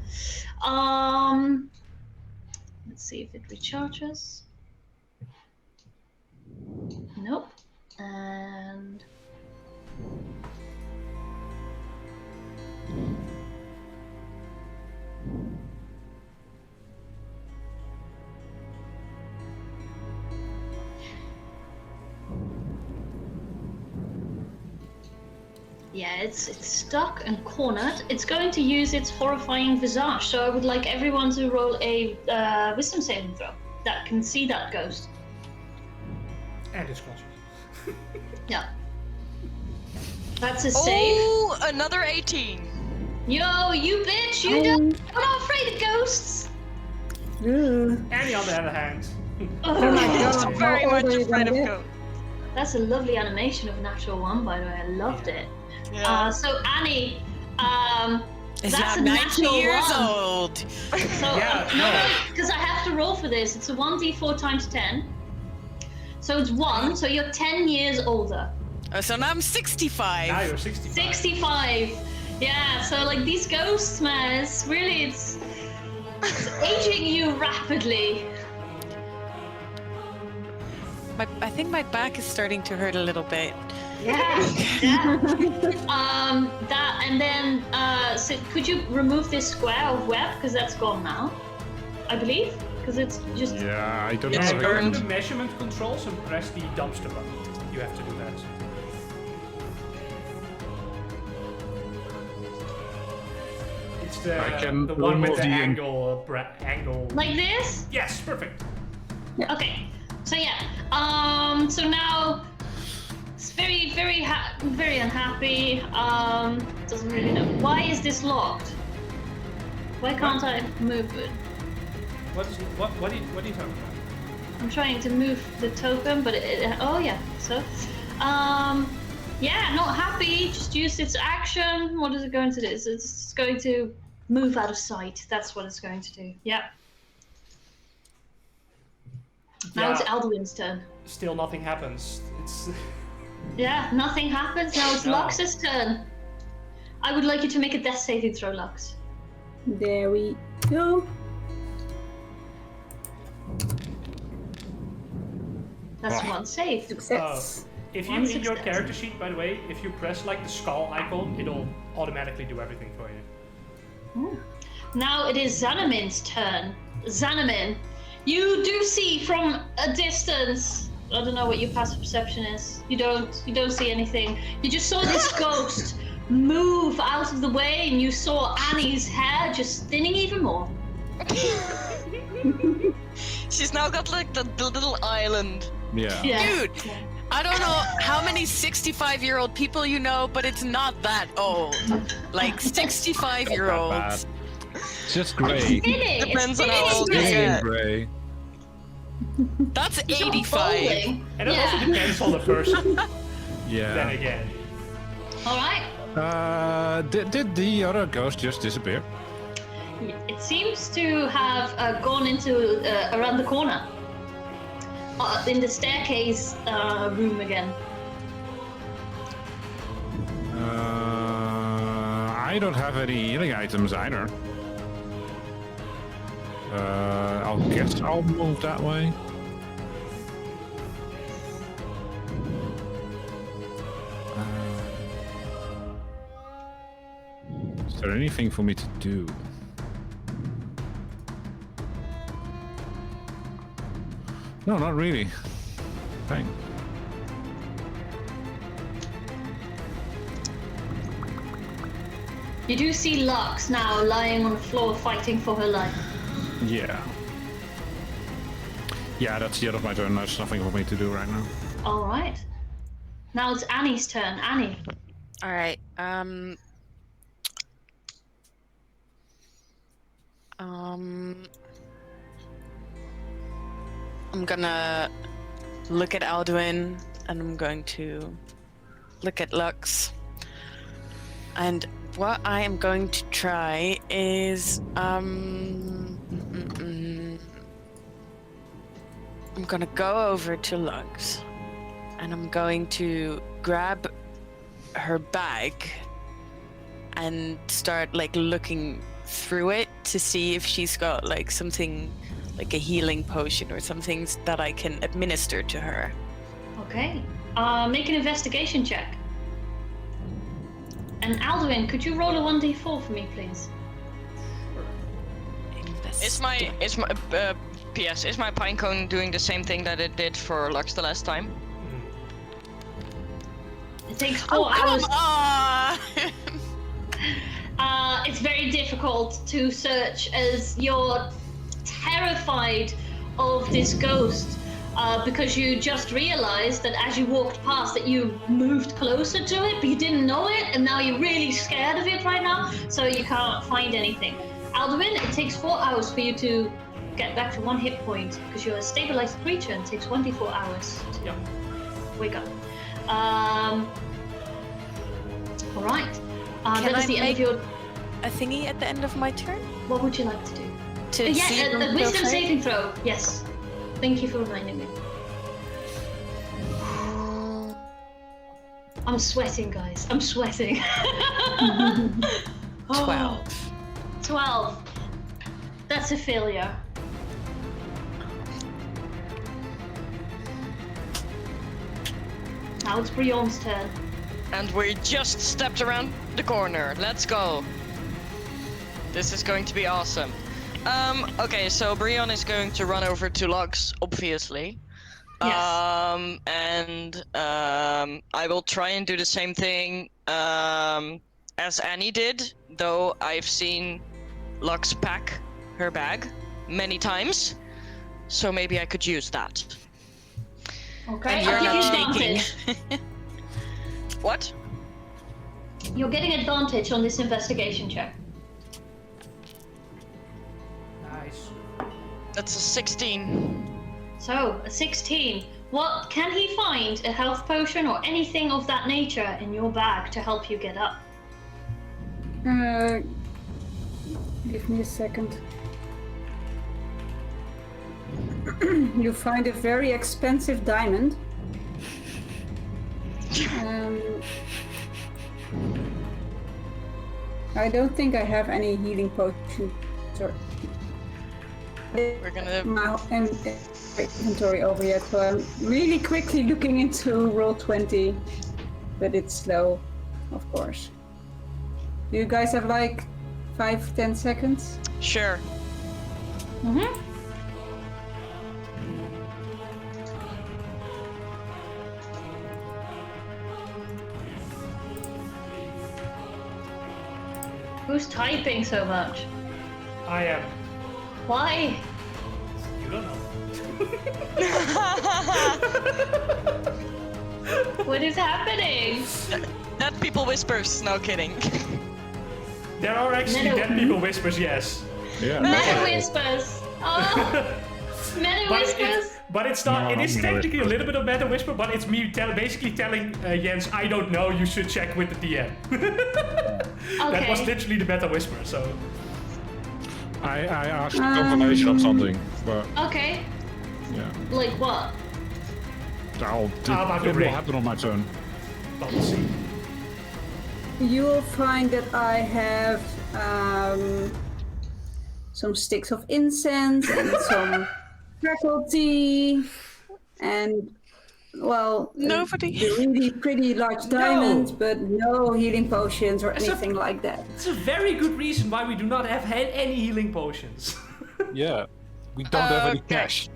Let's see if it recharges. Nope. And yeah, it's stuck and cornered. It's going to use its horrifying visage. So I would like everyone to roll a wisdom saving throw that can see that ghost. And it's closer. Yeah. That's a save. Oh, another 18. Yo, you bitch! I'm not afraid of ghosts. Ugh. Annie, on the other hand. Oh my I'm god, very how much old are you afraid gonna of get? ghosts. That's a lovely animation of a natural one, by the way. I loved it. Yeah. So Annie, Is That's now a 90 natural years one. old. So, Yeah, no, no. because I have to roll for this. It's a 1d4 times 10. So it's 1, so you're 10 years older. Oh, so now I'm 65. Now you're 65. 65. Yeah, so like these ghosts, man, it's aging you rapidly. I think my back is starting to hurt a little bit. Yeah. That and then so could you remove this square of web because that's gone now, I believe, because it's just Yeah, I don't Yeah, know. go to the measurement controls and press the dumpster button. You have to do that. It's the I can the one with remove the the angle. like this. Yes, perfect. Okay. So yeah. So now it's very very unhappy. Doesn't really know why is this locked. Why can't I move it? What are you talking about? I'm trying to move the token, but oh yeah. So, yeah, not happy. Just use its action. What is it going to do? It's going to move out of sight. That's what it's going to do. Yep. Now it's Yeah. Alduin's turn. Still nothing happens. It's Yeah, nothing happens. Now it's No. Lux's turn. I would like you to make a death saving throw, Lux. There we go. That's one save. Success. if you One in your success. character sheet, by the way, if you press like the skull icon, it'll automatically do everything for you. Now it is Xanamin's turn. Xanamin, you do see from a distance. I don't know what your passive perception is. You don't see anything. You just saw this ghost move out of the way, and you saw Annie's hair just thinning even more. She's now got like the little island. Yeah. Yeah. Dude, I don't know how many 65-year-old people you know, but it's not that old. Like 65-year-olds. It's just grey. Thinning. Depends It's on how thinning. old you Grey get. and grey. That's It's not 85. bowling. And it also depends on the person. Then Yeah. again, All right. Did the other ghost just disappear? It seems to have gone into around the corner, in the staircase room again. I don't have any healing items either. I'll guess I'll move that way. Is there anything for me to do? No, not really. Thanks. You do see Lux now lying on the floor fighting for her life. Yeah. Yeah, that's the end of my turn. There's nothing for me to do right now. All right. Now it's Annie's turn. Annie. All right. I'm gonna look at Alduin, and I'm going to look at Lux. And what I am going to try is I'm gonna go over to Lux, and I'm going to grab her bag and start like looking through it to see if she's got like something like a healing potion or some things that I can administer to her. Okay. Make an investigation check. And Alduin, could you roll a 1d4 for me, please? Is my PS, is my pinecone doing the same thing that it did for Lux the last time? It takes 4 Oh, hours. come on! It's very difficult to search as you're terrified of this ghost because you just realized that as you walked past that you moved closer to it, but you didn't know it, and now you're really scared of it right now, so you can't find anything. Alduin, it takes 4 hours for you to get back to 1 hit point because you're a stabilized creature and it takes 1d4 hours to yeah. wake up. All right. That Can is I the end of make- your. a thingy at the end of my turn? What would you like to do? To see Yeah, them a go wisdom for it? saving throw. Yes. Thank you for reminding me. I'm sweating, guys. I'm sweating. 12. 12. That's a failure. Now it's Brion's turn. And we just stepped around the corner. Let's go. This is going to be awesome. Okay, so Brion is going to run over to Lux, obviously. Yes. And I will try and do the same thing as Annie did, though I've seen Lux pack her bag many times, so maybe I could use that. Okay, And you're I'll give you not shaking. advantage. What? You're getting advantage on this investigation check. Nice. That's a 16. So, a 16. What can he find? A health potion or anything of that nature in your bag to help you get up? Give me a second. You find a very expensive diamond. I don't think I have any healing potions. We're gonna. My inventory over yet, so I'm really quickly looking into Roll20, but it's slow, of course. Do you guys have like 5-10 seconds? Sure. Mm-hmm. Who's typing so much? I am. Why? You don't know. What is happening? Dead people whispers. No kidding. There are actually Meadow- dead people whispers, yes. Yeah. Meta whispers. Oh, meta But whispers. but it's not. No, it is I'm gonna technically a whisper. little bit of meta whisper, but it's me basically telling Jens, I don't know. You should check with the DM. That was Okay. literally the meta whisper. So I asked confirmation on something, but Okay. yeah. Like what? How about the it will ring? happen on my turn. but we'll see. You will find that I have some sticks of incense and some faculty and, well, Nobody. a really pretty large diamond, but no healing potions or As a- anything like that. It's a very good reason why we do not have had any healing potions. Yeah. We don't have any Okay. cash.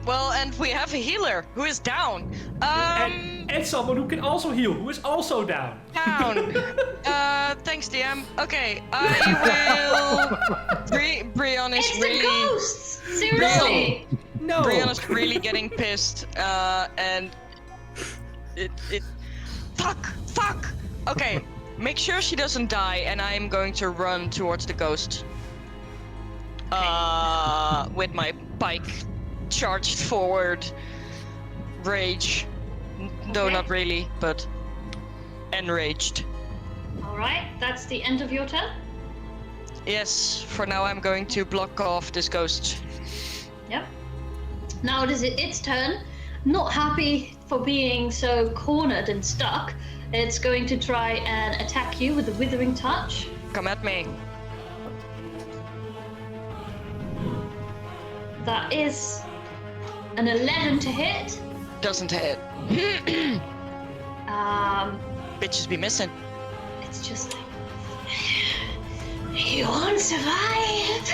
Well, and we have a healer who is down. and someone who can also heal, who is also down. Down. Thanks, DM. Okay, I will. Brion is It's the really. ghosts! Seriously! No. Brion is really getting pissed, and it. Fuck! Okay, make sure she doesn't die, and I'm going to run towards the ghost. With my pike charged forward. Rage. No, Okay. not really, but enraged. Alright, that's the end of your turn. Yes, for now I'm going to block off this ghost. Yep. Now it is its turn. Not happy for being so cornered and stuck. It's going to try and attack you with a withering touch. Come at me. That is an 11 to hit. Doesn't hit. Bitches be missing. It's just like, you won't survive.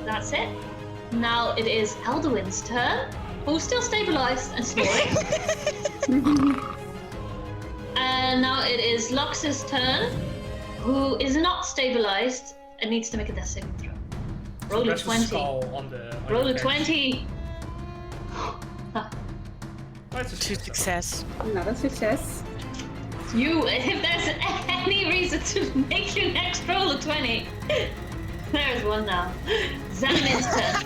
That's it. Now it is Elduin's turn, who's still stabilized and snoring. And now it is Lux's turn, who is not stabilized and needs to make a death saving throw. Roll a Press the 20. skull on the. on Roll your a bench. 20. Oh, it's a Success. Not a success. If there's any reason to make you next roll a 20, there's one now. Zamin's turn.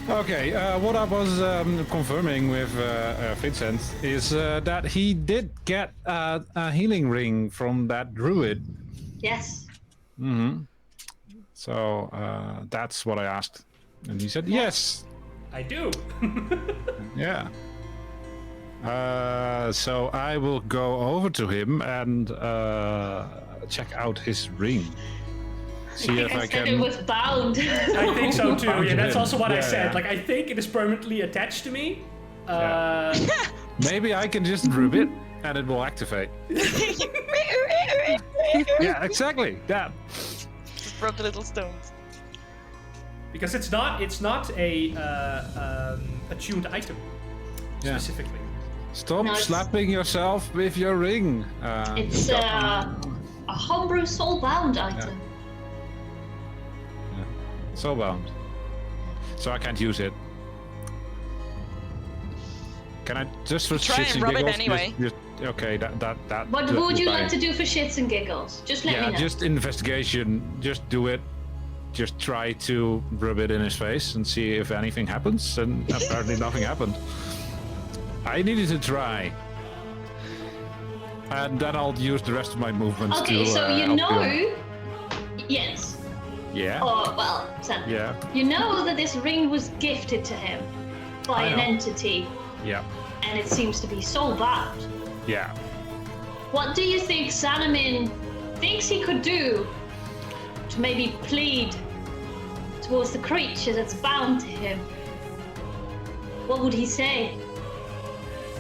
Okay, what I was confirming with Vincent is that he did get a healing ring from that druid. Yes. So that's what I asked. And he said yes. I do. Yeah. So I will go over to him and check out his ring. See if I said can. it was bound. I think so too. Yeah, that's also what I Yeah, said. yeah. Like, I think it is permanently attached to me. Maybe I can just rub it and it will activate. Yeah, exactly. That. Just rub the little stones. Because it's not a tuned item specifically. Stop No, it's- slapping yourself with your ring. It's a homebrew soul-bound item. Soulbound. So I can't use it. Can I just for Try shits and and rub it giggles? anyway. Okay, that. What would you like to do for shits and giggles? Just let me Yeah, know. just investigation. Just do it. Just try to rub it in his face and see if anything happens. And apparently nothing happened. I needed to try. And then I'll use the rest of my movements Okay, to. so you help know. Yes. Yeah. Or, well, Sam. Yeah. You know that this ring was gifted to him by I an know. entity, Yeah. and it seems to be soul-bound. Yeah. What do you think Sanamin thinks he could do to maybe plead towards the creature that's bound to him? What would he say?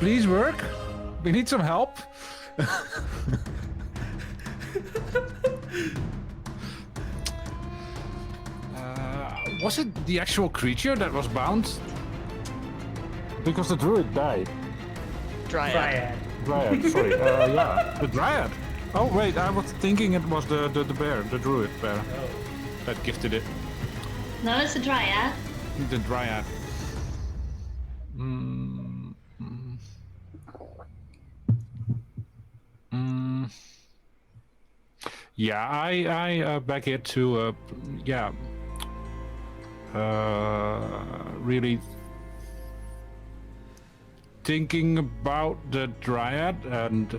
Please work. We need some help. Was it the actual creature that was bound? Because the druid died. Dryad. Dryad, sorry. Yeah, the dryad. Oh wait, I was thinking it was the bear, the druid bear, that gifted it. No, it's a dryad. The dryad. Yeah, I back it to really thinking about the dryad, and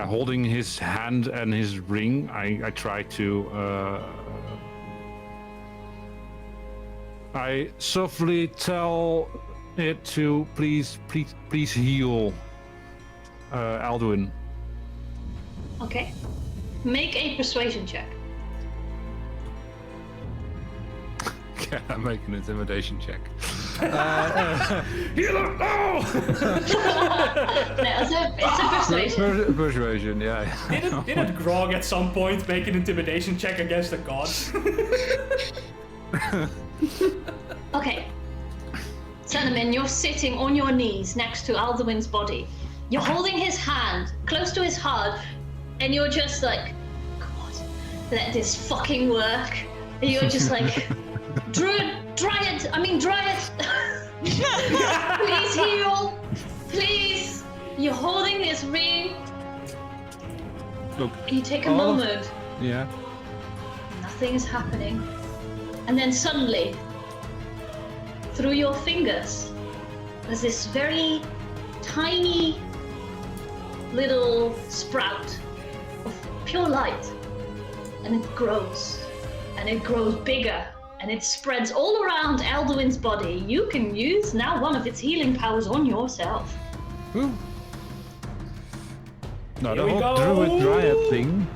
holding his hand and his ring, I try to I softly tell it to please heal Alduin. Okay. Make a persuasion check. Can I make an intimidation check? You don't know! No, it's a persuasion. Persuasion, yeah. Didn't Grog at some point make an intimidation check against the gods? Okay. Cinnamon, you're sitting on your knees next to Alduin's body. You're holding his hand close to his heart, and you're just like, God, let this fucking work. And you're just like, Dryad, please heal, please. You're holding this ring. Look, You take a all of- moment. yeah. Nothing is happening. And then suddenly, through your fingers, there's this very tiny little sprout of pure light. And it grows. And it grows bigger. And it spreads all around Alduin's body. You can use now one of its healing powers on yourself. Ooh. No, Here the we whole go. druid dryad thing,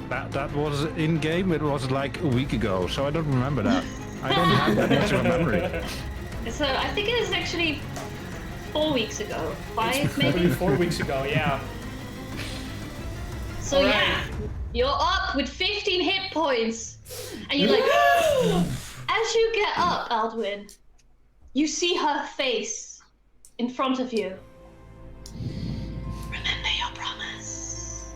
that was in game. It was like a week ago, so I don't remember that. I don't have that much of a memory. So I think it is actually 4 weeks ago. 5 Maybe maybe? 4 weeks ago, yeah. So All right. yeah, you're up with 15 hit points. And you're like, as you get up, Alduin, you see her face in front of you. Remember your promise.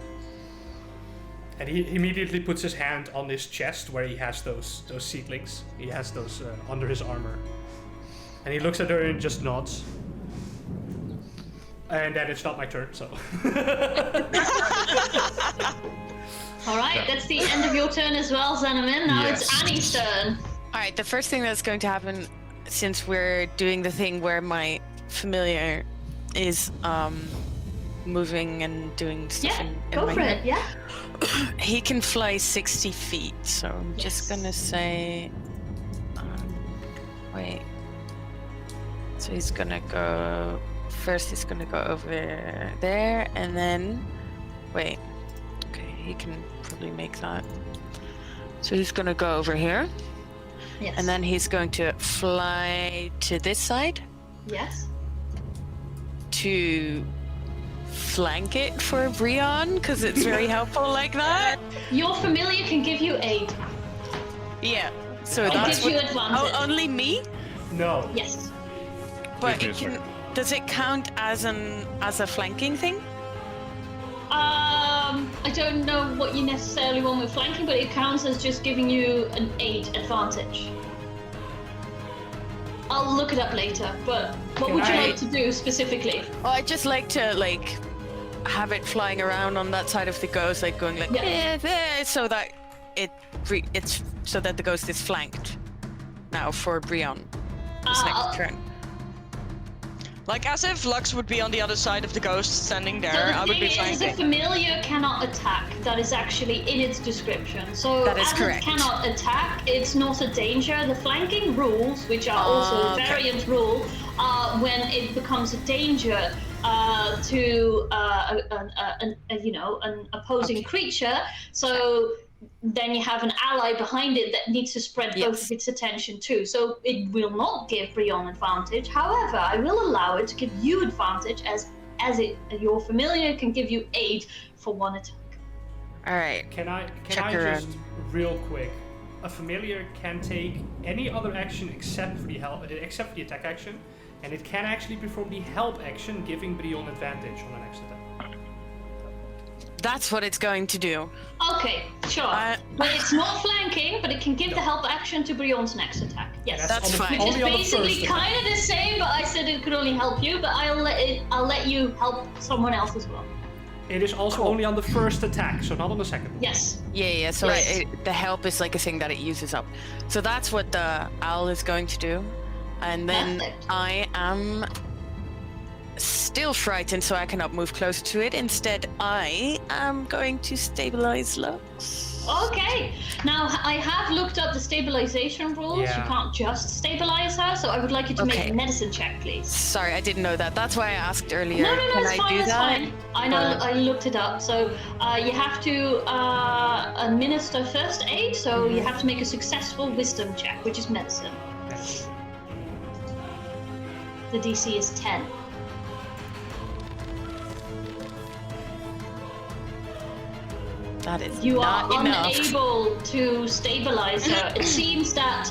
And he immediately puts his hand on his chest where he has those seedlings. He has those under his armor. And he looks at her and just nods. And then it's not my turn, so. All right, that's the end of your turn as well, Xanamin. Now it's Yes. Annie's turn. All right, the first thing that's going to happen, since we're doing the thing where my familiar is moving and doing stuff Yeah, in go my for head, it. Yeah. he can fly 60 feet. So I'm just Yes. gonna say, wait. So he's gonna go first. He's gonna go over there, and then wait. Okay, he can probably make that. So he's gonna go over here. Yes. And then he's going to fly to this side Yes. to flank it for Brion, because it's very helpful like that. Your familiar can give you aid. Yeah. So It that's gives you advantage. only me, No. Yes. but It it is, can. right. Does it count as a flanking thing? I don't know what you necessarily want with flanking, but it counts as just giving you an 8 advantage. I'll look it up later, but what would you I- like to do specifically? Well, I just like to have it flying around on that side of the ghost, like going like Yeah. so that it's so that the ghost is flanked now for Brion. This next turn. Like as if Lux would be on the other side of the ghost standing there. So the I would be thing is, the flanking. familiar cannot attack. That is actually in its description. So That is as correct. it cannot attack, it's not a danger. The flanking rules, which are also Okay. variant rule, are when it becomes a danger to an opposing creature. So then you have an ally behind it that needs to spread both Yes. of its attention too. So it will not give Brion advantage. However, I will allow it to give you advantage as your familiar can give you aid for 1 attack. All right. Can I Check just around. real quick? A familiar can take any other action except for the attack action, and it can actually perform the help action, giving Brion advantage on the next attack. That's what it's going to do. Okay, sure. Uh, but it's not flanking, but it can give the help action to Brion's next attack. Yes. That's on the- fine. Which only is on the basically first attack. kind of the same, but I said it could only help you, but I'll let you help someone else as well. It is also only on the first attack, so not on the second one. Yes. Yeah. So Yes. the help is like a thing that it uses up. So that's what the owl is going to do, and then Perfect. I am still frightened, so I cannot move closer to it. Instead, I am going to stabilize Lux. Okay. Now, I have looked up the stabilization rules. Yeah. You can't just stabilize her, so I would like you to make Okay. a medicine check, please. Sorry, I didn't know that. That's why I asked earlier. No, Can it's I fine, do that's that? fine. I know, I looked it up. So you have to administer first aid, so you have to make a successful wisdom check, which is medicine. The DC is 10. That is You not are enough. unable to stabilize her. It seems that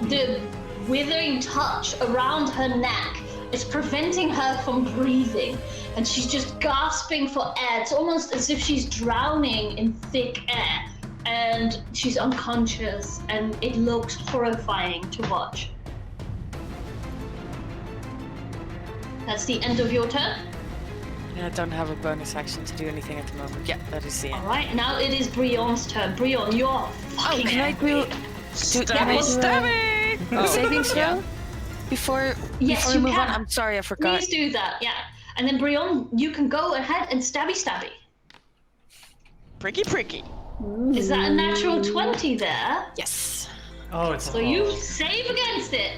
the withering touch around her neck is preventing her from breathing, and she's just gasping for air. It's almost as if she's drowning in thick air, and she's unconscious, and it looks horrifying to watch. That's the end of your turn. I don't have a bonus action to do anything at the moment. Yeah, that is the All end. right, now it is Brion's turn. Brion, you're fucking Can I angry. do Stabbing! a saving throw before Yes, we you move on? can. I'm sorry, I forgot. Please do that, yeah. And then Brion, you can go ahead and stabby. Pricky. Is that a natural 20 there? Yes. Oh, it's So you save against it.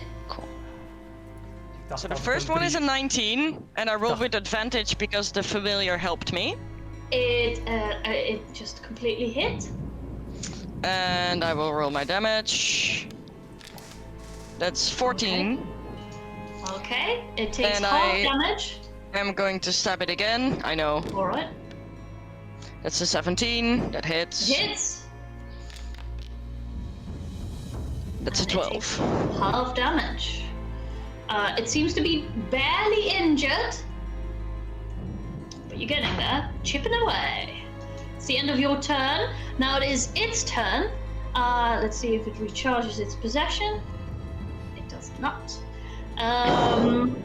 So the first one is a 19, and I rolled with advantage because the familiar helped me. It just completely hit. And I will roll my damage. That's 14. Okay, it takes And half I- damage. I'm going to stab it again. I know. All right, That's a 17. That hits. hits. That's a And it 12. takes half damage. It seems to be barely injured, but you're getting there, chipping away. It's the end of your turn. Now it is its turn. Let's see if it recharges its possession. It does not. And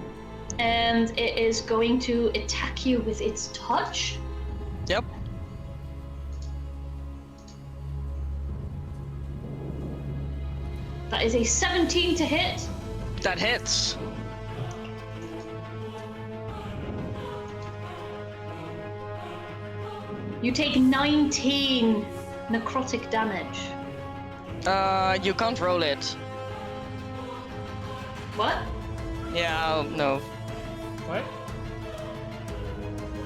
it is going to attack you with its touch. Yep. That is a 17 to hit. That hits. You take 19 necrotic damage. You can't roll it. What? Yeah, no. What?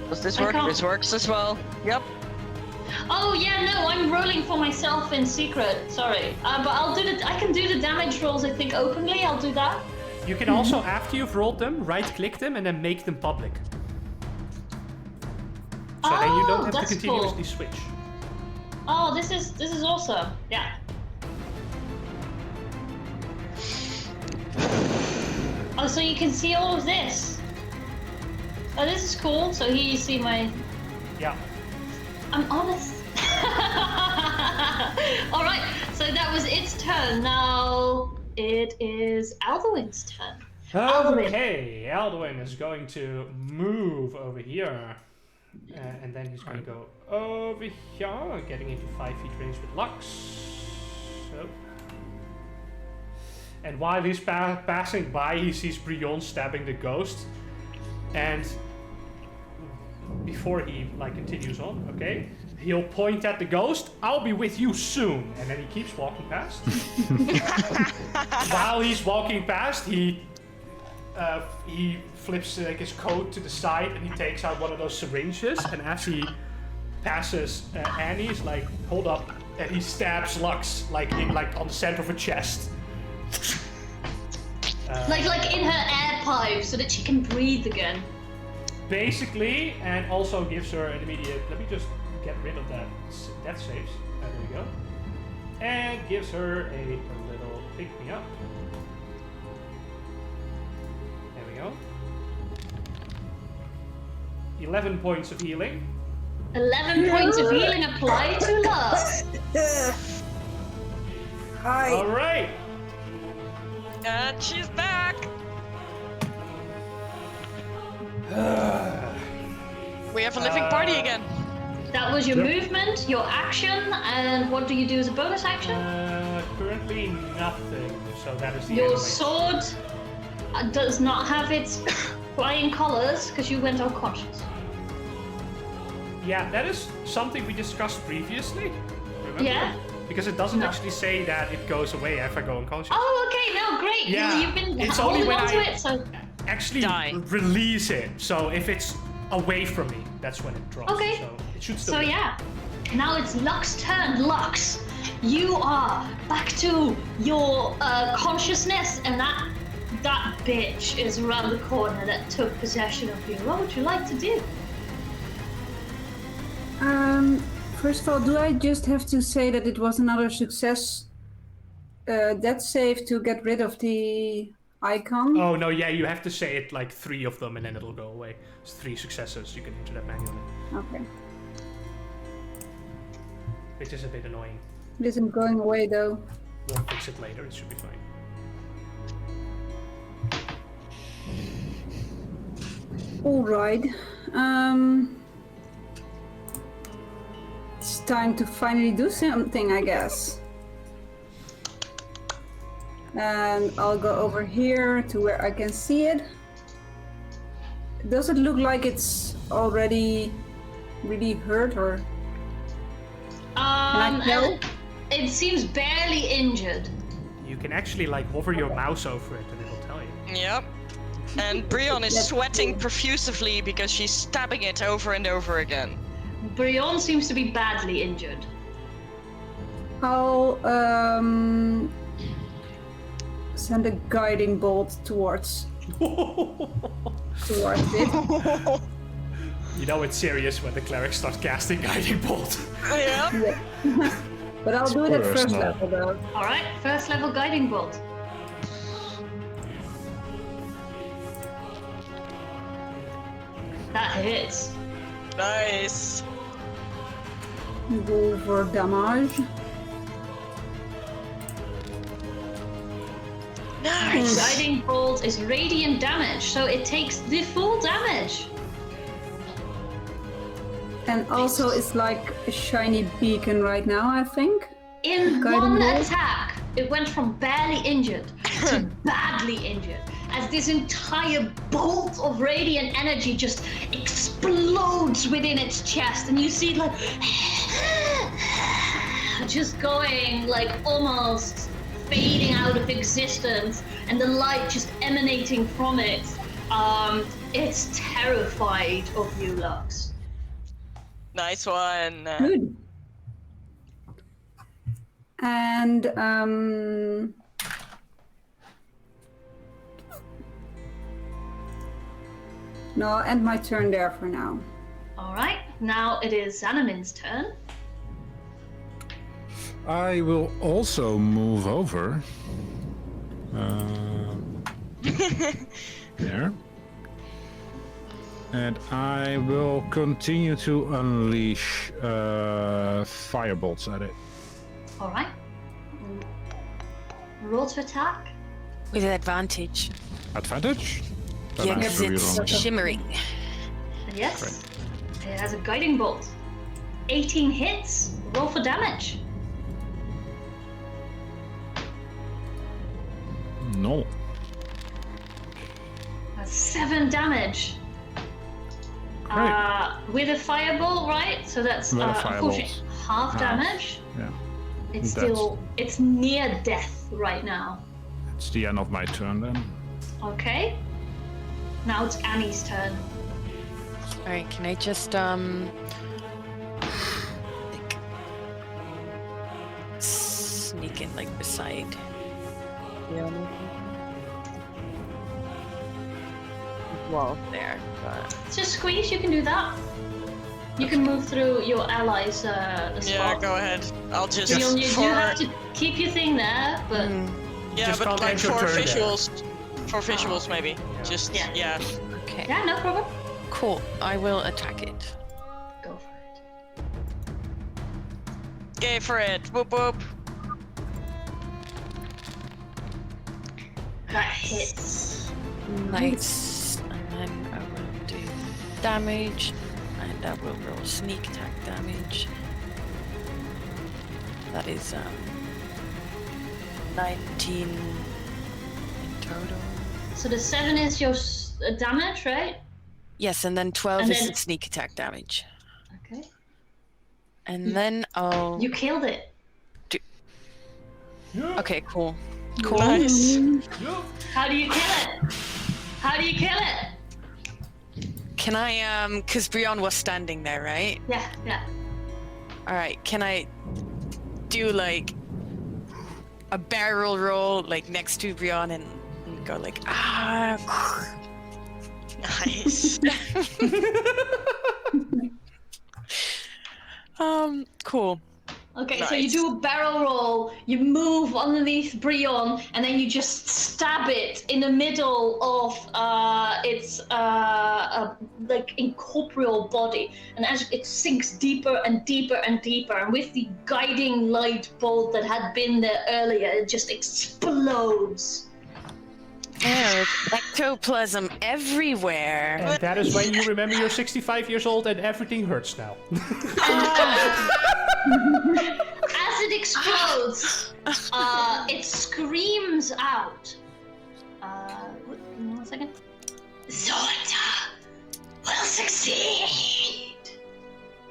Does this I work? can't. This works as well. Yep. Oh yeah, no, I'm rolling for myself in secret. Sorry, but I'll do the. I can do the damage rolls. I think openly. I'll do that. You can also, after you've rolled them, right-click them and then make them public. So then you don't have to that's continuously cool. switch. Oh, this is awesome. Yeah. Oh, so you can see all of this. Oh, this is cool. So here you see my. Yeah. I'm honest. All right. So that was its turn. Now it is Alduin's turn. Alduin. Okay, Alduin is going to move over here. And then he's going to go over here, getting into 5 feet range with Lux. So. And while he's passing by, he sees Brion stabbing the ghost. And before he continues on, okay, he'll point at the ghost. I'll be with you soon. And then he keeps walking past. While he's walking past, he flips his coat to the side and he takes out one of those syringes. And as he passes Annie, he's like, hold up, and he stabs Lux on the center of her chest. Like in her air pipe, so that she can breathe again. Basically, and also gives her an immediate. Let me just get rid of that death saves. There we go. And gives her a little pick me up. There we go. 11 points of healing. 11 points of healing applied to Lux. Hi. All right. And she's back. We have a living party again. That was your movement, your action, and what do you do as a bonus action? Currently nothing. So that is the Your end of sword does not have its flying colors because you went unconscious. Yeah, that is something we discussed previously. Remember? Yeah. Because it doesn't No. actually say that it goes away if I go unconscious. Oh, okay, no, great. Yeah, You've been it's only holding when on to I- it, so... Actually Die. release it. So if it's away from me, that's when it drops. Okay. So it should still So be. yeah, now it's Lux's turn. Lux, you are back to your consciousness, and that bitch is around the corner that took possession of you. What would you like to do? First of all, do I just have to say that it was another success death save to get rid of the icon? Oh no, yeah, you have to say it like 3 of them and then it'll go away. It's 3 successes, you can enter that manually. Okay. Which is a bit annoying. It isn't going away though. We'll fix it later, it should be fine. Alright. It's time to finally do something, I guess. And I'll go over here to where I can see it. Does it look like it's already really hurt, or can I tell? It seems barely injured. You can actually like hover your mouse over it and it'll tell you. Yep. And Brion is That's sweating cool. profusely because she's stabbing it over and over again. Brion seems to be badly injured. I'll send a guiding bolt towards it. You know it's serious when the cleric starts casting guiding bolt. Yep. Yeah. But I'll do it at first Personal. level though. All right, first level guiding bolt. That hits. Nice. Go for damage. Nice. Guiding bolt is radiant damage, so it takes the full damage. And also it's like a shiny beacon right now, I think. In Guiding one bolt? attack, it went from barely injured to badly injured, as this entire bolt of radiant energy just explodes within its chest, and you see it like just going like almost fading out of existence, and the light just emanating from it. It's terrified of you, Lux. Nice one. Good. And no, I'll end my turn there for now. All right, now it is Xanamin's turn. I will also move over. There. And I will continue to unleash firebolts at it. All right. Roll to attack. With Advantage? advantage. Then Yeah, I because have to it's reroll. shimmering. Yes. It has a guiding bolt. 18 hits. Roll for damage. No. That's 7 damage. Great. With a fireball, right? So that's With a fireball. unfortunately half damage. Yeah. It's That's- still it's near death right now. It's the end of my turn then. Okay. Now it's Annie's turn. Alright, can I just like sneak in like beside the wall there, but Just squeeze, you can do that. You can move through your allies' Yeah, spot. go ahead. I'll just You for have to keep your thing there, but yeah, Just but can't like end your for turn there. visuals maybe. Just Yeah. okay. yeah, no problem. Cool. I will attack it. Go for it. Go for it. Whoop whoop. That hits. Nice. And then I will do damage, and I will roll sneak attack damage. That is 19 in total. So the 7 is your damage, right? Yes, and then 12 And is then- the sneak attack damage. Okay. And then I'll. You killed it. Okay, cool. Cool. Nice. How do you kill it? How do you kill it? Can I, because Brion was standing there, right? Yeah, yeah. Alright, can I do like a barrel roll like next to Brion and go like, ah. Nice. Cool. Okay, so you Nice. do a barrel roll, you move underneath Brion, and then you just stab it in the middle of its like incorporeal body, and as it sinks deeper and deeper and deeper, and with the guiding light bolt that had been there earlier, it just explodes. There, ectoplasm everywhere. And that is when you remember you're 65 years old and everything hurts now. As it explodes, it screams out. Give me 1 second. Zorta will succeed.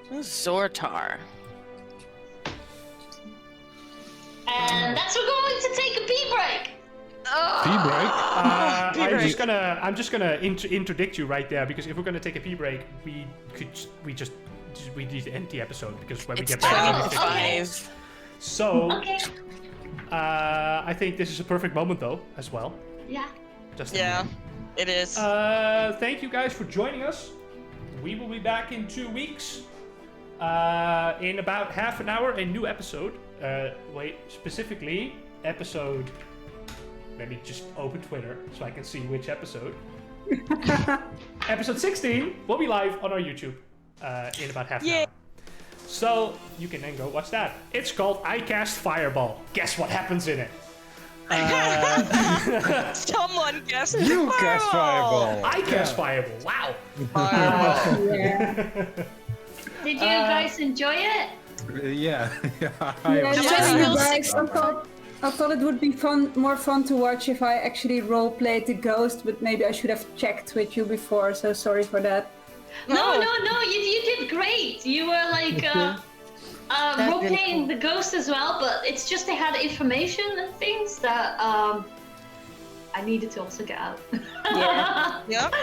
Who's Zortar? And that's we're going to take a pee break. Pee break? I'm just gonna interdict you right there, because if we're gonna take a pee break, we need to end the episode, because when It's we get back, Oh, 25. So Okay. I think this is a perfect moment, though, as well. Yeah. Just Yeah, it is. Thank you guys for joining us. We will be back in 2 weeks. In about half an hour, a new episode. Specifically, episode. Let me just open Twitter so I can see which episode. Episode 16 will be live on our YouTube in about half an hour. So you can then go watch that. It's called I Cast Fireball. Guess what happens in it? Someone guessed You cast fireball. I Cast Fireball. Wow. Did you guys enjoy it? Yeah. Yeah, Just thank you real guys. I thought it would be more fun to watch if I actually role-played the ghost, but maybe I should have checked with you before, so sorry for that. No, you did great. You were like role-playing the ghost as well, but it's just they had information and things that I needed to also get out. Yeah. Yep.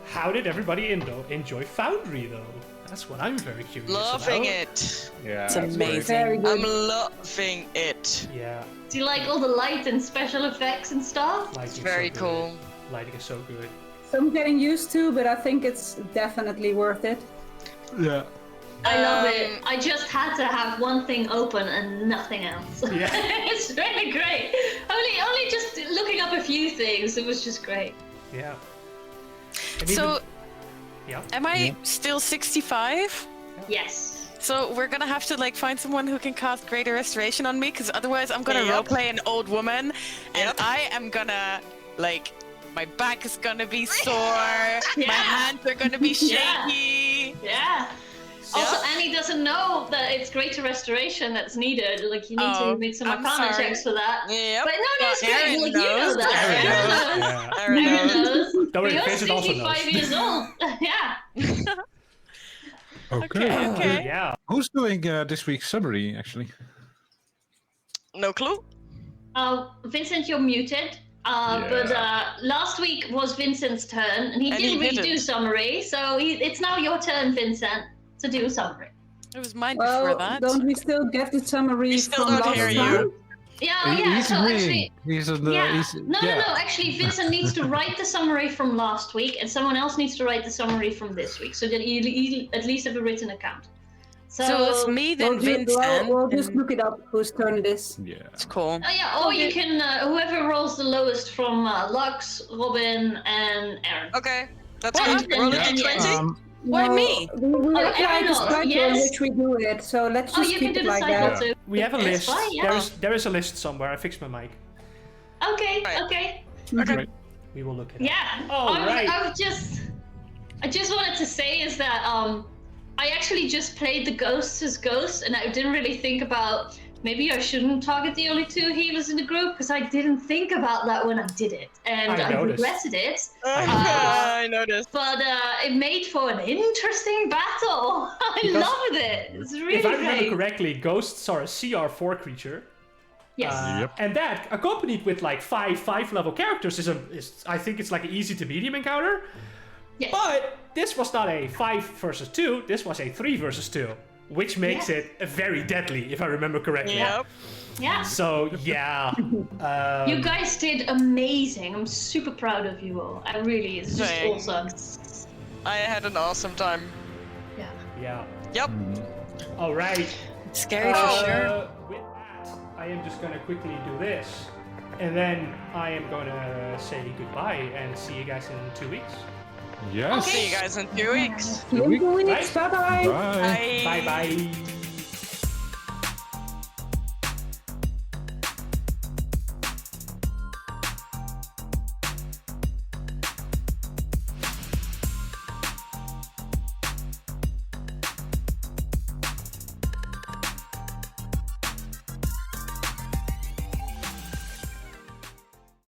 How did everybody enjoy Foundry, though? That's what I'm very curious Loving about. it. Yeah, It's that's amazing. Very I'm good. loving it. Yeah, Do you like all the light and special effects and stuff? lighting Very is so cool. Good. Lighting is so good. Some getting used to, but I think it's definitely worth it. Yeah. I love it. I just had to have one thing open and nothing else. Yeah. It's really great. Only just looking up a few things. It was just great. Yeah. And So, even- yeah. am I still 65? Yes. So we're gonna have to like find someone who can cast Greater Restoration on me, because otherwise I'm gonna Yep. roleplay an old woman, and Yep. I am gonna like my back is gonna be sore, Yeah. my hands are gonna be shaky. Yeah. Also, Annie doesn't know that it's greater restoration that's needed. Like, you need to make some I'm arcana sorry. checks for that. Yep. But no, it's Well, great. Aaron Like, you know knows. that. Aaron Aaron knows. knows. Yeah. Aaron Aaron knows. knows. Don't worry, You're Vincent also 65 knows. years old. Yeah. Okay. Okay. Yeah. Who's doing this week's summary, actually? No clue. Vincent, you're muted. But last week was Vincent's turn, and he And didn't he really do didn't. summary. So it's now your turn, Vincent, to do summary. It was mine Well, before that. don't we still get the summary We still from don't last hear time? you. Yeah, yeah. He's So agreeing. actually, He's in the. yeah. He's, No. Actually, Vincent needs to write the summary from last week, and someone else needs to write the summary from this week, so that you at least have a written account. So it's me then Vincent. We'll just and- look it up whose turn it is. Yeah. It's cool. Oh yeah, or you can whoever rolls the lowest from Lux, Robin, and Aaron. Okay. That's Well, good. and- Roll a and d20. Why No, me? We have Aaron, like a cycle in yes. which we do it, so let's Oh, just you can keep do it the like cycle that. too. We have a That's list. fine, yeah. There is a list somewhere. I fixed my mic. Okay, Right. okay. Okay. We will look at it. Yeah. Oh, right. I just wanted to say is that I actually just played the ghosts as ghosts, and I didn't really think about maybe I shouldn't target the only two healers in the group, because I didn't think about that when I did it, and I I noticed. regretted it. I noticed. But it made for an interesting battle. I Because loved it. It's really If I remember great. correctly, ghosts are a CR4 creature. Yes. Yep. And that, accompanied with like five level characters, is I think it's like an easy to medium encounter. Yes. But this was not a 5 versus 2, this was a 3 versus 2. Which makes Yes. it very deadly, if I remember correctly. Yep. Yeah. So, yeah. You guys did amazing. I'm super proud of you all. I really, it's just Thanks. awesome. I had an awesome time. Yeah. Yeah. Yep. Alright. Scary for sure. With that, I am just gonna quickly do this. And then I am gonna say goodbye and see you guys in 2 weeks. Yes. See you guys in 2 weeks. See you in 2 weeks. Right. Bye-bye. Bye. Bye. Bye bye.